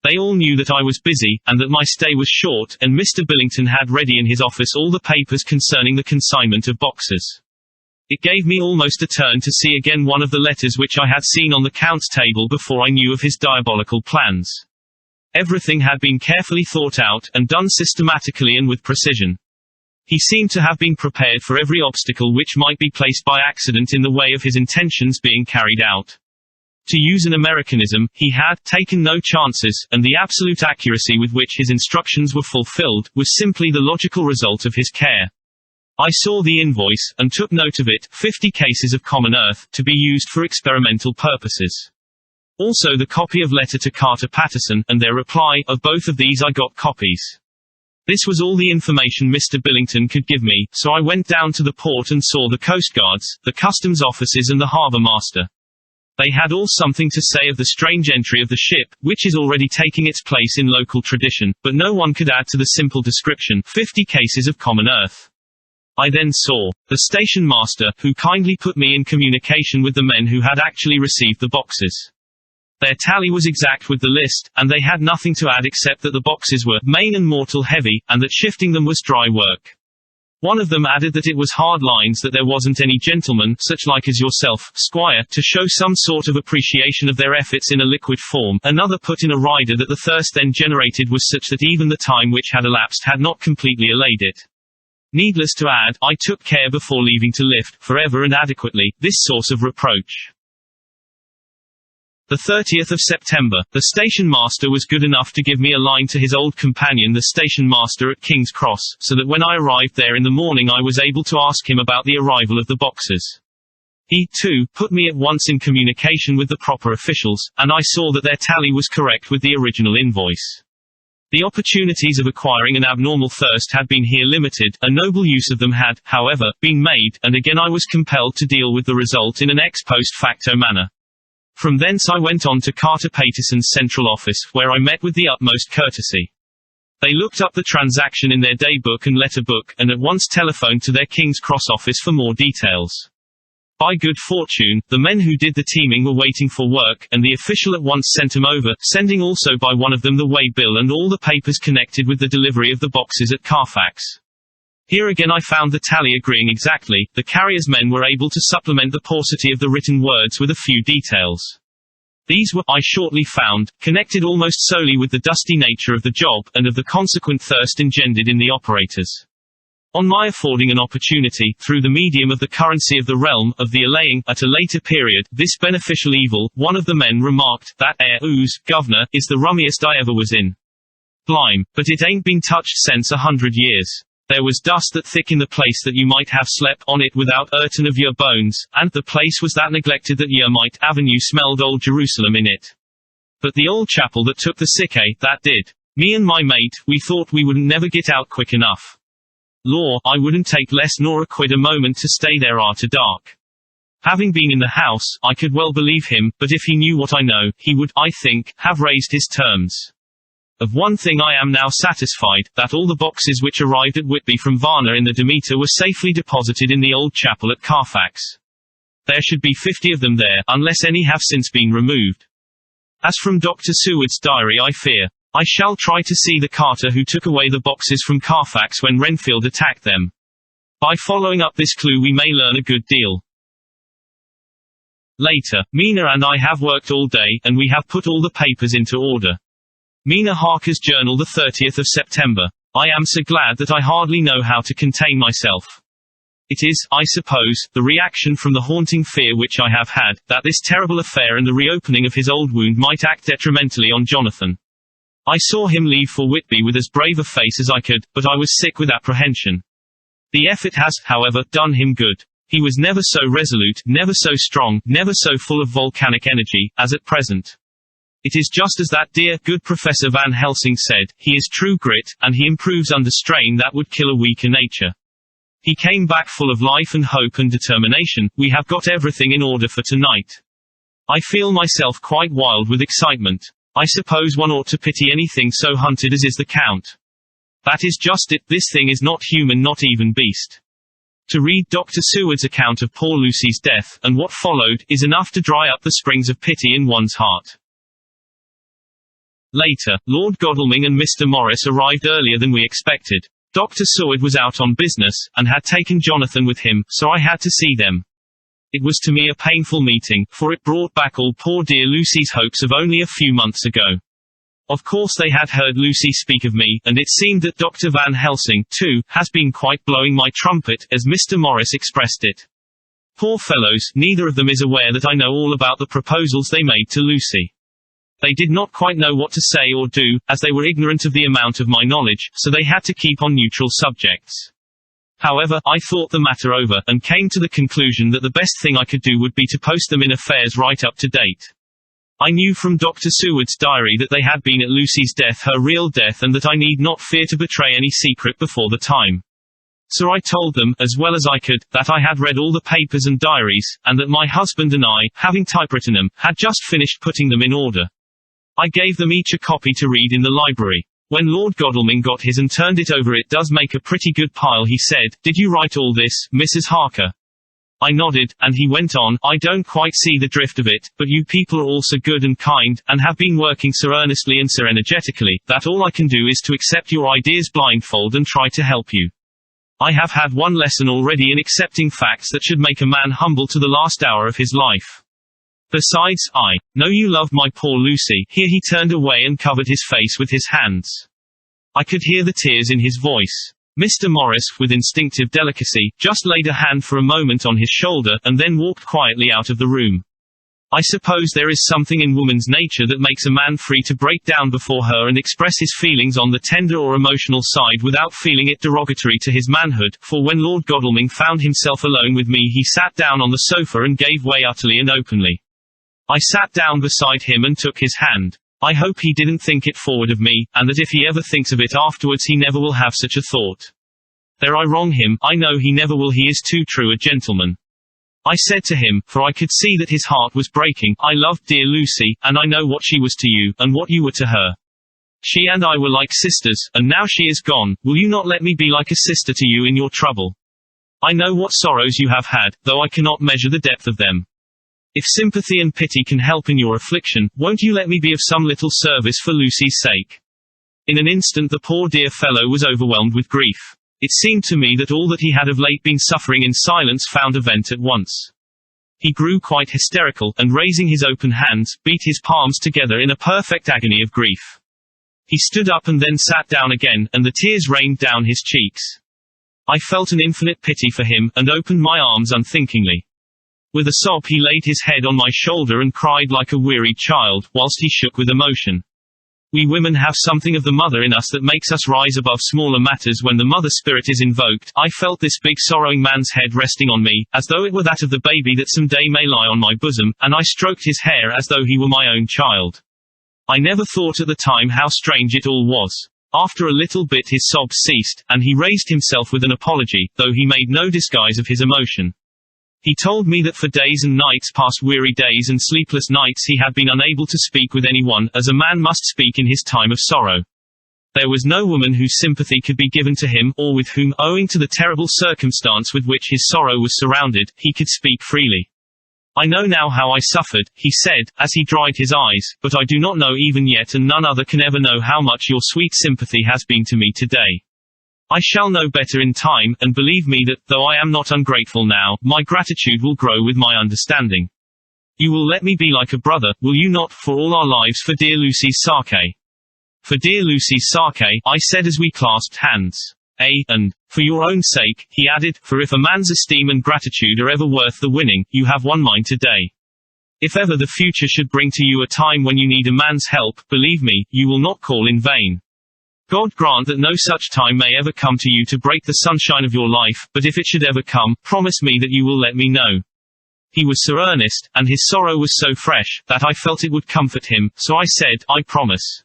S1: They all knew that I was busy, and that my stay was short, and Mr. Billington had ready in his office all the papers concerning the consignment of boxes. It gave me almost a turn to see again one of the letters which I had seen on the Count's table before I knew of his diabolical plans. Everything had been carefully thought out, and done systematically and with precision. He seemed to have been prepared for every obstacle which might be placed by accident in the way of his intentions being carried out. To use an Americanism, he had taken no chances, and the absolute accuracy with which his instructions were fulfilled was simply the logical result of his care. I saw the invoice, and took note of it, 50 cases of common earth, to be used for experimental purposes. Also the copy of letter to Carter Patterson, and their reply. Of both of these I got copies. This was all the information Mr. Billington could give me, so I went down to the port and saw the Coast Guards, the customs officers and the harbour master. They had all something to say of the strange entry of the ship, which is already taking its place in local tradition, but no one could add to the simple description, 50 cases of common earth. I then saw the station master, who kindly put me in communication with the men who had actually received the boxes. Their tally was exact with the list, and they had nothing to add except that the boxes were main and mortal heavy, and that shifting them was dry work. One of them added that it was hard lines, that there wasn't any gentleman, such like as yourself, squire, to show some sort of appreciation of their efforts in a liquid form. Another put in a rider that the thirst then generated was such that even the time which had elapsed had not completely allayed it. Needless to add, I took care before leaving to lift, forever and adequately, this source of reproach. The 30th of September, the station master was good enough to give me a line to his old companion the station master at King's Cross, so that when I arrived there in the morning I was able to ask him about the arrival of the boxes. He, too, put me at once in communication with the proper officials, and I saw that their tally was correct with the original invoice. The opportunities of acquiring an abnormal thirst had been here limited, a noble use of them had, however, been made, and again I was compelled to deal with the result in an ex post facto manner. From thence I went on to Carter Patterson's central office, where I met with the utmost courtesy. They looked up the transaction in their day book and letter book, and at once telephoned to their King's Cross office for more details. By good fortune, the men who did the teaming were waiting for work, and the official at once sent them over, sending also by one of them the way bill and all the papers connected with the delivery of the boxes at Carfax. Here again I found the tally agreeing exactly. The carrier's men were able to supplement the paucity of the written words with a few details. These were, I shortly found, connected almost solely with the dusty nature of the job, and of the consequent thirst engendered in the operators. On my affording an opportunity, through the medium of the currency of the realm, of the allaying, at a later period, this beneficial evil, one of the men remarked, that ooze, governor, is the rummiest I ever was in. Blime, but it ain't been touched since 100 years. There was dust that thick in the place that you might have slept on it without hurtin' of your bones, and the place was that neglected that ye might avenue smelled old Jerusalem in it. But the old chapel that took the sick that did. Me and my mate, we thought we wouldn't never get out quick enough. Law, I wouldn't take less nor a quid a moment to stay there after dark. Having been in the house, I could well believe him, but if he knew what I know, he would, I think, have raised his terms. Of one thing I am now satisfied, that all the boxes which arrived at Whitby from Varna in the Demeter were safely deposited in the old chapel at Carfax. There should be 50 of them there, unless any have since been removed. As from Dr. Seward's diary I fear, I shall try to see the carter who took away the boxes from Carfax when Renfield attacked them. By following up this clue we may learn a good deal. Later, Mina and I have worked all day, and we have put all the papers into order. Mina Harker's journal, the 30th of September. I am so glad that I hardly know how to contain myself. It is, I suppose, the reaction from the haunting fear which I have had, that this terrible affair and the reopening of his old wound might act detrimentally on Jonathan. I saw him leave for Whitby with as brave a face as I could, but I was sick with apprehension. The effort has, however, done him good. He was never so resolute, never so strong, never so full of volcanic energy, as at present. It is just as that dear, good Professor Van Helsing said, he is true grit, and he improves under strain that would kill a weaker nature. He came back full of life and hope and determination. We have got everything in order for tonight. I feel myself quite wild with excitement. I suppose one ought to pity anything so hunted as is the Count. That is just it, this thing is not human, not even beast. To read Dr. Seward's account of poor Lucy's death, and what followed, is enough to dry up the springs of pity in one's heart. Later, Lord Godalming and Mr. Morris arrived earlier than we expected. Dr. Seward was out on business, and had taken Jonathan with him, so I had to see them. It was to me a painful meeting, for it brought back all poor dear Lucy's hopes of only a few months ago. Of course they had heard Lucy speak of me, and it seemed that Dr. Van Helsing, too, has been quite blowing my trumpet, as Mr. Morris expressed it. Poor fellows, neither of them is aware that I know all about the proposals they made to Lucy. They did not quite know what to say or do, as they were ignorant of the amount of my knowledge, so they had to keep on neutral subjects. However, I thought the matter over, and came to the conclusion that the best thing I could do would be to post them in affairs right up to date. I knew from Dr. Seward's diary that they had been at Lucy's death, her real death, and that I need not fear to betray any secret before the time. So I told them, as well as I could, that I had read all the papers and diaries, and that my husband and I, having typewritten them, had just finished putting them in order. I gave them each a copy to read in the library. When Lord Godalming got his and turned it over, "It does make a pretty good pile," he said. "Did you write all this, Mrs. Harker?" I nodded, and he went on, "I don't quite see the drift of it, but you people are all so good and kind, and have been working so earnestly and so energetically, that all I can do is to accept your ideas blindfold and try to help you. I have had one lesson already in accepting facts that should make a man humble to the last hour of his life. Besides, I know you love my poor Lucy." Here he turned away and covered his face with his hands. I could hear the tears in his voice. Mr. Morris, with instinctive delicacy, just laid a hand for a moment on his shoulder, and then walked quietly out of the room. I suppose there is something in woman's nature that makes a man free to break down before her and express his feelings on the tender or emotional side without feeling it derogatory to his manhood, for when Lord Godalming found himself alone with me, he sat down on the sofa and gave way utterly and openly. I sat down beside him and took his hand. I hope he didn't think it forward of me, and that if he ever thinks of it afterwards he never will have such a thought. There I wrong him, I know he never will, he is too true a gentleman. I said to him, for I could see that his heart was breaking, "I loved dear Lucy, and I know what she was to you, and what you were to her. She and I were like sisters, and now she is gone, will you not let me be like a sister to you in your trouble? I know what sorrows you have had, though I cannot measure the depth of them. If sympathy and pity can help in your affliction, won't you let me be of some little service for Lucy's sake?" In an instant the poor dear fellow was overwhelmed with grief. It seemed to me that all that he had of late been suffering in silence found a vent at once. He grew quite hysterical, and raising his open hands, beat his palms together in a perfect agony of grief. He stood up and then sat down again, and the tears rained down his cheeks. I felt an infinite pity for him, and opened my arms unthinkingly. With a sob he laid his head on my shoulder and cried like a wearied child, whilst he shook with emotion. We women have something of the mother in us that makes us rise above smaller matters when the mother spirit is invoked. I felt this big sorrowing man's head resting on me, as though it were that of the baby that some day may lie on my bosom, and I stroked his hair as though he were my own child. I never thought at the time how strange it all was. After a little bit his sobs ceased, and he raised himself with an apology, though he made no disguise of his emotion. He told me that for days and nights, past weary days and sleepless nights, he had been unable to speak with anyone, as a man must speak in his time of sorrow. There was no woman whose sympathy could be given to him, or with whom, owing to the terrible circumstance with which his sorrow was surrounded, he could speak freely. "I know now how I suffered," he said, as he dried his eyes, "but I do not know even yet, and none other can ever know how much your sweet sympathy has been to me today. I shall know better in time, and believe me that, though I am not ungrateful now, my gratitude will grow with my understanding. You will let me be like a brother, will you not, for all our lives, for dear Lucy's sake?" "For dear Lucy's sake," I said as we clasped hands. "And, for your own sake," he added, "for if a man's esteem and gratitude are ever worth the winning, you have won mine today. If ever the future should bring to you a time when you need a man's help, believe me, you will not call in vain. God grant that no such time may ever come to you to break the sunshine of your life, but if it should ever come, promise me that you will let me know." He was so earnest, and his sorrow was so fresh, that I felt it would comfort him, so I said, "I promise."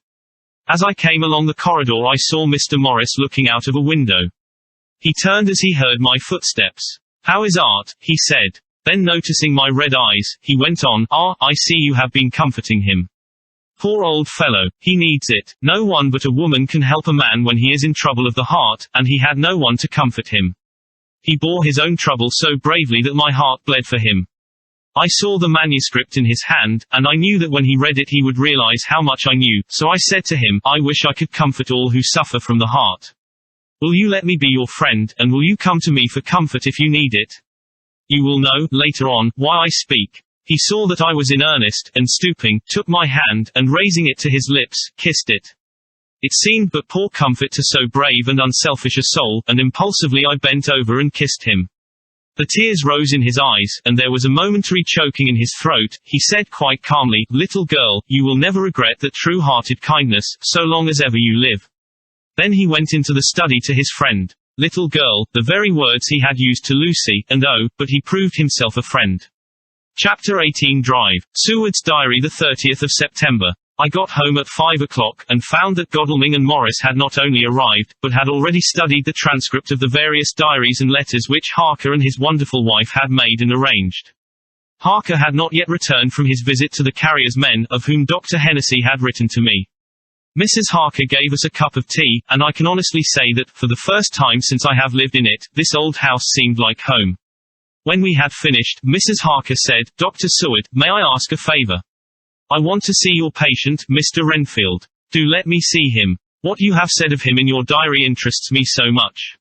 S1: As I came along the corridor I saw Mr. Morris looking out of a window. He turned as he heard my footsteps. "How is Art?" he said. Then noticing my red eyes, he went on, "Ah, I see you have been comforting him. Poor old fellow, he needs it. No one but a woman can help a man when he is in trouble of the heart, and he had no one to comfort him. He bore his own trouble so bravely that my heart bled for him." I saw the manuscript in his hand, and I knew that when he read it he would realize how much I knew, so I said to him, "I wish I could comfort all who suffer from the heart. Will you let me be your friend, and will you come to me for comfort if you need it? You will know, later on, why I speak." He saw that I was in earnest, and stooping, took my hand, and raising it to his lips, kissed it. It seemed but poor comfort to so brave and unselfish a soul, and impulsively I bent over and kissed him. The tears rose in his eyes, and there was a momentary choking in his throat. He said quite calmly, "Little girl, you will never regret that true-hearted kindness, so long as ever you live." Then he went into the study to his friend. Little girl, the very words he had used to Lucy, and oh, but he proved himself a friend. Chapter 18 Drive. Seward's Diary, the 30th of September. I got home at 5 o'clock, and found that Godalming and Morris had not only arrived, but had already studied the transcript of the various diaries and letters which Harker and his wonderful wife had made and arranged. Harker had not yet returned from his visit to the carrier's men, of whom Dr. Hennessy had written to me. Mrs. Harker gave us a cup of tea, and I can honestly say that, for the first time since I have lived in it, this old house seemed like home. When we had finished, Mrs. Harker said, "Dr. Seward, may I ask a favor? I want to see your patient, Mr. Renfield. Do let me see him. What you have said of him in your diary interests me so much."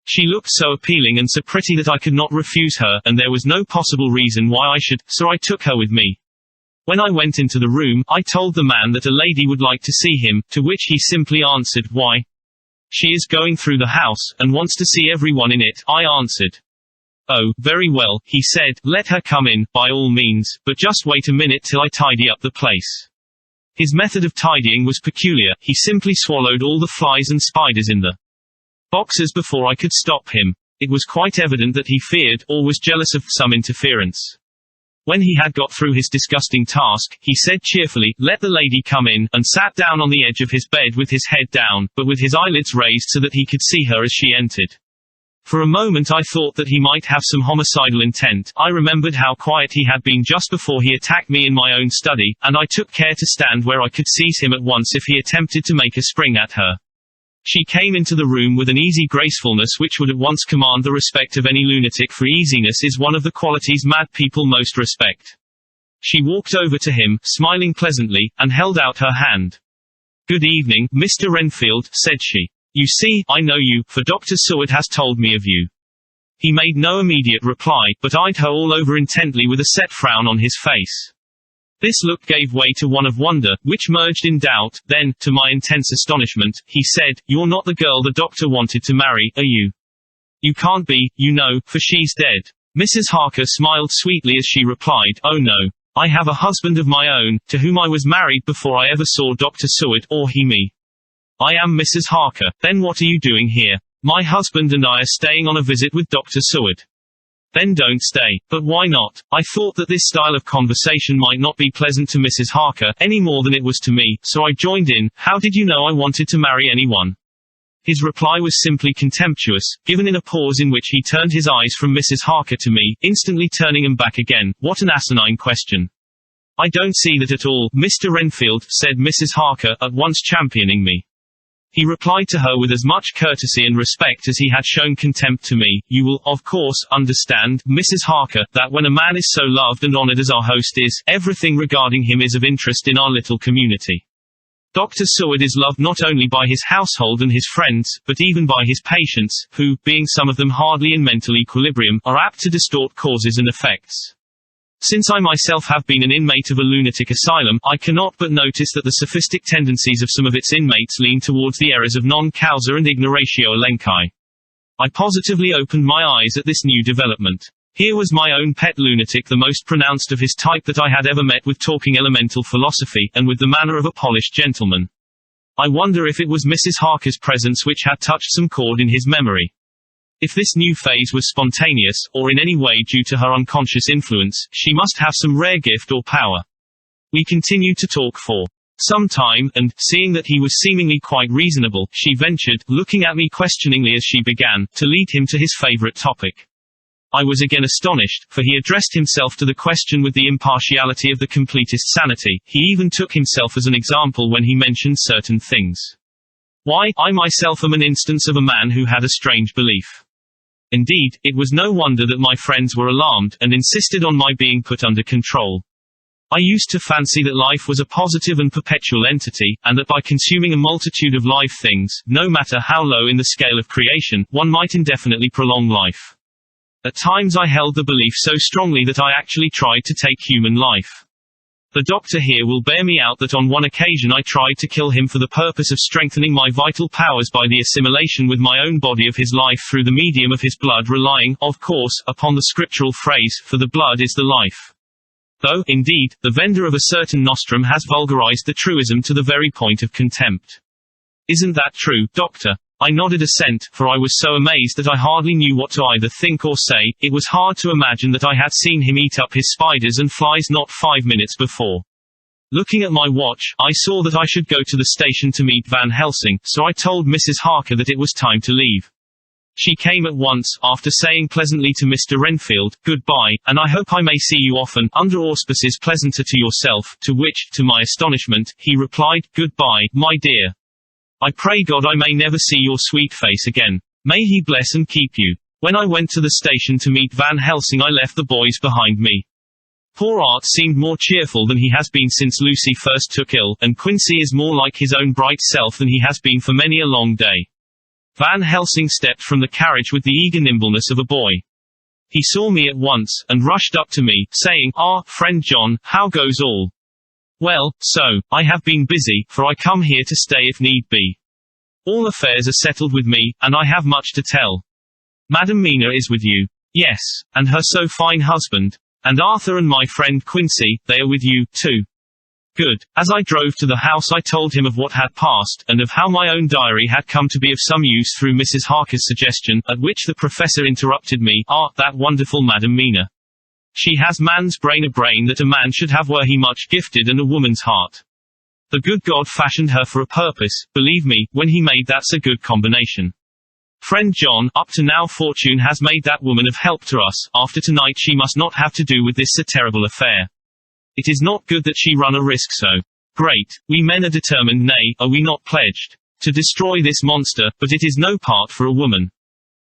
S1: She looked so appealing and so pretty that I could not refuse her, and there was no possible reason why I should, so I took her with me. When I went into the room, I told the man that a lady would like to see him, to which he simply answered, "Why? She is going through the house, and wants to see everyone in it," I answered. "Oh, very well," he said, "let her come in, by all means, but just wait a minute till I tidy up the place." His method of tidying was peculiar. He simply swallowed all the flies and spiders in the boxes before I could stop him. It was quite evident that he feared, or was jealous of, some interference. When he had got through his disgusting task, he said cheerfully, "Let the lady come in," and sat down on the edge of his bed with his head down, but with his eyelids raised so that he could see her as she entered. For a moment I thought that he might have some homicidal intent. I remembered how quiet he had been just before he attacked me in my own study, and I took care to stand where I could seize him at once if he attempted to make a spring at her. She came into the room with an easy gracefulness which would at once command the respect of any lunatic, for easiness is one of the qualities mad people most respect. She walked over to him, smiling pleasantly, and held out her hand. "Good evening, Mr. Renfield," said she. "You see, I know you, for Dr. Seward has told me of you." He made no immediate reply, but eyed her all over intently with a set frown on his face. This look gave way to one of wonder, which merged in doubt. Then, to my intense astonishment, he said, "You're not the girl the doctor wanted to marry, are you? You can't be, you know, for she's dead." Mrs. Harker smiled sweetly as she replied, "Oh no. I have a husband of my own, to whom I was married before I ever saw Dr. Seward, or he me. I am Mrs. Harker." "Then what are you doing here?" "My husband and I are staying on a visit with Dr. Seward." "Then don't stay." "But why not?" I thought that this style of conversation might not be pleasant to Mrs. Harker, any more than it was to me, so I joined in. "How did you know I wanted to marry anyone?" His reply was simply contemptuous, given in a pause in which he turned his eyes from Mrs. Harker to me, instantly turning them back again. "What an asinine question." "I don't see that at all, Mr. Renfield," said Mrs. Harker, at once championing me. He replied to her with as much courtesy and respect as he had shown contempt to me. "You will, of course, understand, Mrs. Harker, that when a man is so loved and honored as our host is, everything regarding him is of interest in our little community. Dr. Seward is loved not only by his household and his friends, but even by his patients, who, being some of them hardly in mental equilibrium, are apt to distort causes and effects. Since I myself have been an inmate of a lunatic asylum, I cannot but notice that the sophistic tendencies of some of its inmates lean towards the errors of non causa and ignoratio elenchi. I positively opened my eyes at this new development. Here was my own pet lunatic, the most pronounced of his type that I had ever met, with talking elemental philosophy, and with the manner of a polished gentleman. I wonder if it was Mrs. Harker's presence which had touched some chord in his memory. If this new phase was spontaneous, or in any way due to her unconscious influence, she must have some rare gift or power. We continued to talk for some time, and, seeing that he was seemingly quite reasonable, she ventured, looking at me questioningly as she began, to lead him to his favorite topic. I was again astonished, for he addressed himself to the question with the impartiality of the completest sanity. He even took himself as an example when he mentioned certain things. "Why, I myself am an instance of a man who had a strange belief." Indeed, it was no wonder that my friends were alarmed, and insisted on my being put under control. I used to fancy that life was a positive and perpetual entity, and that by consuming a multitude of live things, no matter how low in the scale of creation, one might indefinitely prolong life. At times I held the belief so strongly that I actually tried to take human life. The doctor here will bear me out that on one occasion I tried to kill him for the purpose of strengthening my vital powers by the assimilation with my own body of his life through the medium of his blood, relying, of course, upon the scriptural phrase, for the blood is the life. Though, indeed, the vendor of a certain nostrum has vulgarized the truism to the very point of contempt. Isn't that true, doctor? I nodded assent, for I was so amazed that I hardly knew what to either think or say. It was hard to imagine that I had seen him eat up his spiders and flies not 5 minutes before. Looking at my watch, I saw that I should go to the station to meet Van Helsing, so I told Mrs. Harker that it was time to leave. She came at once, after saying pleasantly to Mr. Renfield, "Goodbye, and I hope I may see you often, under auspices pleasanter to yourself," to which, to my astonishment, he replied, "Goodbye, my dear. I pray God I may never see your sweet face again. May he bless and keep you." When I went to the station to meet Van Helsing I left the boys behind me. Poor Art seemed more cheerful than he has been since Lucy first took ill, and Quincy is more like his own bright self than he has been for many a long day. Van Helsing stepped from the carriage with the eager nimbleness of a boy. He saw me at once, and rushed up to me, saying, "Ah, friend John, how goes all?" "Well, so, I have been busy, for I come here to stay if need be. All affairs are settled with me, and I have much to tell. Madam Mina is with you." "Yes, and her so fine husband. And Arthur and my friend Quincy, they are with you, too." "Good." As I drove to the house I told him of what had passed, and of how my own diary had come to be of some use through Mrs. Harker's suggestion, at which the professor interrupted me. "Ah, that wonderful Madam Mina. She has man's brain, a brain that a man should have were he much gifted, and a woman's heart. The good God fashioned her for a purpose, believe me, when he made that's a good combination. Friend John, up to now fortune has made that woman of help to us. After tonight she must not have to do with this so terrible affair. It is not good that she run a risk so great. We men are determined, nay, are we not pledged, to destroy this monster, but it is no part for a woman.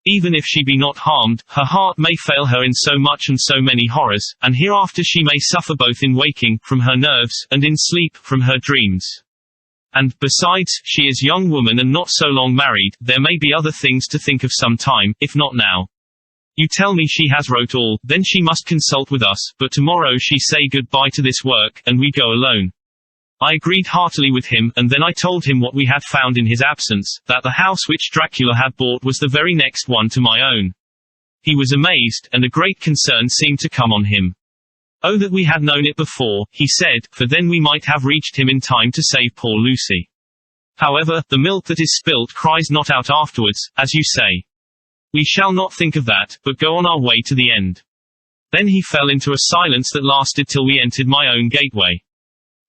S1: Even if she be not harmed, her heart may fail her in so much and so many horrors, and hereafter she may suffer both in waking, from her nerves, and in sleep, from her dreams. And, besides, she is young woman and not so long married, there may be other things to think of some time, if not now. You tell me she has wrote all, then she must consult with us, but tomorrow she say goodbye to this work, and we go alone." I agreed heartily with him, and then I told him what we had found in his absence, that the house which Dracula had bought was the very next one to my own. He was amazed, and a great concern seemed to come on him. "Oh, that we had known it before," he said, "for then we might have reached him in time to save poor Lucy. However, the milk that is spilt cries not out afterwards, as you say. We shall not think of that, but go on our way to the end." Then he fell into a silence that lasted till we entered my own gateway.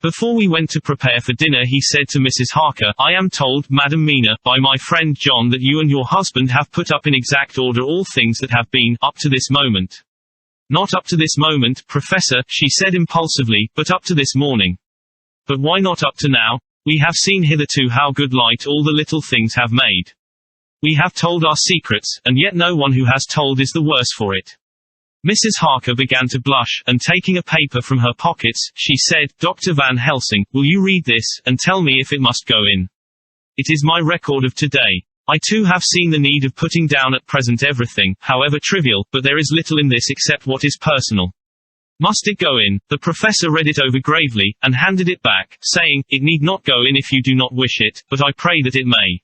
S1: Before we went to prepare for dinner he said to Mrs. Harker, "I am told, Madam Mina, by my friend John that you and your husband have put up in exact order all things that have been, up to this moment." "Not up to this moment, Professor," she said impulsively, "but up to this morning." "But why not up to now? We have seen hitherto how good light all the little things have made. We have told our secrets, and yet no one who has told is the worse for it." Mrs. Harker began to blush, and taking a paper from her pockets, she said, "Dr. Van Helsing, will you read this, and tell me if it must go in? It is my record of today. I too have seen the need of putting down at present everything, however trivial, but there is little in this except what is personal. Must it go in?" The professor read it over gravely, and handed it back, saying, "It need not go in if you do not wish it, but I pray that it may.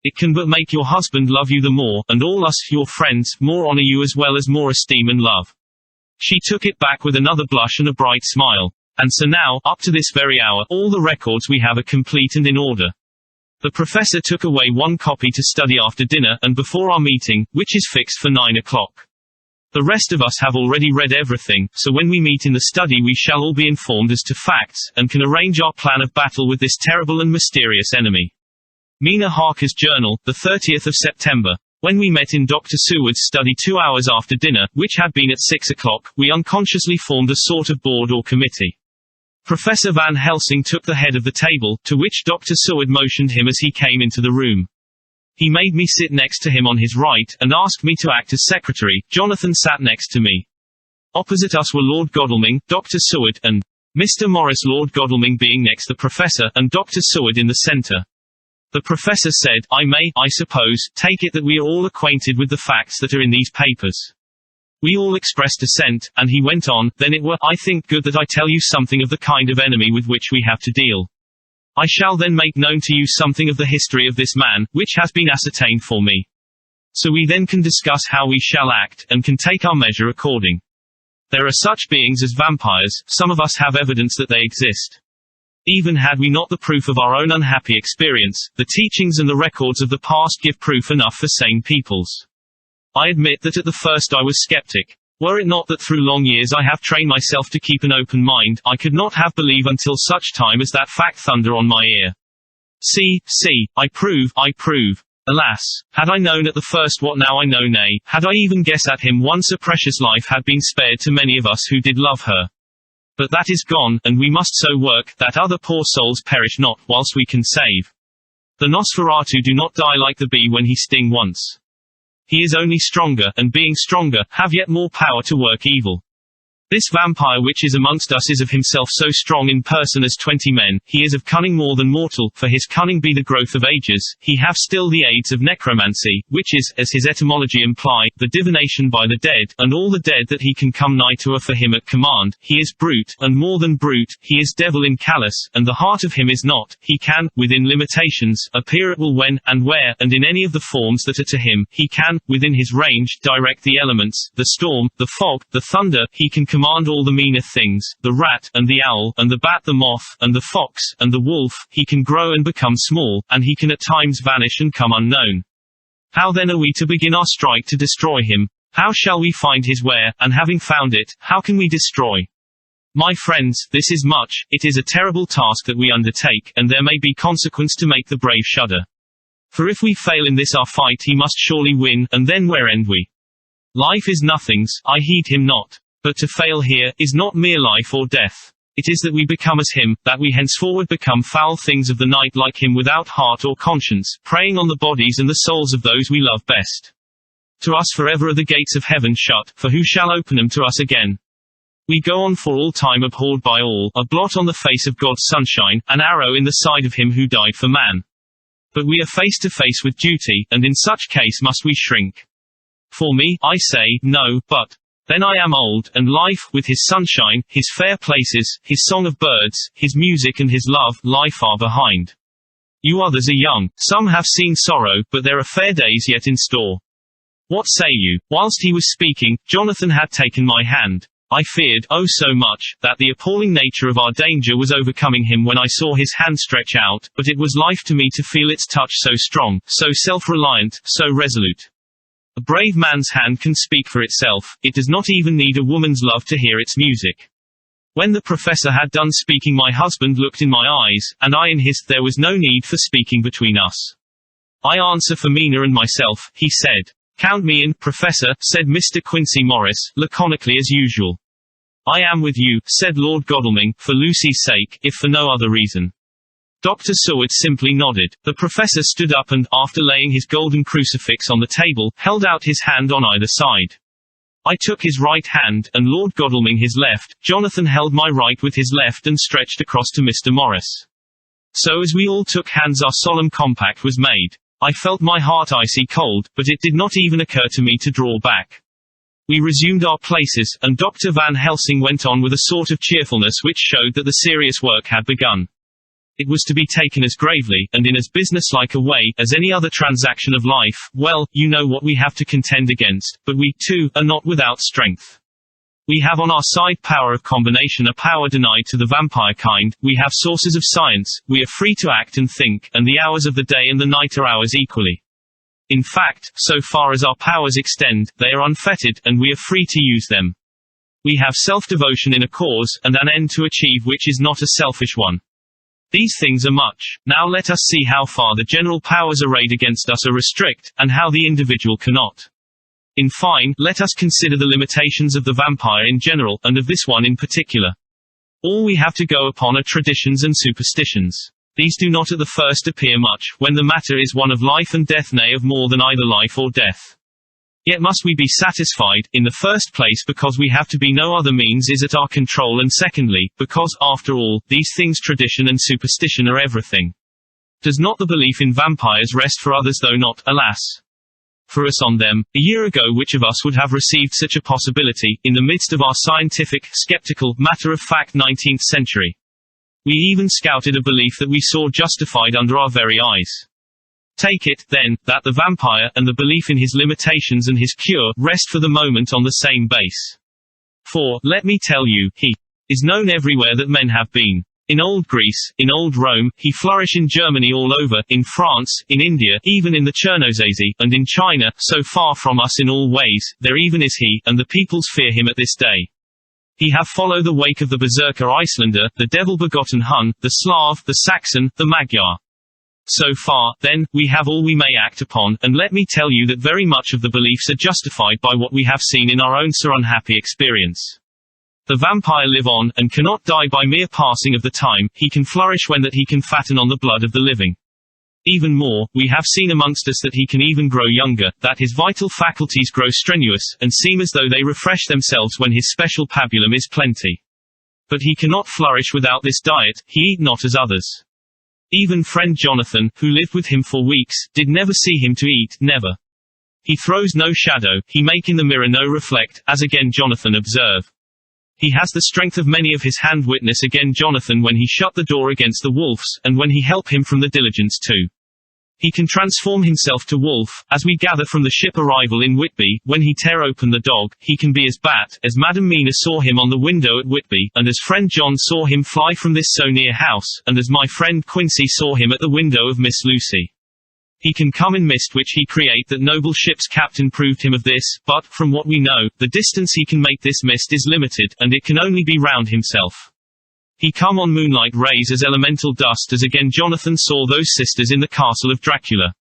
S1: It can but make your husband love you the more, and all us, your friends, more honor you as well as more esteem and love." She took it back with another blush and a bright smile. "And so now, up to this very hour, all the records we have are complete and in order. The professor took away one copy to study after dinner, and before our meeting, which is fixed for 9 o'clock. The rest of us have already read everything, so when we meet in the study we shall all be informed as to facts, and can arrange our plan of battle with this terrible and mysterious enemy." Mina Harker's Journal, the 30th of September. When we met in Dr. Seward's study 2 hours after dinner, which had been at 6 o'clock, we unconsciously formed a sort of board or committee. Professor Van Helsing took the head of the table, to which Dr. Seward motioned him as he came into the room. He made me sit next to him on his right, and asked me to act as secretary. Jonathan sat next to me. Opposite us were Lord Godalming, Dr. Seward, and Mr. Morris. Lord Godalming being next the professor, and Dr. Seward in the center. The professor said, "I may, I suppose, take it that we are all acquainted with the facts that are in these papers. We all expressed assent, and he went on, then it were, I think, good that I tell you something of the kind of enemy with which we have to deal. I shall then make known to you something of the history of this man, which has been ascertained for me. So we then can discuss how we shall act, and can take our measure according. There are such beings as vampires, some of us have evidence that they exist. Even had we not the proof of our own unhappy experience, the teachings and the records of the past give proof enough for sane peoples. I admit that at the first I was skeptic. Were it not that through long years I have trained myself to keep an open mind, I could not have believed until such time as that fact thunder on my ear. See, I prove. Alas, had I known at the first what now I know, nay, had I even guessed at him once a precious life had been spared to many of us who did love her. But that is gone, and we must so work, that other poor souls perish not, whilst we can save. The Nosferatu do not die like the bee when he sting once. He is only stronger, and being stronger, have yet more power to work evil. This vampire which is amongst us is of himself so strong in person as 20 men, he is of cunning more than mortal, for his cunning be the growth of ages, he have still the aids of necromancy, which is, as his etymology imply, the divination by the dead, and all the dead that he can come nigh to are for him at command, he is brute, and more than brute, he is devil in callous, and the heart of him is not, he can, within limitations, appear at will when, and where, and in any of the forms that are to him, he can, within his range, direct the elements, the storm, the fog, the thunder, he can command all the meaner things, the rat, and the owl, and the bat, the moth, and the fox, and the wolf, he can grow and become small, and he can at times vanish and come unknown. How then are we to begin our strike to destroy him? How shall we find his where, and having found it, how can we destroy? My friends, this is much, it is a terrible task that we undertake, and there may be consequence to make the brave shudder. For if we fail in this our fight he must surely win, and then where end we? Life is nothing's, I heed him not. But to fail here, is not mere life or death. It is that we become as him, that we henceforward become foul things of the night like him without heart or conscience, preying on the bodies and the souls of those we love best. To us forever are the gates of heaven shut, for who shall open them to us again? We go on for all time abhorred by all, a blot on the face of God's sunshine, an arrow in the side of him who died for man. But we are face to face with duty, and in such case must we shrink. For me, I say, no, but then I am old, and life, with his sunshine, his fair places, his song of birds, his music and his love, lie far behind. You others are young, some have seen sorrow, but there are fair days yet in store. What say you? Whilst he was speaking, Jonathan had taken my hand. I feared, oh so much, that the appalling nature of our danger was overcoming him when I saw his hand stretch out, but it was life to me to feel its touch so strong, so self-reliant, so resolute. A brave man's hand can speak for itself, it does not even need a woman's love to hear its music. When the professor had done speaking my husband looked in my eyes, and I in his, there was no need for speaking between us. I answer for Mina and myself, he said. Count me in, Professor, said Mr. Quincy Morris, laconically as usual. I am with you, said Lord Godalming, for Lucy's sake, if for no other reason. Dr. Seward simply nodded. The professor stood up and, after laying his golden crucifix on the table, held out his hand on either side. I took his right hand, and Lord Godalming his left. Jonathan held my right with his left and stretched across to Mr. Morris. So as we all took hands our solemn compact was made. I felt my heart icy cold, but it did not even occur to me to draw back. We resumed our places, and Dr. Van Helsing went on with a sort of cheerfulness which showed that the serious work had begun. It was to be taken as gravely, and in as businesslike a way, as any other transaction of life. Well, you know what we have to contend against, but we, too, are not without strength. We have on our side power of combination, a power denied to the vampire kind, we have sources of science, we are free to act and think, and the hours of the day and the night are ours equally. In fact, so far as our powers extend, they are unfettered, and we are free to use them. We have self-devotion in a cause, and an end to achieve which is not a selfish one. These things are much. Now let us see how far the general powers arrayed against us are restrict, and how the individual cannot. In fine, let us consider the limitations of the vampire in general, and of this one in particular. All we have to go upon are traditions and superstitions. These do not at the first appear much, when the matter is one of life and death, nay of more than either life or death. Yet must we be satisfied, in the first place because we have to be no other means is at our control, and secondly, because, after all, these things tradition and superstition are everything. Does not the belief in vampires rest for others though not, alas? for us on them. A year ago, which of us would have received such a possibility, in the midst of our scientific, skeptical, matter-of-fact 19th century? We even scouted a belief that we saw justified under our very eyes. Take it, then, that the vampire, and the belief in his limitations and his cure, rest for the moment on the same base. For, let me tell you, he is known everywhere that men have been. In old Greece, in old Rome, he flourished in Germany all over, in France, in India, even in the Chernozazi, and in China, so far from us in all ways, there even is he, and the peoples fear him at this day. He have follow the wake of the Berserker Icelander, the devil-begotten Hun, the Slav, the Saxon, the Magyar. So far, then, we have all we may act upon, and let me tell you that very much of the beliefs are justified by what we have seen in our own so unhappy experience. The vampire live on, and cannot die by mere passing of the time. He can flourish when that he can fatten on the blood of the living. Even more, we have seen amongst us that he can even grow younger, that his vital faculties grow strenuous, and seem as though they refresh themselves when his special pabulum is plenty. But he cannot flourish without this diet, he eat not as others. Even friend Jonathan, who lived with him for weeks, did never see him to eat, never. He throws no shadow, he make in the mirror no reflect, as again Jonathan observe. He has the strength of many of his hand witness again Jonathan when he shut the door against the wolves, and when he help him from the diligence too. He can transform himself to wolf, as we gather from the ship arrival in Whitby, when he tear open the dog, he can be as bat, as Madam Mina saw him on the window at Whitby, and as friend John saw him fly from this so near house, and as my friend Quincy saw him at the window of Miss Lucy. He can come in mist which he create. That noble ship's captain proved him of this, but, from what we know, the distance he can make this mist is limited, and it can only be round himself. He come on moonlight rays as elemental dust, as again Jonathan saw those sisters in the castle of Dracula.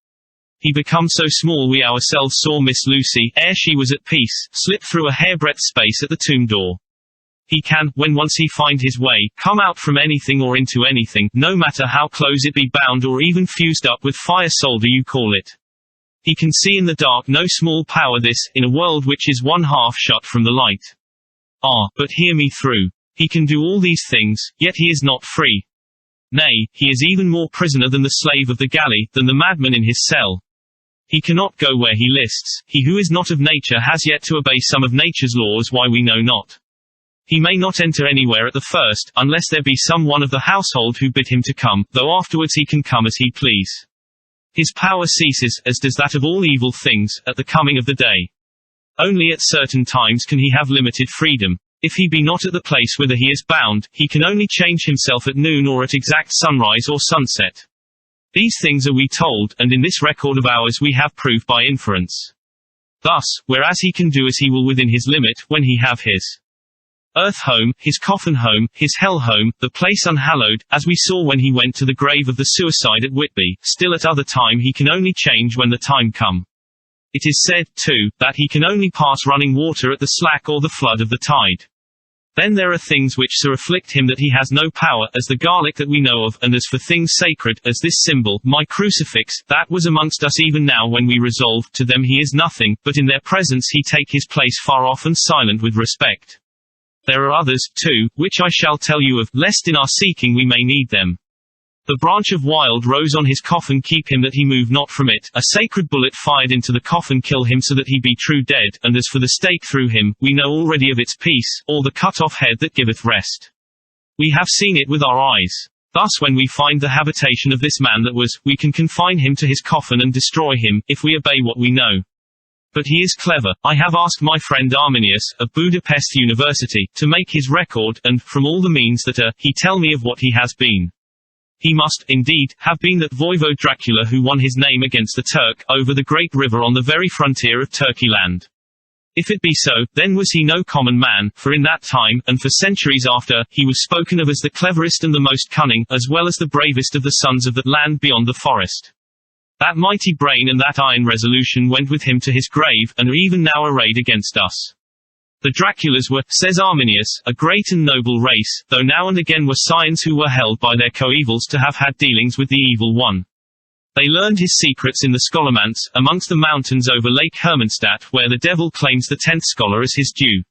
S1: He become so small we ourselves saw Miss Lucy, ere she was at peace, slip through a hairbreadth space at the tomb door. He can, when once he find his way, come out from anything or into anything, no matter how close it be bound or even fused up with fire solder you call it. He can see in the dark. No small power this, in a world which is one half shut from the light. Ah, but hear me through. He can do all these things, yet he is not free. Nay, he is even more prisoner than the slave of the galley, than the madman in his cell. He cannot go where he lists. He who is not of nature has yet to obey some of nature's laws, why we know not. He may not enter anywhere at the first, unless there be some one of the household who bid him to come, though afterwards he can come as he please. His power ceases, as does that of all evil things, at the coming of the day. Only at certain times can he have limited freedom. If he be not at the place whither he is bound, he can only change himself at noon or at exact sunrise or sunset. These things are we told, and in this record of ours we have proof by inference. Thus, whereas he can do as he will within his limit, when he have his earth home, his coffin home, his hell home, the place unhallowed, as we saw when he went to the grave of the suicide at Whitby, still at other time he can only change when the time come. It is said, too, that he can only pass running water at the slack or the flood of the tide. Then there are things which so afflict him that he has no power, as the garlic that we know of, and as for things sacred, as this symbol, my crucifix, that was amongst us even now when we resolved, to them he is nothing, but in their presence he take his place far off and silent with respect. There are others, too, which I shall tell you of, lest in our seeking we may need them. The branch of wild rose on his coffin keep him that he move not from it, a sacred bullet fired into the coffin kill him so that he be true dead, and as for the stake through him, we know already of its peace, or the cut-off head that giveth rest. We have seen it with our eyes. Thus when we find the habitation of this man that was, we can confine him to his coffin and destroy him, if we obey what we know. But he is clever. I have asked my friend Arminius, of Budapest University, to make his record, and, from all the means that are, he tell me of what he has been. He must, indeed, have been that voivode Dracula who won his name against the Turk, over the great river on the very frontier of Turkey land. If it be so, then was he no common man, for in that time, and for centuries after, he was spoken of as the cleverest and the most cunning, as well as the bravest of the sons of that land beyond the forest. That mighty brain and that iron resolution went with him to his grave, and are even now arrayed against us. The Draculas were, says Arminius, a great and noble race, though now and again were scions who were held by their coevals to have had dealings with the evil one. They learned his secrets in the scholomance, amongst the mountains over Lake Hermannstadt, where the devil claims the 10th scholar as his due.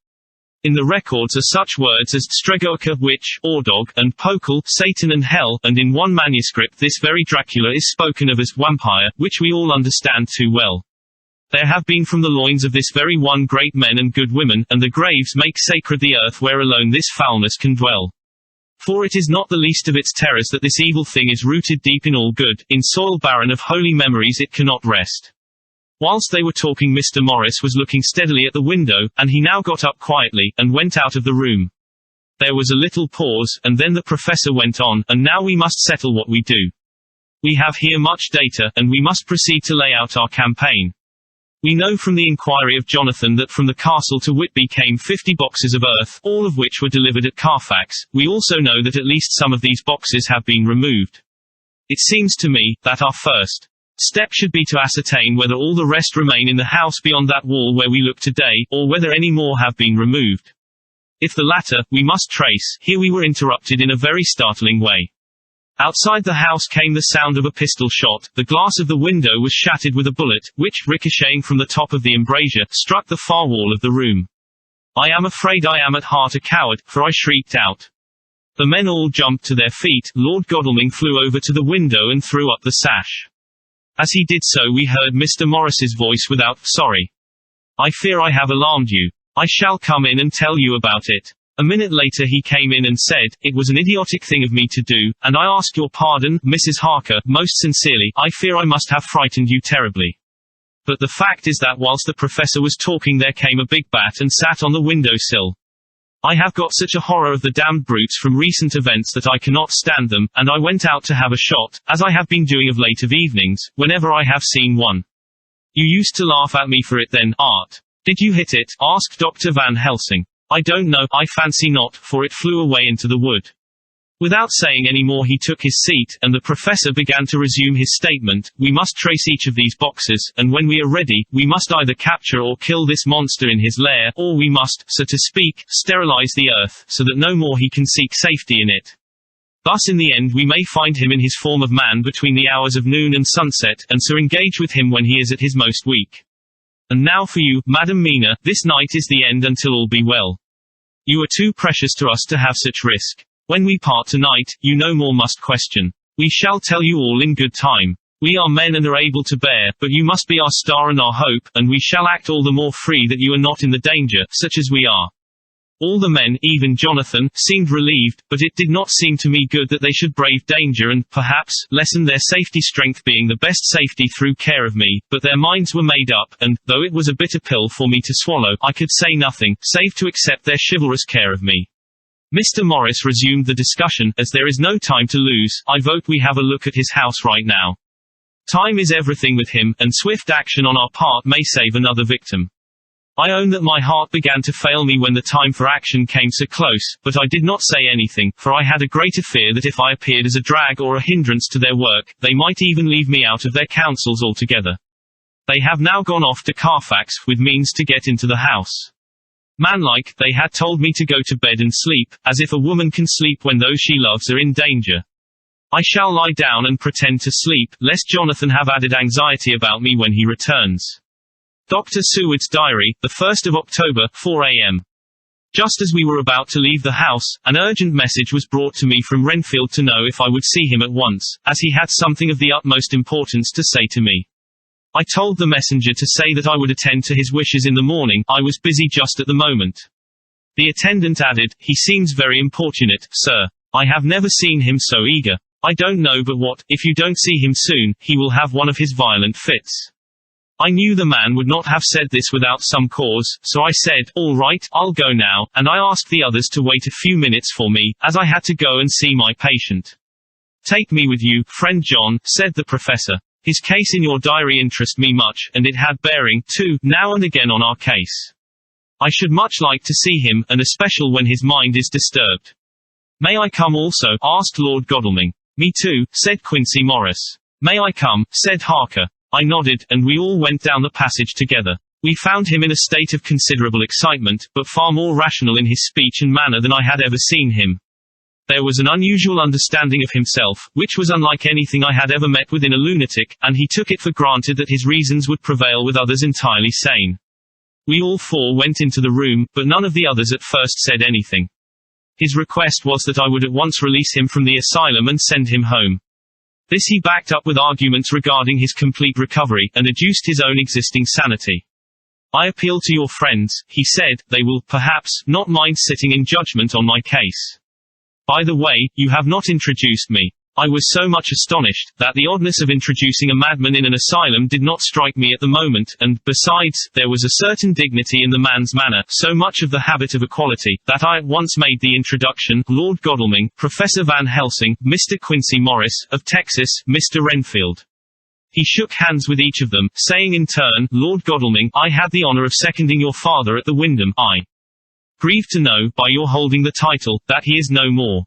S1: In the records are such words as Stregoica, witch, Ordog, and Pokal, Satan and hell, and in one manuscript this very Dracula is spoken of as vampire, which we all understand too well. There have been from the loins of this very one great men and good women, and the graves make sacred the earth where alone this foulness can dwell. For it is not the least of its terrors that this evil thing is rooted deep in all good, in soil barren of holy memories it cannot rest. Whilst they were talking, Mr. Morris was looking steadily at the window, and he now got up quietly, and went out of the room. There was a little pause, and then the professor went on, and now we must settle what we do. We have here much data, and we must proceed to lay out our campaign. We know from the inquiry of Jonathan that from the castle to Whitby came 50 boxes of earth, all of which were delivered at Carfax. We also know that at least some of these boxes have been removed. It seems to me that our first step should be to ascertain whether all the rest remain in the house beyond that wall where we look today, or whether any more have been removed. If the latter, we must trace. Here we were interrupted in a very startling way. Outside the house came the sound of a pistol shot. The glass of the window was shattered with a bullet, which, ricocheting from the top of the embrasure, struck the far wall of the room. I am afraid I am at heart a coward, for I shrieked out. The men all jumped to their feet. Lord Godalming flew over to the window and threw up the sash. As he did so, we heard Mr. Morris's voice without, "Sorry. I fear I have alarmed you. I shall come in and tell you about it." A minute later he came in and said, "It was an idiotic thing of me to do, and I ask your pardon, Mrs. Harker, most sincerely. I fear I must have frightened you terribly." But the fact is that whilst the professor was talking there came a big bat and sat on the window sill. I have got such a horror of the damned brutes from recent events that I cannot stand them, and I went out to have a shot, as I have been doing of late of evenings, whenever I have seen one. You used to laugh at me for it then, Art. Did you hit it? Asked Dr. Van Helsing. I don't know, I fancy not, for it flew away into the wood. Without saying any more he took his seat, and the professor began to resume his statement. We must trace each of these boxes, and when we are ready, we must either capture or kill this monster in his lair, or we must, so to speak, sterilize the earth, so that no more he can seek safety in it. Thus in the end we may find him in his form of man between the hours of noon and sunset, and so engage with him when he is at his most weak. And now for you, Madam Mina, this night is the end until all be well. You are too precious to us to have such risk. When we part tonight, you no more must question. We shall tell you all in good time. We are men and are able to bear, but you must be our star and our hope, and we shall act all the more free that you are not in the danger, such as we are. All the men, even Jonathan, seemed relieved, but it did not seem to me good that they should brave danger and, perhaps, lessen their safety, strength being the best safety through care of me, but their minds were made up, and, though it was a bitter pill for me to swallow, I could say nothing, save to accept their chivalrous care of me. Mr. Morris resumed the discussion. As there is no time to lose, I vote we have a look at his house right now. Time is everything with him, and swift action on our part may save another victim. I own that my heart began to fail me when the time for action came so close, but I did not say anything, for I had a greater fear that if I appeared as a drag or a hindrance to their work, they might even leave me out of their counsels altogether. They have now gone off to Carfax, with means to get into the house. Manlike, they had told me to go to bed and sleep, as if a woman can sleep when those she loves are in danger. I shall lie down and pretend to sleep, lest Jonathan have added anxiety about me when he returns. Dr. Seward's Diary, the 1st of October, 4 a.m. Just as we were about to leave the house, an urgent message was brought to me from Renfield to know if I would see him at once, as he had something of the utmost importance to say to me. I told the messenger to say that I would attend to his wishes in the morning. I was busy just at the moment. The attendant added, "He seems very importunate, sir. I have never seen him so eager. I don't know but what, if you don't see him soon, he will have one of his violent fits." I knew the man would not have said this without some cause, so I said, "All right, I'll go now," and I asked the others to wait a few minutes for me, as I had to go and see my patient. "Take me with you, friend John," said the professor. "His case in your diary interests me much, and it had bearing, too, now and again on our case. I should much like to see him, and especially when his mind is disturbed." "May I come also?" asked Lord Godalming. "Me too," said Quincy Morris. "May I come?" said Harker. I nodded, and we all went down the passage together. We found him in a state of considerable excitement, but far more rational in his speech and manner than I had ever seen him. There was an unusual understanding of himself, which was unlike anything I had ever met with in a lunatic, and he took it for granted that his reasons would prevail with others entirely sane. We all four went into the room, but none of the others at first said anything. His request was that I would at once release him from the asylum and send him home. This he backed up with arguments regarding his complete recovery, and adduced his own existing sanity. I appeal to your friends, he said, they will, perhaps, not mind sitting in judgment on my case. By the way, you have not introduced me. I was so much astonished, that the oddness of introducing a madman in an asylum did not strike me at the moment, and, besides, there was a certain dignity in the man's manner, so much of the habit of equality, that I at once made the introduction, Lord Godalming, Professor Van Helsing, Mr. Quincy Morris, of Texas, Mr. Renfield. He shook hands with each of them, saying in turn, Lord Godalming, I had the honor of seconding your father at the Wyndham. I grieve to know, by your holding the title, that he is no more.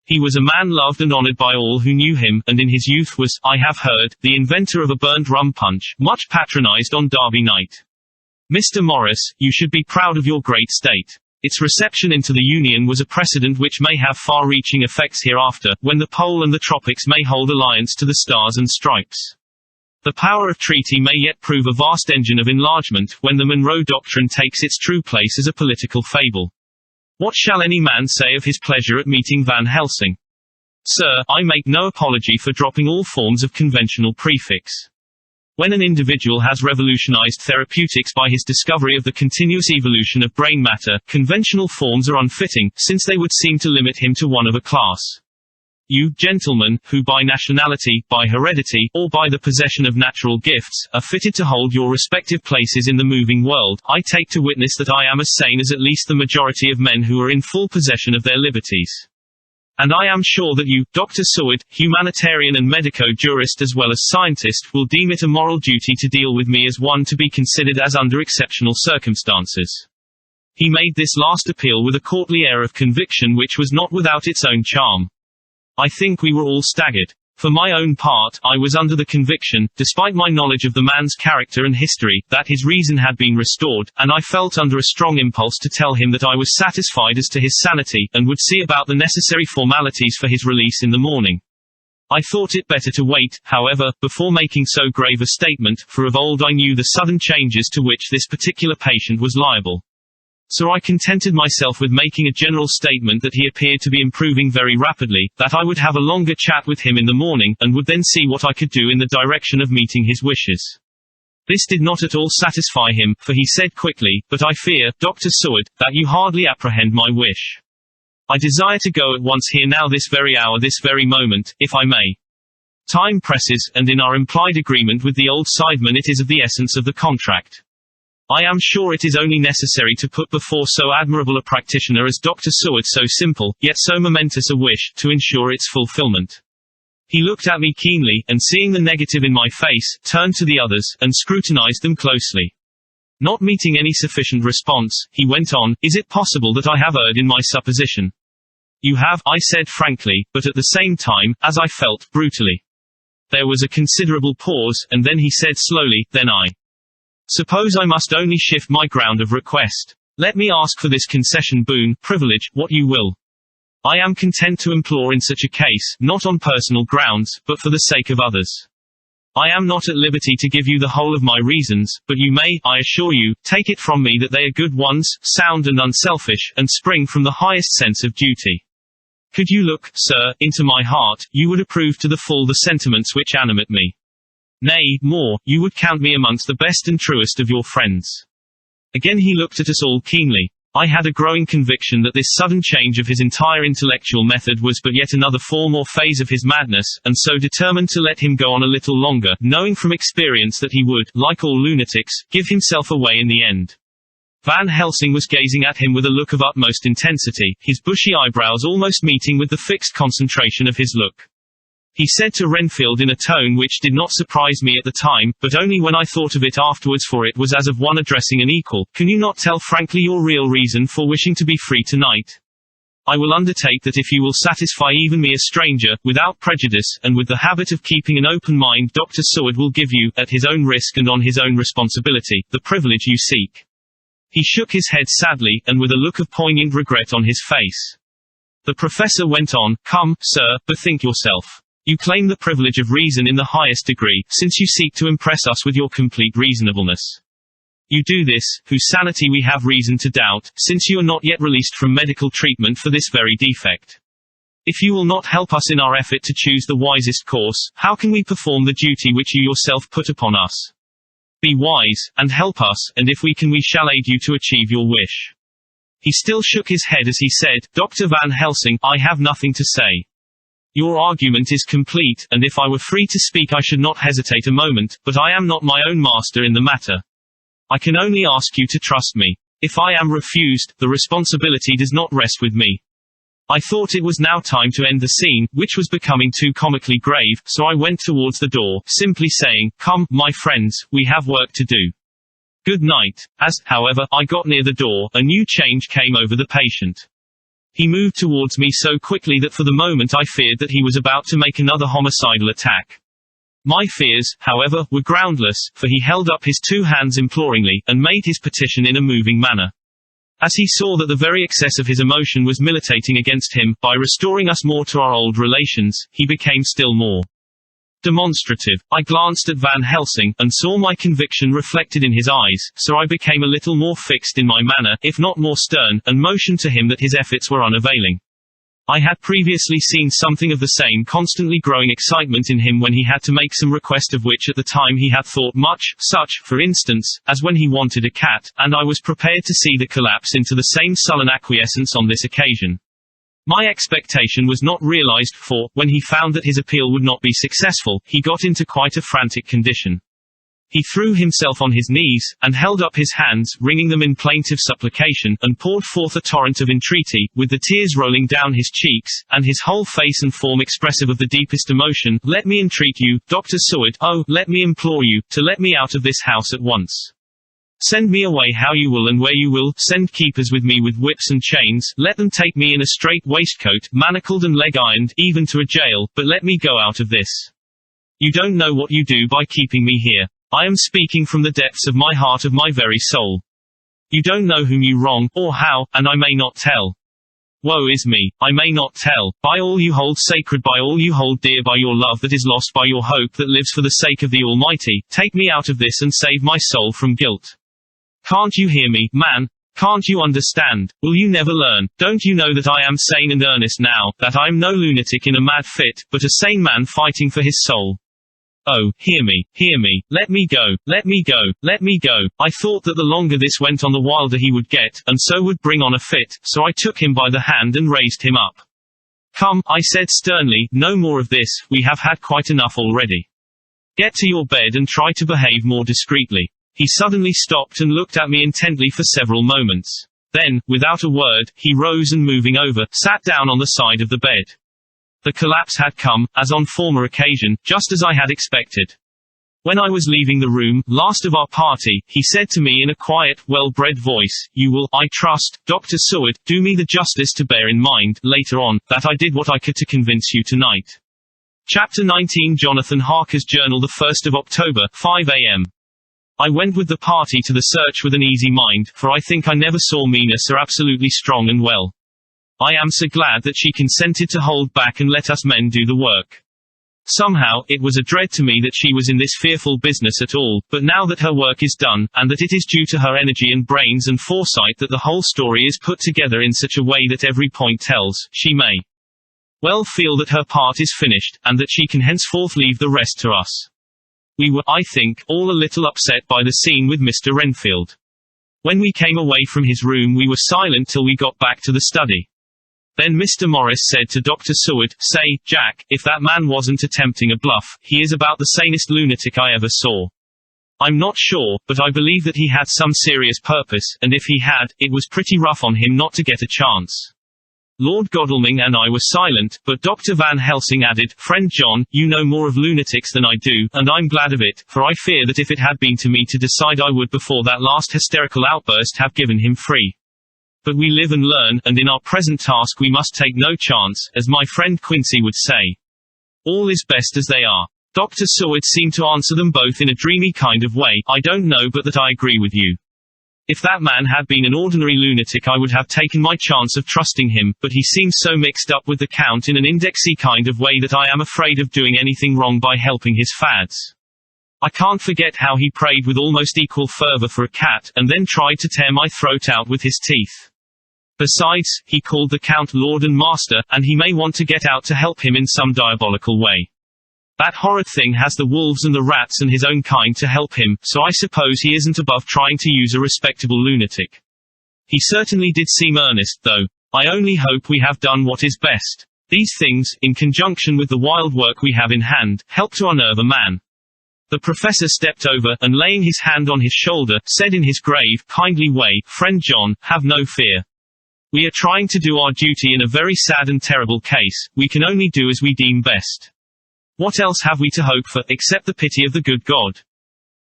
S1: He was a man loved and honored by all who knew him, and in his youth was, I have heard, the inventor of a burnt rum punch, much patronized on Derby night. Mr. Morris, you should be proud of your great state. Its reception into the Union was a precedent which may have far-reaching effects hereafter, when the pole and the tropics may hold alliance to the stars and stripes. The power of treaty may yet prove a vast engine of enlargement, when the Monroe Doctrine takes its true place as a political fable. What shall any man say of his pleasure at meeting Van Helsing? Sir, I make no apology for dropping all forms of conventional prefix. When an individual has revolutionized therapeutics by his discovery of the continuous evolution of brain matter, conventional forms are unfitting, since they would seem to limit him to one of a class. You, gentlemen, who by nationality, by heredity, or by the possession of natural gifts, are fitted to hold your respective places in the moving world, I take to witness that I am as sane as at least the majority of men who are in full possession of their liberties. And I am sure that you, Dr. Seward, humanitarian and medico-jurist as well as scientist, will deem it a moral duty to deal with me as one to be considered as under exceptional circumstances. He made this last appeal with a courtly air of conviction which was not without its own charm. I think we were all staggered. For my own part, I was under the conviction, despite my knowledge of the man's character and history, that his reason had been restored, and I felt under a strong impulse to tell him that I was satisfied as to his sanity, and would see about the necessary formalities for his release in the morning. I thought it better to wait, however, before making so grave a statement, for of old I knew the sudden changes to which this particular patient was liable. So I contented myself with making a general statement that he appeared to be improving very rapidly, that I would have a longer chat with him in the morning, and would then see what I could do in the direction of meeting his wishes. This did not at all satisfy him, for he said quickly, but I fear, Dr. Seward, that you hardly apprehend my wish. I desire to go at once here now this very hour this very moment, if I may. Time presses, and in our implied agreement with the old sideman it is of the essence of the contract. I am sure it is only necessary to put before so admirable a practitioner as Dr. Seward so simple, yet so momentous a wish, to ensure its fulfillment. He looked at me keenly, and seeing the negative in my face, turned to the others, and scrutinized them closely. Not meeting any sufficient response, he went on, Is it possible that I have erred in my supposition? You have, I said frankly, but at the same time, as I felt, brutally. There was a considerable pause, and then he said slowly, Then I suppose I must only shift my ground of request. Let me ask for this concession, boon, privilege, what you will. I am content to implore in such a case, not on personal grounds, but for the sake of others. I am not at liberty to give you the whole of my reasons, but you may, I assure you, take it from me that they are good ones, sound and unselfish, and spring from the highest sense of duty. Could you look, sir, into my heart, you would approve to the full the sentiments which animate me. Nay, more, you would count me amongst the best and truest of your friends. Again he looked at us all keenly. I had a growing conviction that this sudden change of his entire intellectual method was but yet another form or phase of his madness, and so determined to let him go on a little longer, knowing from experience that he would, like all lunatics, give himself away in the end. Van Helsing was gazing at him with a look of utmost intensity, his bushy eyebrows almost meeting with the fixed concentration of his look. He said to Renfield in a tone which did not surprise me at the time, but only when I thought of it afterwards, for it was as of one addressing an equal, Can you not tell frankly your real reason for wishing to be free tonight? I will undertake that if you will satisfy even me a stranger, without prejudice, and with the habit of keeping an open mind, Dr. Seward will give you, at his own risk and on his own responsibility, the privilege you seek. He shook his head sadly, and with a look of poignant regret on his face. The professor went on, Come, sir, bethink yourself. You claim the privilege of reason in the highest degree, since you seek to impress us with your complete reasonableness. You do this, whose sanity we have reason to doubt, since you are not yet released from medical treatment for this very defect. If you will not help us in our effort to choose the wisest course, how can we perform the duty which you yourself put upon us? Be wise, and help us, and if we can we shall aid you to achieve your wish. He still shook his head as he said, Dr. Van Helsing, I have nothing to say. Your argument is complete, and if I were free to speak I should not hesitate a moment, but I am not my own master in the matter. I can only ask you to trust me. If I am refused, the responsibility does not rest with me. I thought it was now time to end the scene, which was becoming too comically grave, so I went towards the door, simply saying, Come, my friends, we have work to do. Good night. As, however, I got near the door, a new change came over the patient. He moved towards me so quickly that for the moment I feared that he was about to make another homicidal attack. My fears, however, were groundless, for he held up his two hands imploringly, and made his petition in a moving manner. As he saw that the very excess of his emotion was militating against him, by restoring us more to our old relations, he became still more demonstrative. I glanced at Van Helsing, and saw my conviction reflected in his eyes, so I became a little more fixed in my manner, if not more stern, and motioned to him that his efforts were unavailing. I had previously seen something of the same constantly growing excitement in him when he had to make some request of which at the time he had thought much, such, for instance, as when he wanted a cat, and I was prepared to see the collapse into the same sullen acquiescence on this occasion. My expectation was not realized, for, when he found that his appeal would not be successful, he got into quite a frantic condition. He threw himself on his knees, and held up his hands, wringing them in plaintive supplication, and poured forth a torrent of entreaty, with the tears rolling down his cheeks, and his whole face and form expressive of the deepest emotion. Let me entreat you, Dr. Seward, oh, let me implore you, to let me out of this house at once. Send me away how you will and where you will, send keepers with me with whips and chains, let them take me in a strait waistcoat, manacled and leg-ironed, even to a jail, but let me go out of this. You don't know what you do by keeping me here. I am speaking from the depths of my heart, of my very soul. You don't know whom you wrong, or how, and I may not tell. Woe is me, I may not tell. By all you hold sacred, by all you hold dear, by your love that is lost, by your hope that lives for the sake of the Almighty, take me out of this and save my soul from guilt. Can't you hear me, man? Can't you understand? Will you never learn? Don't you know that I am sane and earnest now, that I am no lunatic in a mad fit, but a sane man fighting for his soul? Oh, hear me, let me go, let me go, let me go. I thought that the longer this went on the wilder he would get, and so would bring on a fit, so I took him by the hand and raised him up. Come, I said sternly, no more of this, we have had quite enough already. Get to your bed and try to behave more discreetly. He suddenly stopped and looked at me intently for several moments. Then, without a word, he rose and moving over, sat down on the side of the bed. The collapse had come, as on former occasion, just as I had expected. When I was leaving the room, last of our party, he said to me in a quiet, well-bred voice, You will, I trust, Dr. Seward, do me the justice to bear in mind, later on, that I did what I could to convince you tonight. Chapter 19 Jonathan Harker's Journal, the 1st of October, 5 a.m. I went with the party to the search with an easy mind, for I think I never saw Mina so absolutely strong and well. I am so glad that she consented to hold back and let us men do the work. Somehow, it was a dread to me that she was in this fearful business at all, but now that her work is done, and that it is due to her energy and brains and foresight that the whole story is put together in such a way that every point tells, she may well feel that her part is finished, and that she can henceforth leave the rest to us. We were, I think, all a little upset by the scene with Mr. Renfield. When we came away from his room we were silent till we got back to the study. Then Mr. Morris said to Dr. Seward, Say, Jack, if that man wasn't attempting a bluff, he is about the sanest lunatic I ever saw. I'm not sure, but I believe that he had some serious purpose, and if he had, it was pretty rough on him not to get a chance. Lord Godalming and I were silent, but Dr. Van Helsing added, Friend John, you know more of lunatics than I do, and I'm glad of it, for I fear that if it had been to me to decide I would before that last hysterical outburst have given him free. But we live and learn, and in our present task we must take no chance, as my friend Quincy would say. All is best as they are. Dr. Seward seemed to answer them both in a dreamy kind of way, I don't know but that I agree with you. If that man had been an ordinary lunatic I would have taken my chance of trusting him, but he seems so mixed up with the Count in an indexy kind of way that I am afraid of doing anything wrong by helping his fads. I can't forget how he prayed with almost equal fervor for a cat, and then tried to tear my throat out with his teeth. Besides, he called the Count Lord and Master, and he may want to get out to help him in some diabolical way. That horrid thing has the wolves and the rats and his own kind to help him, so I suppose he isn't above trying to use a respectable lunatic. He certainly did seem earnest, though. I only hope we have done what is best. These things, in conjunction with the wild work we have in hand, help to unnerve a man. The professor stepped over, and laying his hand on his shoulder, said in his grave, kindly way, "Friend John, have no fear. We are trying to do our duty in a very sad and terrible case. We can only do as we deem best. What else have we to hope for, except the pity of the good God?"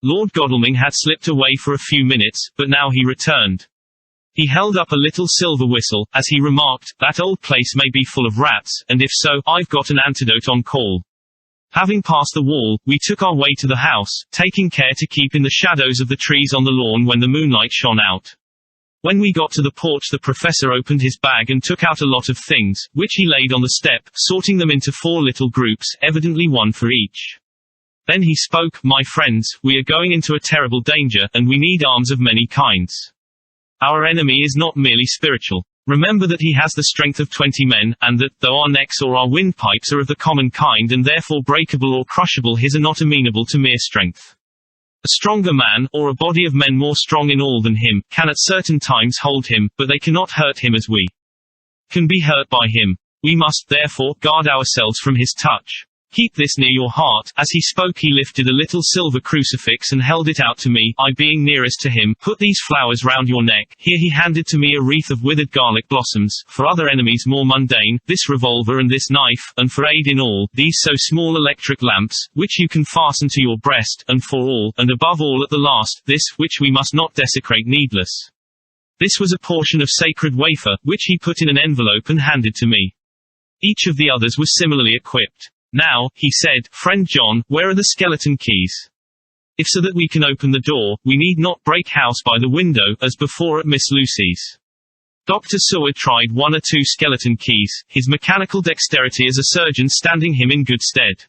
S1: Lord Godalming had slipped away for a few minutes, but now he returned. He held up a little silver whistle, as he remarked, "That old place may be full of rats, and if so, I've got an antidote on call." Having passed the wall, we took our way to the house, taking care to keep in the shadows of the trees on the lawn when the moonlight shone out. When we got to the porch, the professor opened his bag and took out a lot of things, which he laid on the step, sorting them into 4 little groups, evidently one for each. Then he spoke, "My friends, we are going into a terrible danger, and we need arms of many kinds. Our enemy is not merely spiritual. Remember that he has the strength of 20 men, and that, though our necks or our windpipes are of the common kind and therefore breakable or crushable, his are not amenable to mere strength. A stronger man, or a body of men more strong in all than him, can at certain times hold him, but they cannot hurt him as we can be hurt by him. We must, therefore, guard ourselves from his touch. Keep this near your heart." As he spoke, he lifted a little silver crucifix and held it out to me. I being nearest to him, "Put these flowers round your neck." Here he handed to me a wreath of withered garlic blossoms, for other enemies more mundane, this revolver and this knife, and for aid in all, these so small electric lamps, which you can fasten to your breast, and for all, and above all at the last, this, which we must not desecrate needless. This was a portion of sacred wafer, which he put in an envelope and handed to me. Each of the others was similarly equipped. "Now," he said, "Friend John, where are the skeleton keys? If so that we can open the door, we need not break house by the window, as before at Miss Lucy's." Dr. Seward tried 1 or 2 skeleton keys, his mechanical dexterity as a surgeon standing him in good stead.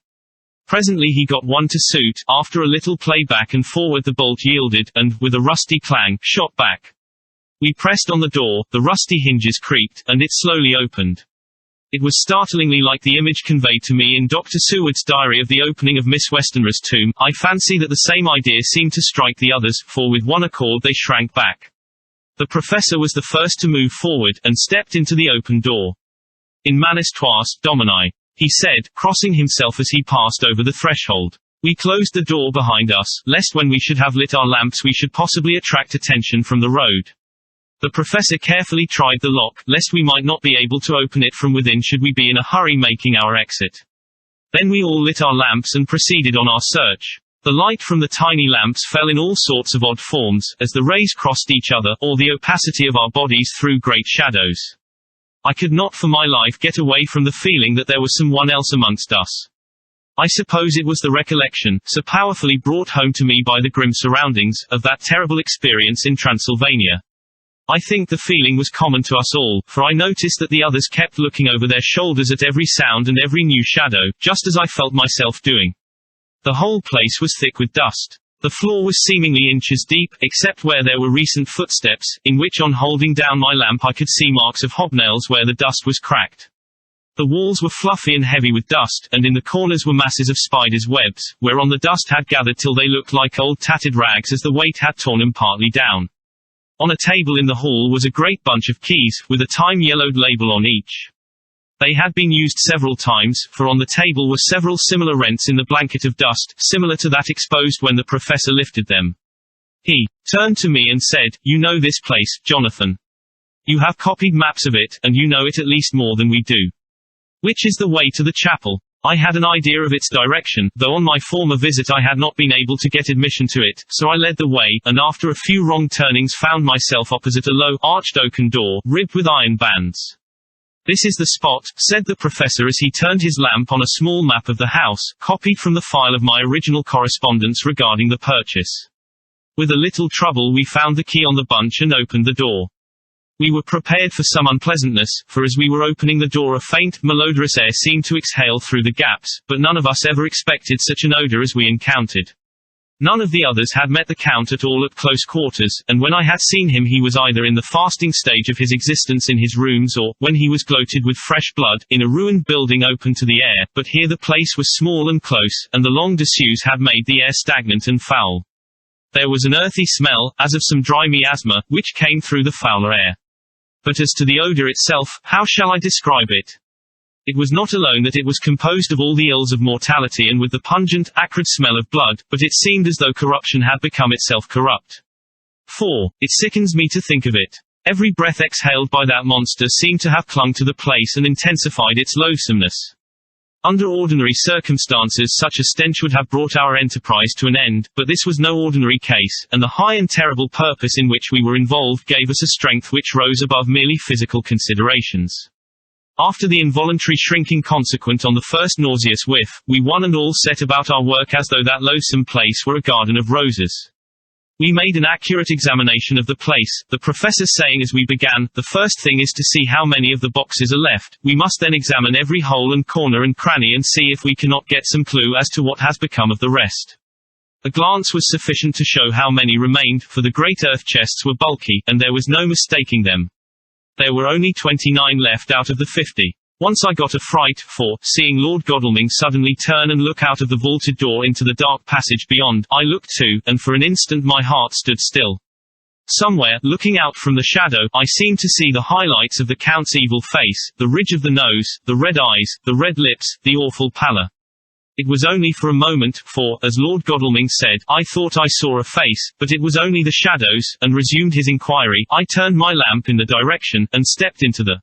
S1: Presently he got one to suit. After a little play back and forward, the bolt yielded, and, with a rusty clang, shot back. We pressed on the door, the rusty hinges creaked, and it slowly opened. It was startlingly like the image conveyed to me in Dr. Seward's diary of the opening of Miss Westenra's tomb. I fancy that the same idea seemed to strike the others, for with one accord they shrank back. The professor was the first to move forward, and stepped into the open door. "In manus tuas, Domini," he said, crossing himself as he passed over the threshold. We closed the door behind us, lest when we should have lit our lamps we should possibly attract attention from the road. The professor carefully tried the lock, lest we might not be able to open it from within should we be in a hurry making our exit. Then we all lit our lamps and proceeded on our search. The light from the tiny lamps fell in all sorts of odd forms, as the rays crossed each other, or the opacity of our bodies threw great shadows. I could not for my life get away from the feeling that there was someone else amongst us. I suppose it was the recollection, so powerfully brought home to me by the grim surroundings, of that terrible experience in Transylvania. I think the feeling was common to us all, for I noticed that the others kept looking over their shoulders at every sound and every new shadow, just as I felt myself doing. The whole place was thick with dust. The floor was seemingly inches deep, except where there were recent footsteps, in which on holding down my lamp I could see marks of hobnails where the dust was cracked. The walls were fluffy and heavy with dust, and in the corners were masses of spiders' webs, whereon the dust had gathered till they looked like old tattered rags as the weight had torn them partly down. On a table in the hall was a great bunch of keys, with a time-yellowed label on each. They had been used several times, for on the table were several similar rents in the blanket of dust, similar to that exposed when the professor lifted them. He turned to me and said, "You know this place, Jonathan. You have copied maps of it, and you know it at least more than we do. Which is the way to the chapel?" I had an idea of its direction, though on my former visit I had not been able to get admission to it, so I led the way, and after a few wrong turnings found myself opposite a low, arched oaken door, ribbed with iron bands. "This is the spot," said the professor as he turned his lamp on a small map of the house, copied from the file of my original correspondence regarding the purchase. With a little trouble we found the key on the bunch and opened the door. We were prepared for some unpleasantness, for as we were opening the door a faint, malodorous air seemed to exhale through the gaps, but none of us ever expected such an odor as we encountered. None of the others had met the Count at all at close quarters, and when I had seen him he was either in the fasting stage of his existence in his rooms or, when he was gloated with fresh blood, in a ruined building open to the air, but here the place was small and close, and the long disuse had made the air stagnant and foul. There was an earthy smell, as of some dry miasma, which came through the fouler air. But as to the odor itself, how shall I describe it? It was not alone that it was composed of all the ills of mortality and with the pungent, acrid smell of blood, but it seemed as though corruption had become itself corrupt. 4. It sickens me to think of it. Every breath exhaled by that monster seemed to have clung to the place and intensified its loathsomeness. Under ordinary circumstances such a stench would have brought our enterprise to an end, but this was no ordinary case, and the high and terrible purpose in which we were involved gave us a strength which rose above merely physical considerations. After the involuntary shrinking consequent on the first nauseous whiff, we one and all set about our work as though that loathsome place were a garden of roses. We made an accurate examination of the place, the professor saying as we began, "The first thing is to see how many of the boxes are left. We must then examine every hole and corner and cranny and see if we cannot get some clue as to what has become of the rest." A glance was sufficient to show how many remained, for the great earth chests were bulky, and there was no mistaking them. There were only 29 left out of the 50. Once I got a fright, for, seeing Lord Godalming suddenly turn and look out of the vaulted door into the dark passage beyond, I looked too, and for an instant my heart stood still. Somewhere, looking out from the shadow, I seemed to see the highlights of the Count's evil face, the ridge of the nose, the red eyes, the red lips, the awful pallor. It was only for a moment, for, as Lord Godalming said, I thought I saw a face, but it was only the shadows, and resumed his inquiry. I turned my lamp in the direction, and stepped into the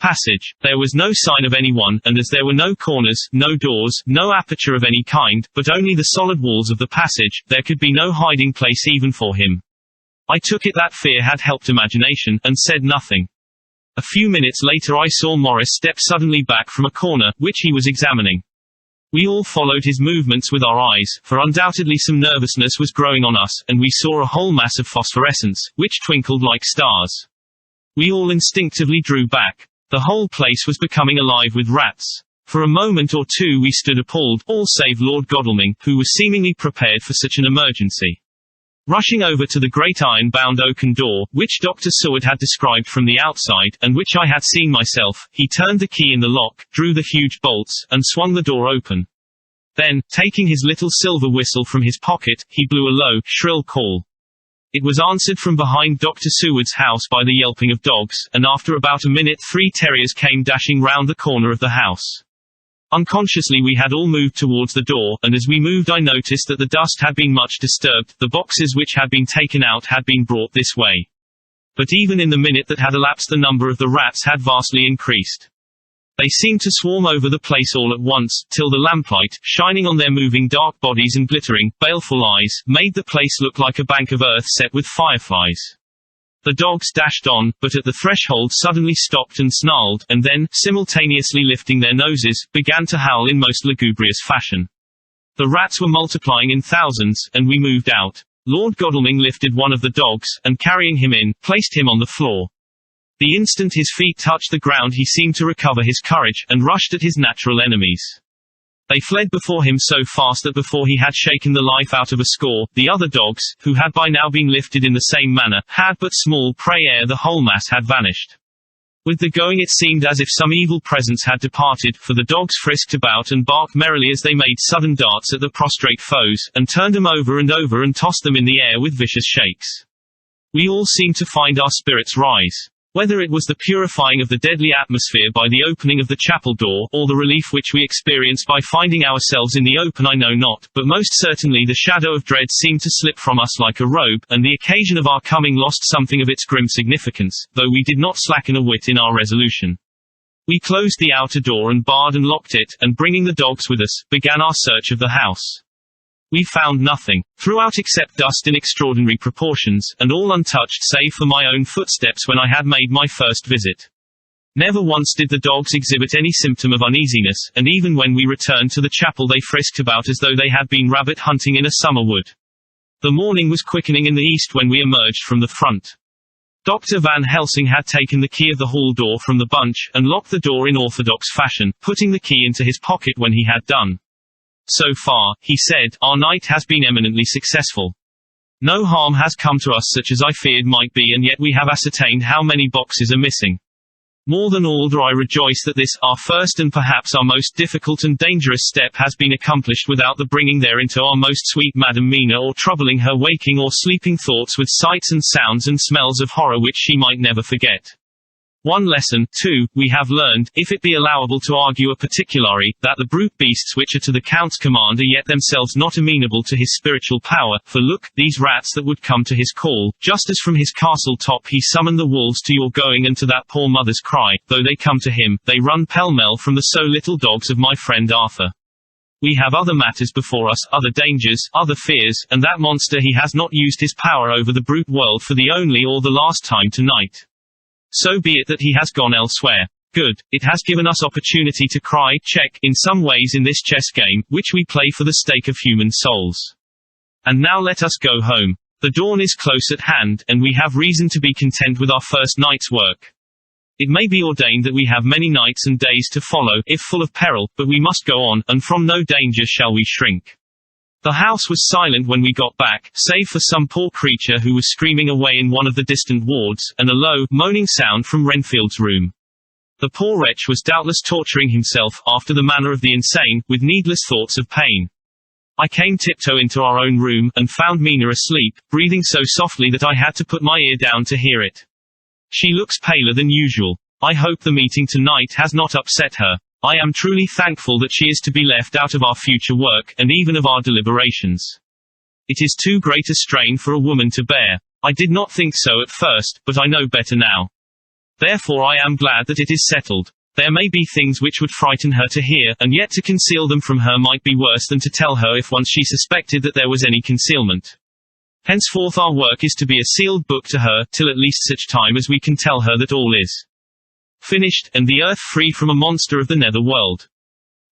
S1: passage. There was no sign of anyone, and as there were no corners, no doors, no aperture of any kind, but only the solid walls of the passage, there could be no hiding place even for him. I took it that fear had helped imagination, and said nothing. A few minutes later I saw Morris step suddenly back from a corner, which he was examining. We all followed his movements with our eyes, for undoubtedly some nervousness was growing on us, and we saw a whole mass of phosphorescence, which twinkled like stars. We all instinctively drew back. The whole place was becoming alive with rats. For a moment or two we stood appalled, all save Lord Godalming, who was seemingly prepared for such an emergency. Rushing over to the great iron-bound oaken door, which Dr. Seward had described from the outside, and which I had seen myself, he turned the key in the lock, drew the huge bolts, and swung the door open. Then, taking his little silver whistle from his pocket, he blew a low, shrill call. It was answered from behind Dr. Seward's house by the yelping of dogs, and after about a minute 3 terriers came dashing round the corner of the house. Unconsciously we had all moved towards the door, and as we moved I noticed that the dust had been much disturbed. The boxes which had been taken out had been brought this way. But even in the minute that had elapsed the number of the rats had vastly increased. They seemed to swarm over the place all at once, till the lamplight, shining on their moving dark bodies and glittering, baleful eyes, made the place look like a bank of earth set with fireflies. The dogs dashed on, but at the threshold suddenly stopped and snarled, and then, simultaneously lifting their noses, began to howl in most lugubrious fashion. The rats were multiplying in thousands, and we moved out. Lord Godalming lifted one of the dogs, and carrying him in, placed him on the floor. The instant his feet touched the ground he seemed to recover his courage, and rushed at his natural enemies. They fled before him so fast that before he had shaken the life out of a score, the other dogs, who had by now been lifted in the same manner, had but small prey ere the whole mass had vanished. With the going it seemed as if some evil presence had departed, for the dogs frisked about and barked merrily as they made sudden darts at the prostrate foes, and turned them over and tossed them in the air with vicious shakes. We all seemed to find our spirits rise. Whether it was the purifying of the deadly atmosphere by the opening of the chapel door, or the relief which we experienced by finding ourselves in the open I know not, but most certainly the shadow of dread seemed to slip from us like a robe, and the occasion of our coming lost something of its grim significance, though we did not slacken a whit in our resolution. We closed the outer door and barred and locked it, and bringing the dogs with us, began our search of the house. We found nothing throughout except dust in extraordinary proportions, and all untouched save for my own footsteps when I had made my first visit. Never once did the dogs exhibit any symptom of uneasiness, and even when we returned to the chapel they frisked about as though they had been rabbit hunting in a summer wood. The morning was quickening in the east when we emerged from the front. Dr. Van Helsing had taken the key of the hall door from the bunch, and locked the door in orthodox fashion, putting the key into his pocket when he had done. So far, he said, our night has been eminently successful. No harm has come to us such as I feared might be, and yet we have ascertained how many boxes are missing. More than all do I rejoice that this, our first and perhaps our most difficult and dangerous step has been accomplished without the bringing thereinto our most sweet Madam Mina, or troubling her waking or sleeping thoughts with sights and sounds and smells of horror which she might never forget. One lesson, too, we have learned, if it be allowable to argue a particulari, that the brute beasts which are to the Count's command are yet themselves not amenable to his spiritual power, for look, these rats that would come to his call, just as from his castle top he summoned the wolves to your going, and to that poor mother's cry, though they come to him, they run pell-mell from the so little dogs of my friend Arthur. We have other matters before us, other dangers, other fears, and that monster he has not used his power over the brute world for the only or the last time tonight. So be it that he has gone elsewhere. Good. It has given us opportunity to cry, check, in some ways in this chess game, which we play for the stake of human souls. And now let us go home. The dawn is close at hand, and we have reason to be content with our first night's work. It may be ordained that we have many nights and days to follow, if full of peril, but we must go on, and from no danger shall we shrink. The house was silent when we got back, save for some poor creature who was screaming away in one of the distant wards, and a low, moaning sound from Renfield's room. The poor wretch was doubtless torturing himself, after the manner of the insane, with needless thoughts of pain. I came tiptoe into our own room, and found Mina asleep, breathing so softly that I had to put my ear down to hear it. She looks paler than usual. I hope the meeting tonight has not upset her. I am truly thankful that she is to be left out of our future work, and even of our deliberations. It is too great a strain for a woman to bear. I did not think so at first, but I know better now. Therefore I am glad that it is settled. There may be things which would frighten her to hear, and yet to conceal them from her might be worse than to tell her if once she suspected that there was any concealment. Henceforth our work is to be a sealed book to her, till at least such time as we can tell her that all is finished, and the earth free from a monster of the nether world.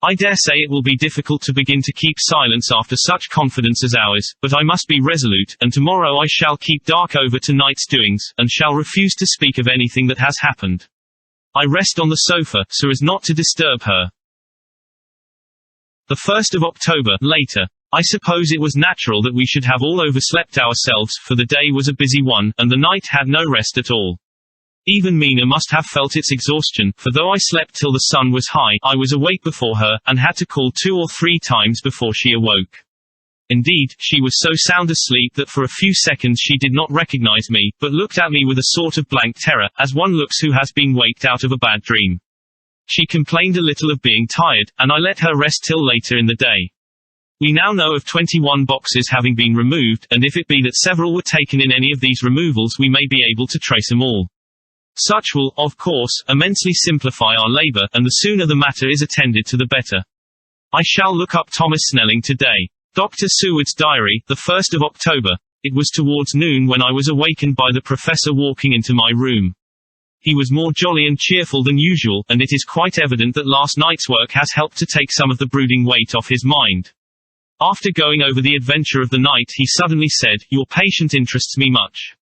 S1: I dare say it will be difficult to begin to keep silence after such confidence as ours, but I must be resolute, and tomorrow I shall keep dark over tonight's doings, and shall refuse to speak of anything that has happened. I rest on the sofa, so as not to disturb her. The 1st of October, later. I suppose it was natural that we should have all overslept ourselves, for the day was a busy one, and the night had no rest at all. Even Mina must have felt its exhaustion, for though I slept till the sun was high, I was awake before her, and had to call 2 or 3 times before she awoke. Indeed, she was so sound asleep that for a few seconds she did not recognize me, but looked at me with a sort of blank terror, as one looks who has been waked out of a bad dream. She complained a little of being tired, and I let her rest till later in the day. We now know of 21 boxes having been removed, and if it be that several were taken in any of these removals, we may be able to trace them all. Such will, of course, immensely simplify our labor, and the sooner the matter is attended to the better. I shall look up Thomas Snelling today. Dr. Seward's diary, the 1st of October. It was towards noon when I was awakened by the professor walking into my room. He was more jolly and cheerful than usual, and it is quite evident that last night's work has helped to take some of the brooding weight off his mind. After going over the adventure of the night, he suddenly said, "Your patient interests me much.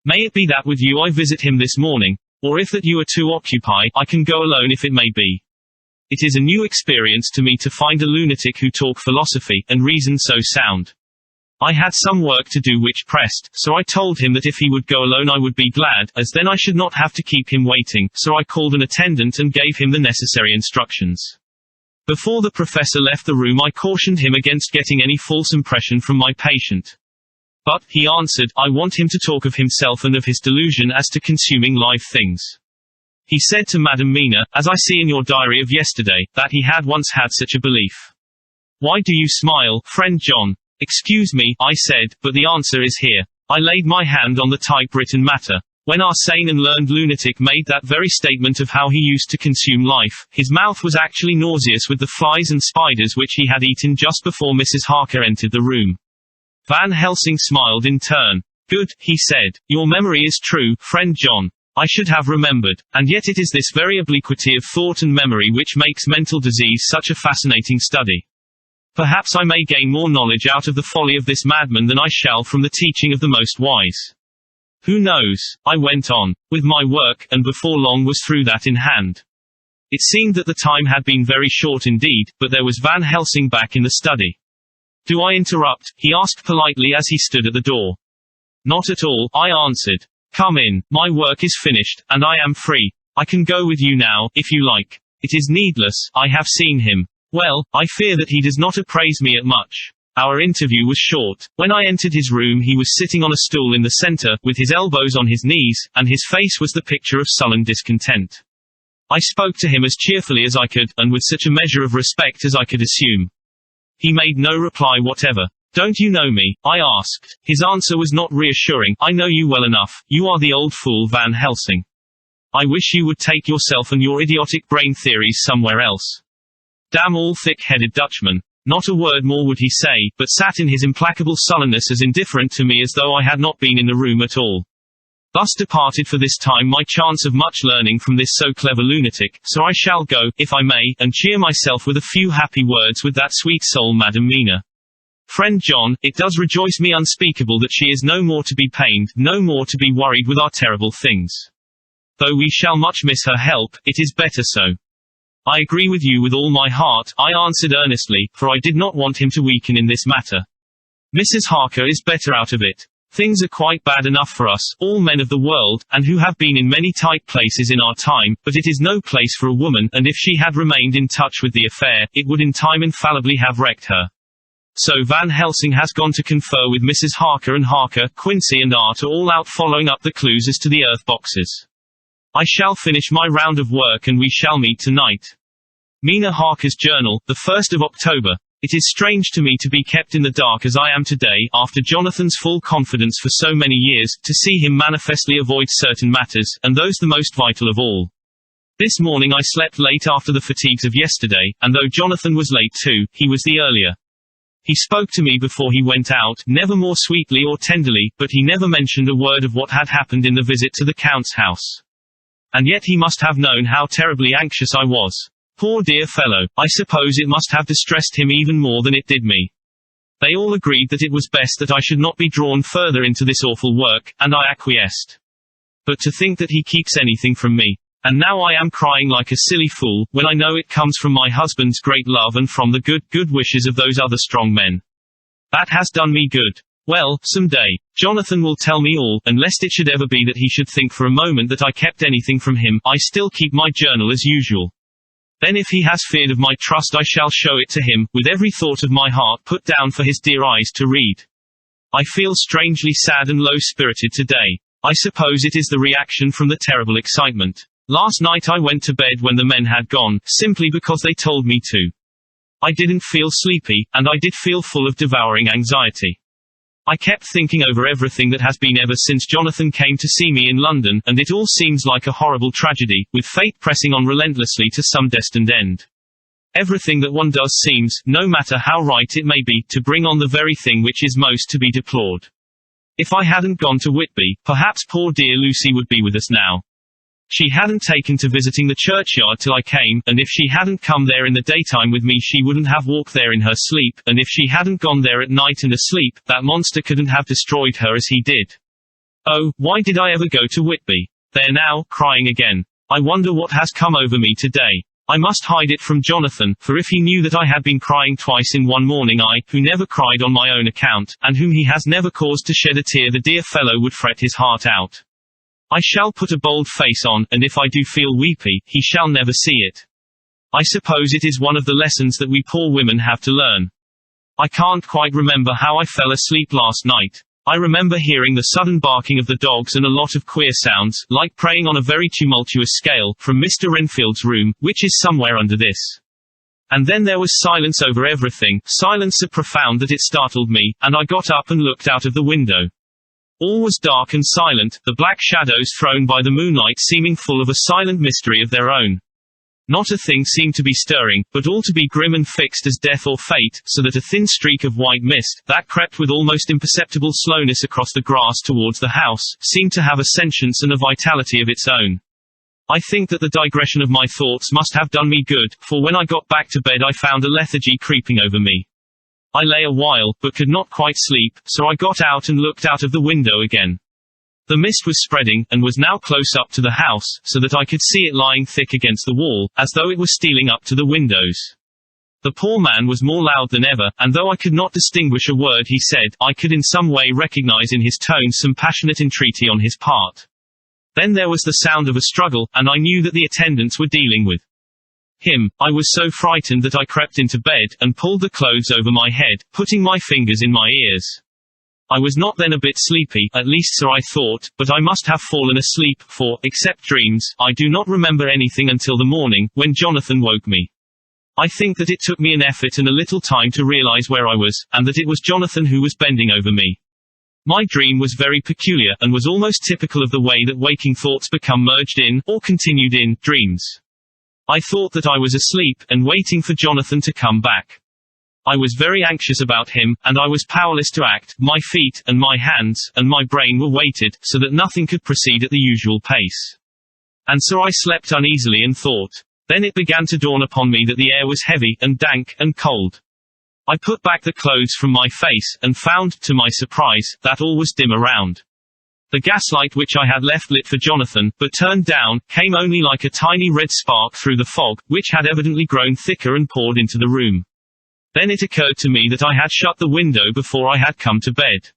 S1: May it be that with you I visit him this morning, or if that you are too occupied, I can go alone if it may be. It is a new experience to me to find a lunatic who talk philosophy, and reason so sound. I had some work to do which pressed, so I told him that if he would go alone I would be glad, as then I should not have to keep him waiting, so I called an attendant and gave him the necessary instructions. Before the professor left the room I cautioned him against getting any false impression from my patient. But, he answered, I want him to talk of himself and of his delusion as to consuming live things. He said to Madam Mina, as I see in your diary of yesterday, that he had once had such a belief. Why do you smile, friend John? Excuse me, I said, but the answer is here. I laid my hand on the typewritten matter. When our sane and learned lunatic made that very statement of how he used to consume life, his mouth was actually nauseous with the flies and spiders which he had eaten just before Mrs. Harker entered the room. Van Helsing smiled in turn. Good, he said. Your memory is true, friend John. I should have remembered. And yet it is this very obliquity of thought and memory which makes mental disease such a fascinating study. Perhaps I may gain more knowledge out of the folly of this madman than I shall from the teaching of the most wise. Who knows? I went on with my work, and before long was through that in hand. It seemed that the time had been very short indeed, but there was Van Helsing back in the study. "Do I interrupt?" he asked politely as he stood at the door. "Not at all," I answered. "Come in, my work is finished, and I am free. I can go with you now, if you like." "It is needless, I have seen him." "Well, I fear that he does not appraise me at much." Our interview was short. When I entered his room he was sitting on a stool in the center, with his elbows on his knees, and his face was the picture of sullen discontent. I spoke to him as cheerfully as I could, and with such a measure of respect as I could assume. He made no reply whatever. "Don't you know me?" I asked. His answer was not reassuring. "I know you well enough. You are the old fool Van Helsing. I wish you would take yourself and your idiotic brain theories somewhere else." Damn all thick-headed Dutchman. Not a word more would he say, but sat in his implacable sullenness as indifferent to me as though I had not been in the room at all. Thus departed for this time my chance of much learning from this so clever lunatic, so I shall go, if I may, and cheer myself with a few happy words with that sweet soul Madam Mina. Friend John, it does rejoice me unspeakable that she is no more to be pained, no more to be worried with our terrible things. Though we shall much miss her help, it is better so. I agree with you with all my heart, I answered earnestly, for I did not want him to weaken in this matter. Mrs. Harker is better out of it. Things are quite bad enough for us, all men of the world, and who have been in many tight places in our time, but it is no place for a woman, and if she had remained in touch with the affair, it would in time infallibly have wrecked her. So Van Helsing has gone to confer with Mrs. Harker, and Harker, Quincy and Art are all out following up the clues as to the earth boxes. I shall finish my round of work and we shall meet tonight. Mina Harker's Journal, the 1st of October. It is strange to me to be kept in the dark as I am today, after Jonathan's full confidence for so many years, to see him manifestly avoid certain matters, and those the most vital of all. This morning I slept late after the fatigues of yesterday, and though Jonathan was late too, he was the earlier. He spoke to me before he went out, never more sweetly or tenderly, but he never mentioned a word of what had happened in the visit to the Count's house. And yet he must have known how terribly anxious I was. Poor dear fellow, I suppose it must have distressed him even more than it did me. They all agreed that it was best that I should not be drawn further into this awful work, and I acquiesced. But to think that he keeps anything from me. And now I am crying like a silly fool, when I know it comes from my husband's great love and from the good wishes of those other strong men. That has done me good. Well, some day, Jonathan will tell me all, and lest it should ever be that he should think for a moment that I kept anything from him, I still keep my journal as usual. Then if he has feared of my trust I shall show it to him, with every thought of my heart put down for his dear eyes to read. I feel strangely sad and low-spirited today. I suppose it is the reaction from the terrible excitement. Last night I went to bed when the men had gone, simply because they told me to. I didn't feel sleepy, and I did feel full of devouring anxiety. I kept thinking over everything that has been ever since Jonathan came to see me in London, and it all seems like a horrible tragedy, with fate pressing on relentlessly to some destined end. Everything that one does seems, no matter how right it may be, to bring on the very thing which is most to be deplored. If I hadn't gone to Whitby, perhaps poor dear Lucy would be with us now. She hadn't taken to visiting the churchyard till I came, and if she hadn't come there in the daytime with me she wouldn't have walked there in her sleep, and if she hadn't gone there at night and asleep, that monster couldn't have destroyed her as he did. Oh, why did I ever go to Whitby? There now, crying again. I wonder what has come over me today. I must hide it from Jonathan, for if he knew that I had been crying twice in one morning, I, who never cried on my own account, and whom he has never caused to shed a tear, the dear fellow would fret his heart out. I shall put a bold face on, and if I do feel weepy, he shall never see it. I suppose it is one of the lessons that we poor women have to learn. I can't quite remember how I fell asleep last night. I remember hearing the sudden barking of the dogs and a lot of queer sounds, like praying on a very tumultuous scale, from Mr. Renfield's room, which is somewhere under this. And then there was silence over everything, silence so profound that it startled me, and I got up and looked out of the window. All was dark and silent, the black shadows thrown by the moonlight seeming full of a silent mystery of their own. Not a thing seemed to be stirring, but all to be grim and fixed as death or fate, so that a thin streak of white mist, that crept with almost imperceptible slowness across the grass towards the house, seemed to have a sentience and a vitality of its own. I think that the digression of my thoughts must have done me good, for when I got back to bed I found a lethargy creeping over me. I lay a while, but could not quite sleep, so I got out and looked out of the window again. The mist was spreading, and was now close up to the house, so that I could see it lying thick against the wall, as though it was stealing up to the windows. The poor man was more loud than ever, and though I could not distinguish a word he said, I could in some way recognize in his tones some passionate entreaty on his part. Then there was the sound of a struggle, and I knew that the attendants were dealing with him. I was so frightened that I crept into bed, and pulled the clothes over my head, putting my fingers in my ears. I was not then a bit sleepy, at least so I thought, but I must have fallen asleep, for, except dreams, I do not remember anything until the morning, when Jonathan woke me. I think that it took me an effort and a little time to realize where I was, and that it was Jonathan who was bending over me. My dream was very peculiar, and was almost typical of the way that waking thoughts become merged in, or continued in, dreams. I thought that I was asleep, and waiting for Jonathan to come back. I was very anxious about him, and I was powerless to act. My feet, and my hands, and my brain were weighted, so that nothing could proceed at the usual pace. And so I slept uneasily and thought. Then it began to dawn upon me that the air was heavy, and dank, and cold. I put back the clothes from my face, and found, to my surprise, that all was dim around. The gaslight which I had left lit for Jonathan, but turned down, came only like a tiny red spark through the fog, which had evidently grown thicker and poured into the room. Then it occurred to me that I had shut the window before I had come to bed.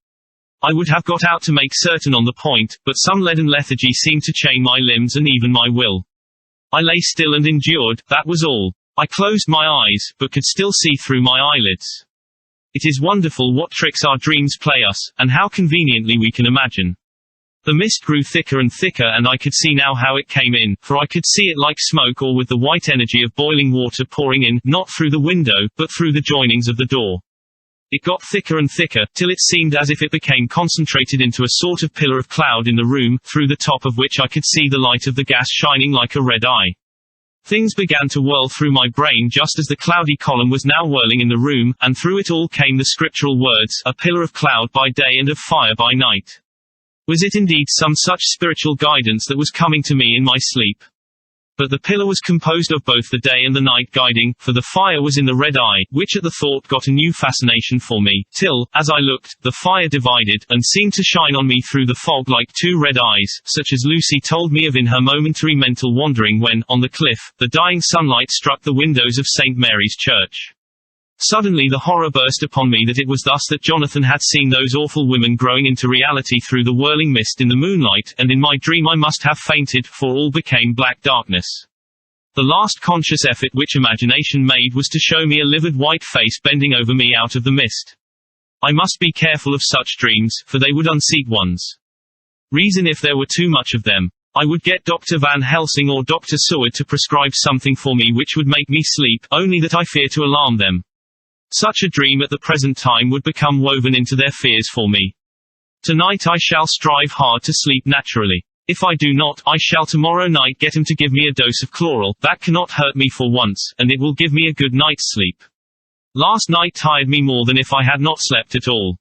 S1: I would have got out to make certain on the point, but some leaden lethargy seemed to chain my limbs and even my will. I lay still and endured, that was all. I closed my eyes, but could still see through my eyelids. It is wonderful what tricks our dreams play us, and how conveniently we can imagine. The mist grew thicker and thicker, and I could see now how it came in, for I could see it like smoke or with the white energy of boiling water pouring in, not through the window, but through the joinings of the door. It got thicker and thicker, till it seemed as if it became concentrated into a sort of pillar of cloud in the room, through the top of which I could see the light of the gas shining like a red eye. Things began to whirl through my brain just as the cloudy column was now whirling in the room, and through it all came the scriptural words, a pillar of cloud by day and of fire by night. Was it indeed some such spiritual guidance that was coming to me in my sleep? But the pillar was composed of both the day and the night guiding, for the fire was in the red eye, which at the thought got a new fascination for me, till, as I looked, the fire divided, and seemed to shine on me through the fog like two red eyes, such as Lucy told me of in her momentary mental wandering when, on the cliff, the dying sunlight struck the windows of St. Mary's Church. Suddenly the horror burst upon me that it was thus that Jonathan had seen those awful women growing into reality through the whirling mist in the moonlight, and in my dream I must have fainted, for all became black darkness. The last conscious effort which imagination made was to show me a livid white face bending over me out of the mist. I must be careful of such dreams, for they would unseat one's reason if there were too much of them. I would get Dr. Van Helsing or Dr. Seward to prescribe something for me which would make me sleep, only that I fear to alarm them. Such a dream at the present time would become woven into their fears for me. Tonight I shall strive hard to sleep naturally. If I do not, I shall tomorrow night get him to give me a dose of chloral. That cannot hurt me for once, and it will give me a good night's sleep. Last night tired me more than if I had not slept at all.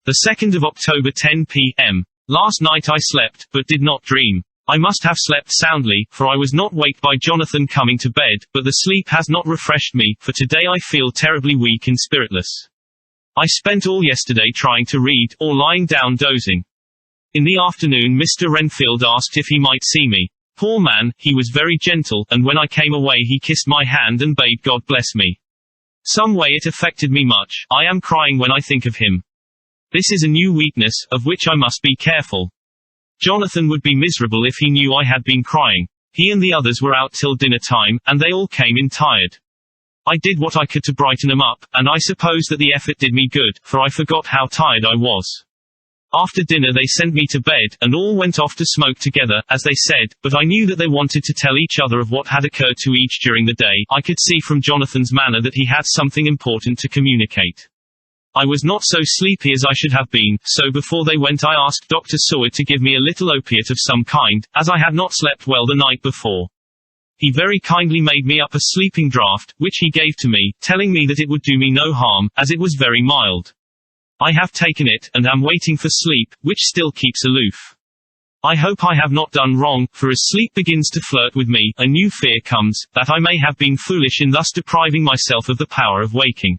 S1: The 2nd of October 10 p.m. Last night I slept, but did not dream. I must have slept soundly, for I was not waked by Jonathan coming to bed, but the sleep has not refreshed me, for today I feel terribly weak and spiritless. I spent all yesterday trying to read, or lying down dozing. In the afternoon Mr. Renfield asked if he might see me. Poor man, he was very gentle, and when I came away he kissed my hand and bade God bless me. Some way it affected me much. I am crying when I think of him. This is a new weakness, of which I must be careful. Jonathan would be miserable if he knew I had been crying. He and the others were out till dinner time, and they all came in tired. I did what I could to brighten them up, and I suppose that the effort did me good, for I forgot how tired I was. After dinner they sent me to bed, and all went off to smoke together, as they said, but I knew that they wanted to tell each other of what had occurred to each during the day. I could see from Jonathan's manner that he had something important to communicate. I was not so sleepy as I should have been, so before they went I asked Dr. Seward to give me a little opiate of some kind, as I had not slept well the night before. He very kindly made me up a sleeping draught, which he gave to me, telling me that it would do me no harm, as it was very mild. I have taken it, and am waiting for sleep, which still keeps aloof. I hope I have not done wrong, for as sleep begins to flirt with me, a new fear comes, that I may have been foolish in thus depriving myself of the power of waking.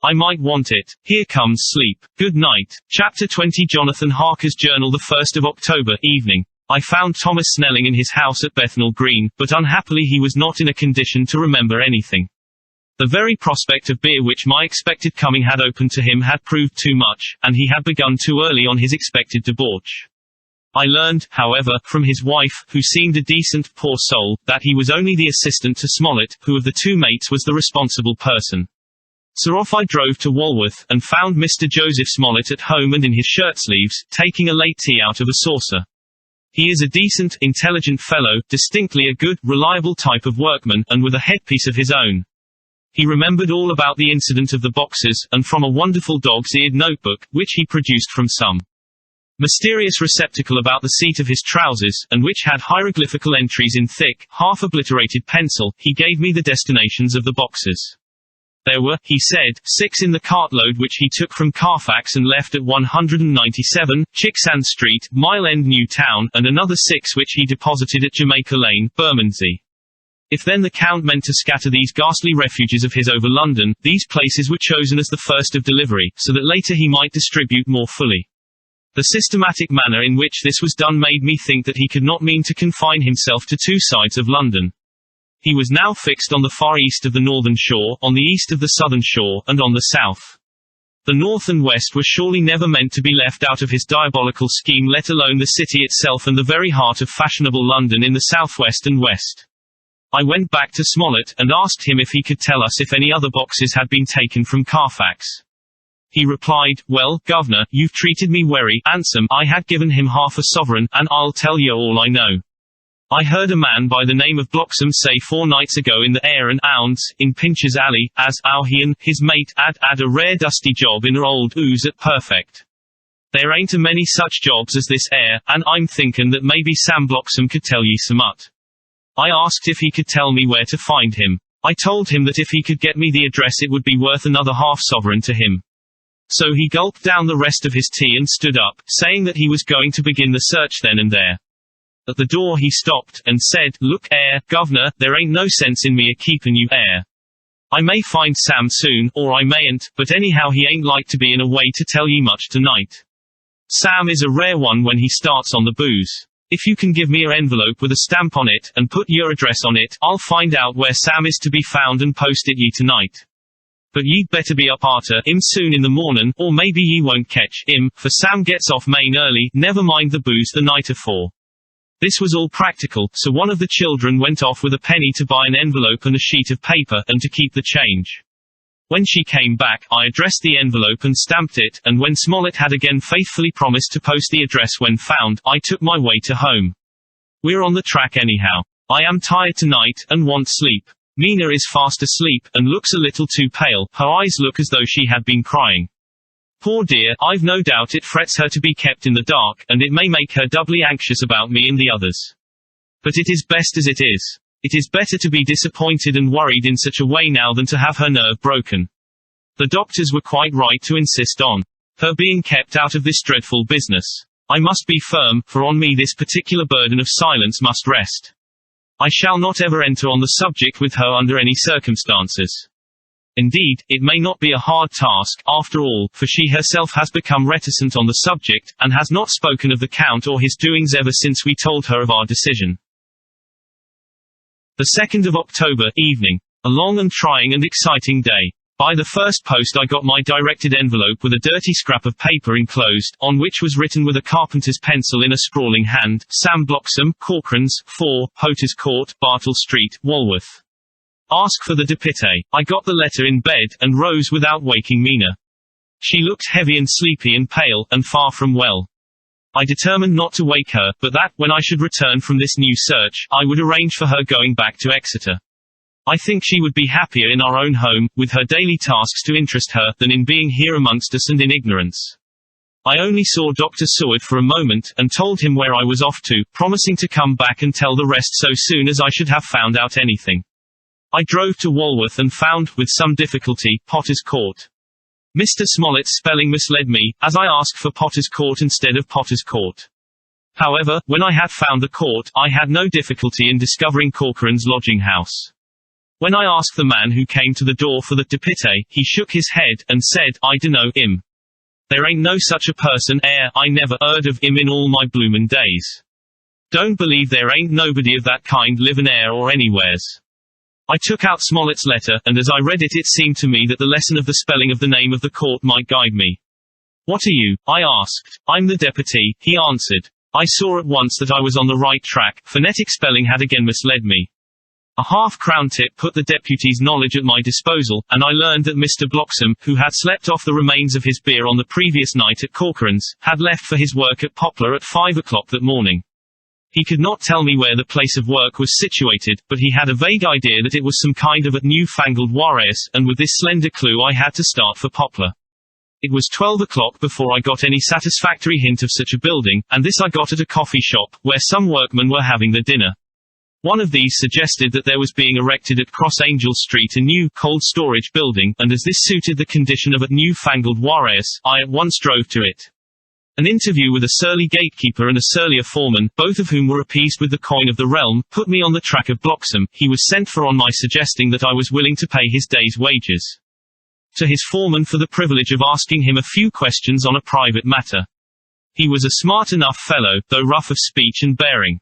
S1: I might want it. Here comes sleep. Good night. Chapter 20 Jonathan Harker's Journal 1st of October, evening. I found Thomas Snelling in his house at Bethnal Green, but unhappily he was not in a condition to remember anything. The very prospect of beer which my expected coming had opened to him had proved too much, and he had begun too early on his expected debauch. I learned, however, from his wife, who seemed a decent, poor soul, that he was only the assistant to Smollett, who of the two mates was the responsible person. So off I drove to Walworth, and found Mr. Joseph Smollett at home and in his shirt-sleeves, taking a late tea out of a saucer. He is a decent, intelligent fellow, distinctly a good, reliable type of workman, and with a headpiece of his own. He remembered all about the incident of the boxes, and from a wonderful dog's-eared notebook, which he produced from some mysterious receptacle about the seat of his trousers, and which had hieroglyphical entries in thick, half-obliterated pencil, he gave me the destinations of the boxes. There were, he said, 6 in the cartload which he took from Carfax and left at 197, Chicksand Street, Mile End New Town, and another 6 which he deposited at Jamaica Lane, Bermondsey. If then the Count meant to scatter these ghastly refuges of his over London, these places were chosen as the first of delivery, so that later he might distribute more fully. The systematic manner in which this was done made me think that he could not mean to confine himself to 2 sides of London. He was now fixed on the far east of the northern shore, on the east of the southern shore, and on the south. The north and west were surely never meant to be left out of his diabolical scheme, let alone the city itself and the very heart of fashionable London in the southwest and west. I went back to Smollett, and asked him if he could tell us if any other boxes had been taken from Carfax. He replied, "Well, governor, you've treated me werry handsome." I had given him half a sovereign, and I'll tell you all I know. I heard a man by the name of Bloxham say 4 nights ago in the Hare and Hounds, in Pincher's Alley, as he and his mate had a rare dusty job in a old ooze at Perfect. There ain't a many such jobs as this air, and I'm thinkin' that maybe Sam Bloxham could tell ye somewhat. I asked if he could tell me where to find him. I told him that if he could get me the address it would be worth another half sovereign to him. So he gulped down the rest of his tea and stood up, saying that he was going to begin the search then and there. At the door he stopped, and said, "Look, governor, there ain't no sense in me a-keepin' you I may find Sam soon, or I mayn't, but anyhow he ain't like to be in a way to tell ye much tonight. Sam is a rare one when he starts on the booze. If you can give me a envelope with a stamp on it, and put your address on it, I'll find out where Sam is to be found and post it ye tonight. But ye'd better be up arter 'im soon in the mornin', or maybe ye won't catch 'im, for Sam gets off main early, never mind the booze the night afore." This was all practical, so one of the children went off with a penny to buy an envelope and a sheet of paper, and to keep the change. When she came back, I addressed the envelope and stamped it, and when Smollett had again faithfully promised to post the address when found, I took my way to home. We're on the track anyhow. I am tired tonight, and want sleep. Mina is fast asleep, and looks a little too pale, her eyes look as though she had been crying. Poor dear, I've no doubt it frets her to be kept in the dark, and it may make her doubly anxious about me and the others. But it is best as it is. It is better to be disappointed and worried in such a way now than to have her nerve broken. The doctors were quite right to insist on her being kept out of this dreadful business. I must be firm, for on me this particular burden of silence must rest. I shall not ever enter on the subject with her under any circumstances. Indeed, it may not be a hard task, after all, for she herself has become reticent on the subject, and has not spoken of the Count or his doings ever since we told her of our decision. The 2nd of October, evening. A long and trying and exciting day. By the first post I got my directed envelope with a dirty scrap of paper enclosed, on which was written with a carpenter's pencil in a sprawling hand, "Sam Bloxham, Corcoran's, 4, Potters Court, Bartle Street, Walworth. Ask for the depite." I got the letter in bed, and rose without waking Mina. She looked heavy and sleepy and pale, and far from well. I determined not to wake her, but that, when I should return from this new search, I would arrange for her going back to Exeter. I think she would be happier in our own home, with her daily tasks to interest her, than in being here amongst us and in ignorance. I only saw Dr. Seward for a moment, and told him where I was off to, promising to come back and tell the rest so soon as I should have found out anything. I drove to Walworth and found, with some difficulty, Potters Court. Mr. Smollett's spelling misled me, as I asked for Potters Court instead of Potters Court. However, when I had found the court, I had no difficulty in discovering Corcoran's lodging house. When I asked the man who came to the door for the depite, he shook his head, and said, I dunno, 'im. There ain't no such a person, I never 'eard of 'im in all my bloomin' days. Don't believe there ain't nobody of that kind livin' or anywheres. I took out Smollett's letter, and as I read it seemed to me that the lesson of the spelling of the name of the court might guide me. What are you? I asked. I'm the deputy, he answered. I saw at once that I was on the right track. Phonetic spelling had again misled me. A half-crown tip put the deputy's knowledge at my disposal, and I learned that Mr. Bloxham, who had slept off the remains of his beer on the previous night at Corcoran's, had left for his work at Poplar at 5 o'clock that morning. He could not tell me where the place of work was situated, but he had a vague idea that it was some kind of a new-fangled Juarez, and with this slender clue I had to start for Poplar. It was 12 o'clock before I got any satisfactory hint of such a building, and this I got at a coffee shop, where some workmen were having their dinner. One of these suggested that there was being erected at Cross Angel Street a new, cold storage building, and as this suited the condition of a new-fangled Juarez, I at once drove to it. An interview with a surly gatekeeper and a surlier foreman, both of whom were appeased with the coin of the realm, put me on the track of Bloxham. He was sent for on my suggesting that I was willing to pay his day's wages to his foreman for the privilege of asking him a few questions on a private matter. He was a smart enough fellow, though rough of speech and bearing.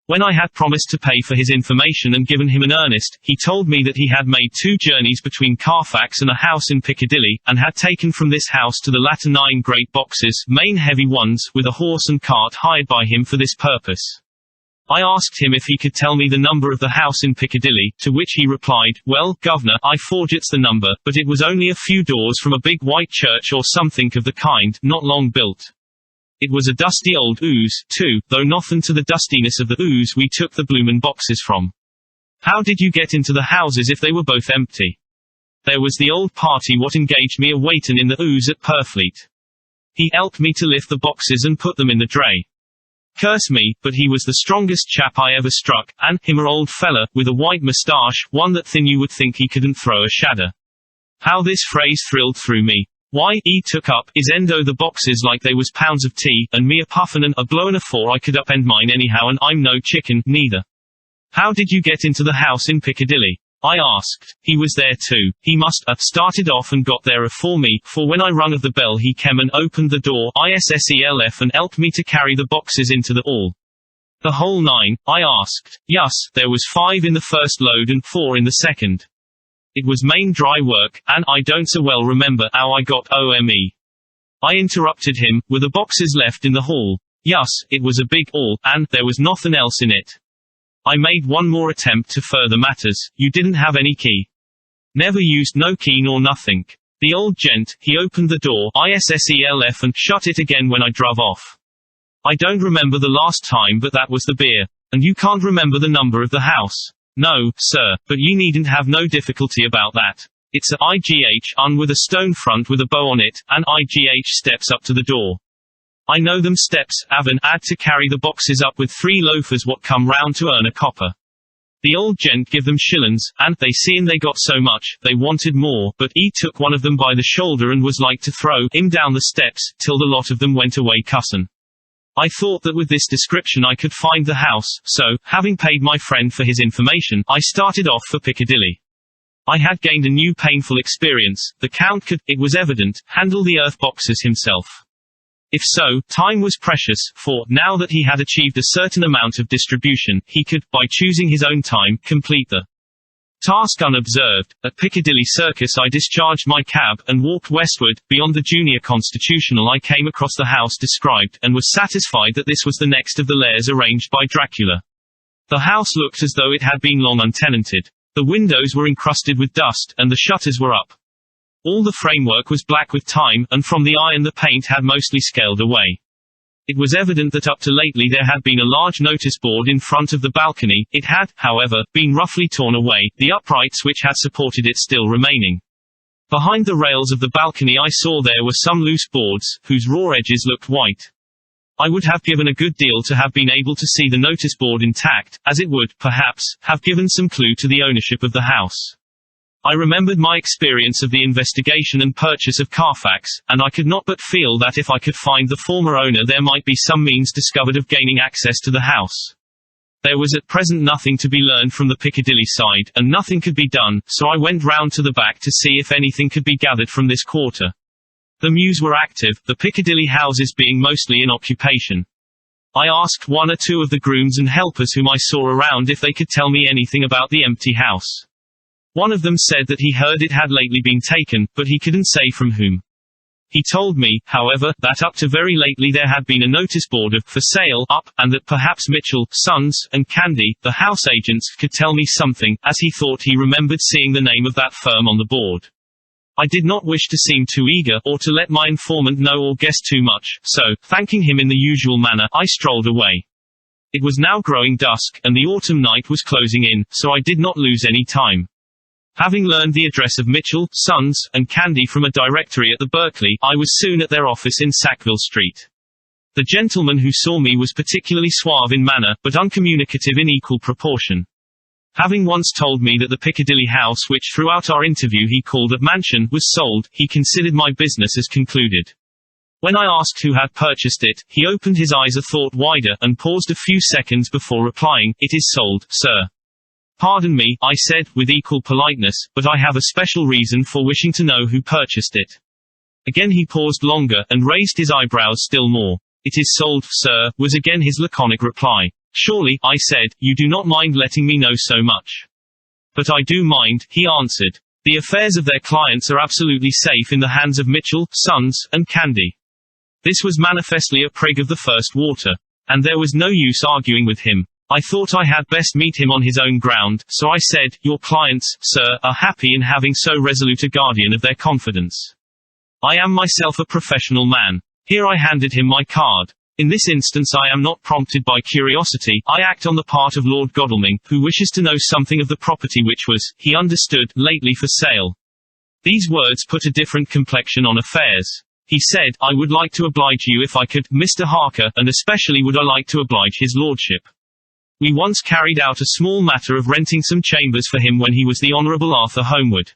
S1: When I had promised to pay for his information and given him an earnest, he told me that he had made 2 journeys between Carfax and a house in Piccadilly, and had taken from this house to the latter 9 great boxes, main heavy ones, with a horse and cart hired by him for this purpose. I asked him if he could tell me the number of the house in Piccadilly, to which he replied, well, governor, I forgets the number, but it was only a few doors from a big white church or something of the kind, not long built. It was a dusty old ooze, too, though nothin' to the dustiness of the ooze we took the bloomin' boxes from. How did you get into the houses if they were both empty? There was the old party what engaged me a waitin' in the ooze at Purfleet. He helped me to lift the boxes and put them in the dray. Curse me, but he was the strongest chap I ever struck, and him a old fella, with a white moustache, one that thin you would think he couldn't throw a shadder. How this phrase thrilled through me. Why, he took up his end o' the boxes like they was pounds of tea, and me a puffin' and a blowin' afore I could upend mine anyhow, and I'm no chicken, neither. How did you get into the house in Piccadilly? I asked. He was there too. He must have started off and got there afore me, for when I rung of the bell he came and opened the door, ISSELF, and helped me to carry the boxes into the hall. The whole 9? I asked. Yus, there was 5 in the first load and 4 in the second. It was main dry work, and I don't so well remember how I got home. I interrupted him, were the boxes left in the hall? Yus, it was a big hall, and there was nothin' else in it. I made one more attempt to further matters. You didn't have any key? Never used no key nor nothing. The old gent, he opened the door, ISSELF, and shut it again when I drove off. I don't remember the last time, but that was the beer. And you can't remember the number of the house? No, sir, but you needn't have no difficulty about that. It's a IGH with a stone front with a bow on it, and IGH steps up to the door. I know them steps, haven't had to carry the boxes up with 3 loafers what come round to earn a copper. The old gent give them shillings, and they seein' they got so much, they wanted more, but he took one of them by the shoulder and was like to throw him down the steps, till the lot of them went away cussin'. I thought that with this description I could find the house, so, having paid my friend for his information, I started off for Piccadilly. I had gained a new painful experience. The Count could, it was evident, handle the earth boxes himself. If so, time was precious, for, now that he had achieved a certain amount of distribution, he could, by choosing his own time, complete the task unobserved. At Piccadilly Circus I discharged my cab, and walked westward. Beyond the Junior Constitutional I came across the house described, and was satisfied that this was the next of the lairs arranged by Dracula. The house looked as though it had been long untenanted. The windows were encrusted with dust, and the shutters were up. All the framework was black with time, and from the iron the paint had mostly scaled away. It was evident that up to lately there had been a large notice board in front of the balcony. It had, however, been roughly torn away, the uprights which had supported it still remaining. Behind the rails of the balcony I saw there were some loose boards, whose raw edges looked white. I would have given a good deal to have been able to see the notice board intact, as it would, perhaps, have given some clue to the ownership of the house. I remembered my experience of the investigation and purchase of Carfax, and I could not but feel that if I could find the former owner there might be some means discovered of gaining access to the house. There was at present nothing to be learned from the Piccadilly side, and nothing could be done, so I went round to the back to see if anything could be gathered from this quarter. The Mews were active, the Piccadilly houses being mostly in occupation. I asked one or two of the grooms and helpers whom I saw around if they could tell me anything about the empty house. One of them said that he heard it had lately been taken, but he couldn't say from whom. He told me, however, that up to very lately there had been a notice board of "for sale" up, and that perhaps Mitchell, Sons, and Candy, the house agents, could tell me something, as he thought he remembered seeing the name of that firm on the board. I did not wish to seem too eager, or to let my informant know or guess too much, so, thanking him in the usual manner, I strolled away. It was now growing dusk, and the autumn night was closing in, so I did not lose any time. Having learned the address of Mitchell, Sons, and Candy from a directory at the Berkeley, I was soon at their office in Sackville Street. The gentleman who saw me was particularly suave in manner, but uncommunicative in equal proportion. Having once told me that the Piccadilly house which throughout our interview he called a mansion was sold, he considered my business as concluded. When I asked who had purchased it, he opened his eyes a thought wider, and paused a few seconds before replying, "It is sold, sir." "Pardon me," I said, with equal politeness, "but I have a special reason for wishing to know who purchased it." Again he paused longer, and raised his eyebrows still more. "It is sold, sir," was again his laconic reply. "Surely," I said, "you do not mind letting me know so much." "But I do mind," he answered. "The affairs of their clients are absolutely safe in the hands of Mitchell, Sons, and Candy." This was manifestly a prig of the first water. And there was no use arguing with him. I thought I had best meet him on his own ground, so I said, "Your clients, sir, are happy in having so resolute a guardian of their confidence. I am myself a professional man." Here I handed him my card. In this instance I am not prompted by curiosity, I act on the part of Lord Godalming, who wishes to know something of the property which was, he understood, lately for sale. These words put a different complexion on affairs. He said, "I would like to oblige you if I could, Mr. Harker, and especially would I like to oblige his lordship. We once carried out a small matter of renting some chambers for him when he was the Honourable Arthur Homewood.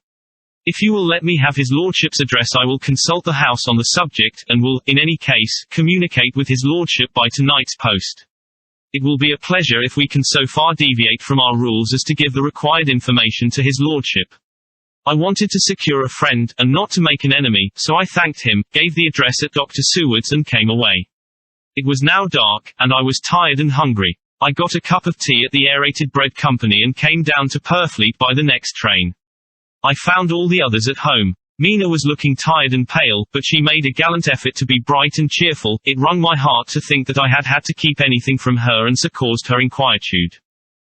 S1: If you will let me have his lordship's address I will consult the house on the subject, and will, in any case, communicate with his lordship by tonight's post. It will be a pleasure if we can so far deviate from our rules as to give the required information to his lordship." I wanted to secure a friend, and not to make an enemy, so I thanked him, gave the address at Dr. Seward's and came away. It was now dark, and I was tired and hungry. I got a cup of tea at the Aerated Bread Company and came down to Purfleet by the next train. I found all the others at home. Mina was looking tired and pale, but she made a gallant effort to be bright and cheerful. It wrung my heart to think that I had had to keep anything from her and so caused her inquietude.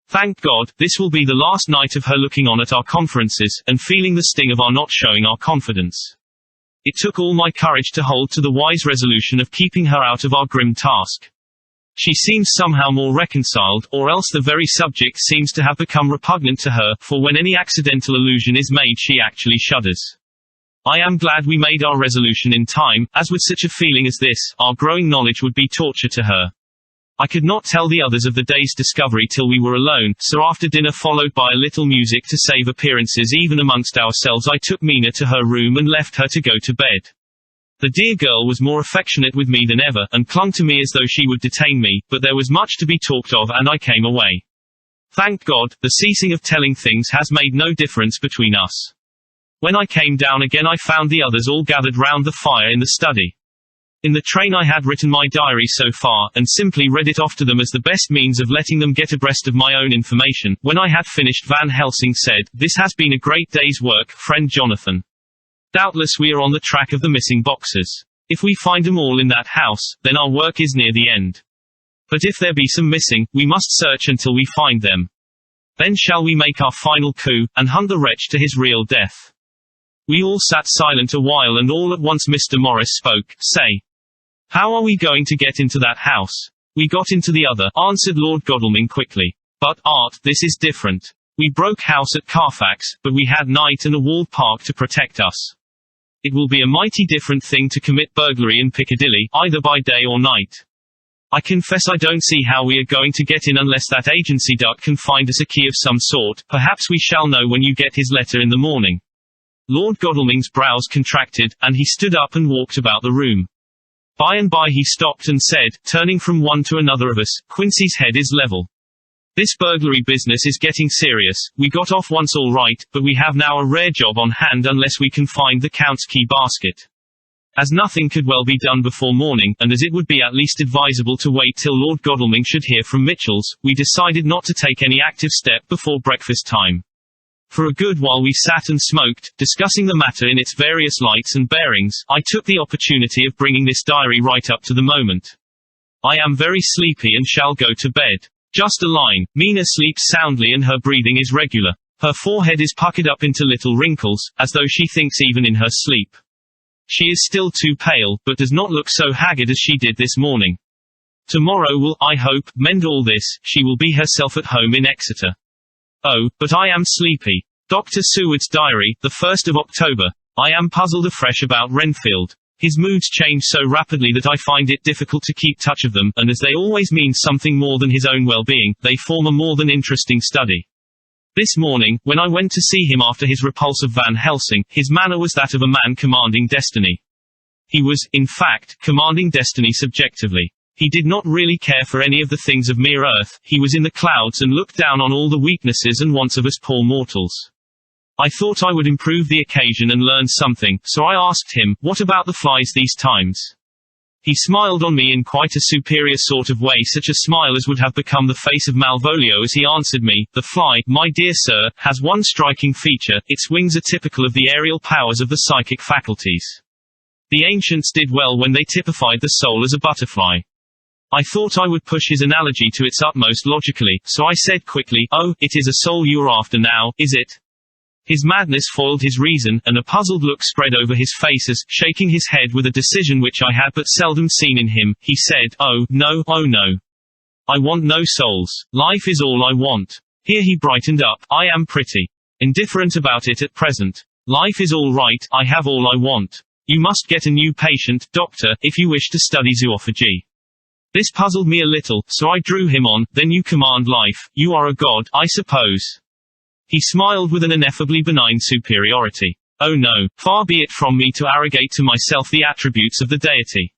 S1: Thank God, this will be the last night of her looking on at our conferences, and feeling the sting of our not showing our confidence. It took all my courage to hold to the wise resolution of keeping her out of our grim task. She seems somehow more reconciled, or else the very subject seems to have become repugnant to her, for when any accidental allusion is made she actually shudders. I am glad we made our resolution in time, as with such a feeling as this, our growing knowledge would be torture to her. I could not tell the others of the day's discovery till we were alone, so after dinner followed by a little music to save appearances even amongst ourselves I took Mina to her room and left her to go to bed. The dear girl was more affectionate with me than ever, and clung to me as though she would detain me, but there was much to be talked of and I came away. Thank God, the ceasing of telling things has made no difference between us. When I came down again I found the others all gathered round the fire in the study. In the train I had written my diary so far, and simply read it off to them as the best means of letting them get abreast of my own information. When I had finished Van Helsing said, "This has been a great day's work, friend Jonathan. Doubtless we are on the track of the missing boxes. If we find them all in that house, then our work is near the end. But if there be some missing, we must search until we find them. Then shall we make our final coup, and hunt the wretch to his real death." We all sat silent a while and all at once Mr. Morris spoke. "Say, how are we going to get into that house?" "We got into the other," answered Lord Godalming quickly. "But, Art, this is different. We broke house at Carfax, but we had night and a walled park to protect us. It will be a mighty different thing to commit burglary in Piccadilly, either by day or night. I confess I don't see how we are going to get in unless that agency duck can find us a key of some sort. Perhaps we shall know when you get his letter in the morning." Lord Godalming's brows contracted, and he stood up and walked about the room. By and by he stopped and said, turning from one to another of us, "Quincy's head is level. This burglary business is getting serious. We got off once all right, but we have now a rare job on hand unless we can find the Count's key basket. As nothing could well be done before morning, and as it would be at least advisable to wait till Lord Godalming should hear from Mitchell's, we decided not to take any active step before breakfast time. For a good while we sat and smoked, discussing the matter in its various lights and bearings. I took the opportunity of bringing this diary right up to the moment. I am very sleepy and shall go to bed. Just a line. Mina sleeps soundly and her breathing is regular. Her forehead is puckered up into little wrinkles, as though she thinks even in her sleep. She is still too pale, but does not look so haggard as she did this morning. Tomorrow will, I hope, mend all this. She will be herself at home in Exeter. Oh, but I am sleepy. Dr. Seward's diary, the 1st of October. I am puzzled afresh about Renfield. His moods change so rapidly that I find it difficult to keep touch of them, and as they always mean something more than his own well-being, they form a more than interesting study. This morning, when I went to see him after his repulse of Van Helsing, his manner was that of a man commanding destiny. He was, in fact, commanding destiny subjectively. He did not really care for any of the things of mere earth. He was in the clouds and looked down on all the weaknesses and wants of us poor mortals. I thought I would improve the occasion and learn something, so I asked him, what about the flies these times? He smiled on me in quite a superior sort of way, such a smile as would have become the face of Malvolio as he answered me, the fly, my dear sir, has one striking feature, its wings are typical of the aerial powers of the psychic faculties. The ancients did well when they typified the soul as a butterfly. I thought I would push his analogy to its utmost logically, so I said quickly, oh, it is a soul you're after now, is it? His madness foiled his reason, and a puzzled look spread over his face as, shaking his head with a decision which I had but seldom seen in him, he said, oh no. I want no souls. Life is all I want. Here he brightened up, I am pretty indifferent about it at present. Life is all right, I have all I want. You must get a new patient, doctor, if you wish to study zoophagy. This puzzled me a little, so I drew him on, then you command life, you are a god, I suppose. He smiled with an ineffably benign superiority. Oh no, far be it from me to arrogate to myself the attributes of the deity.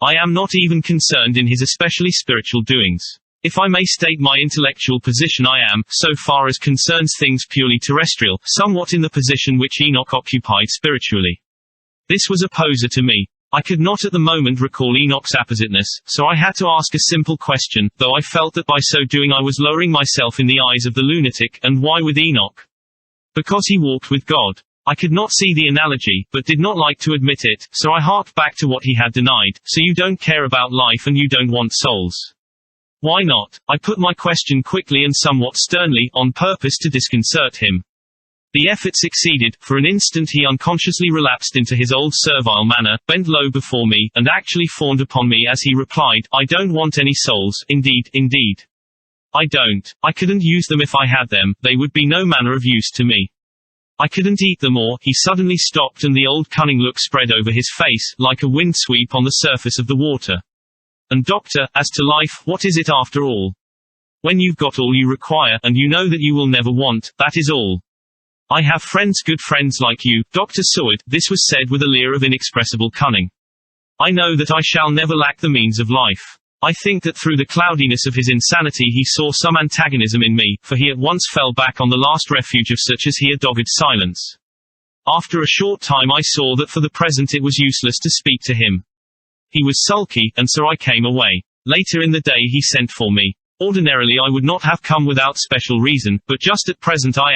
S1: I am not even concerned in his especially spiritual doings. If I may state my intellectual position, I am, so far as concerns things purely terrestrial, somewhat in the position which Enoch occupied spiritually. This was a poser to me. I could not at the moment recall Enoch's appositeness, so I had to ask a simple question, though I felt that by so doing I was lowering myself in the eyes of the lunatic. And why with Enoch? Because he walked with God. I could not see the analogy, but did not like to admit it, so I harked back to what he had denied. So you don't care about life and you don't want souls. Why not? I put my question quickly and somewhat sternly, on purpose to disconcert him. The effort succeeded. For an instant he unconsciously relapsed into his old servile manner, bent low before me, and actually fawned upon me as he replied, I don't want any souls, indeed. I don't. I couldn't use them if I had them, they would be no manner of use to me. I couldn't eat them or. He suddenly stopped and the old cunning look spread over his face, like a wind sweep on the surface of the water. And doctor, as to life, what is it after all? When you've got all you require, and you know that you will never want, that is all. I have friends, good friends like you, Dr. Seward. This was said with a leer of inexpressible cunning. I know that I shall never lack the means of life. I think that through the cloudiness of his insanity he saw some antagonism in me, for he at once fell back on the last refuge of such as he, a dogged silence. After a short time I saw that for the present it was useless to speak to him. He was sulky, and so I came away. Later in the day he sent for me. Ordinarily I would not have come without special reason, but just at present I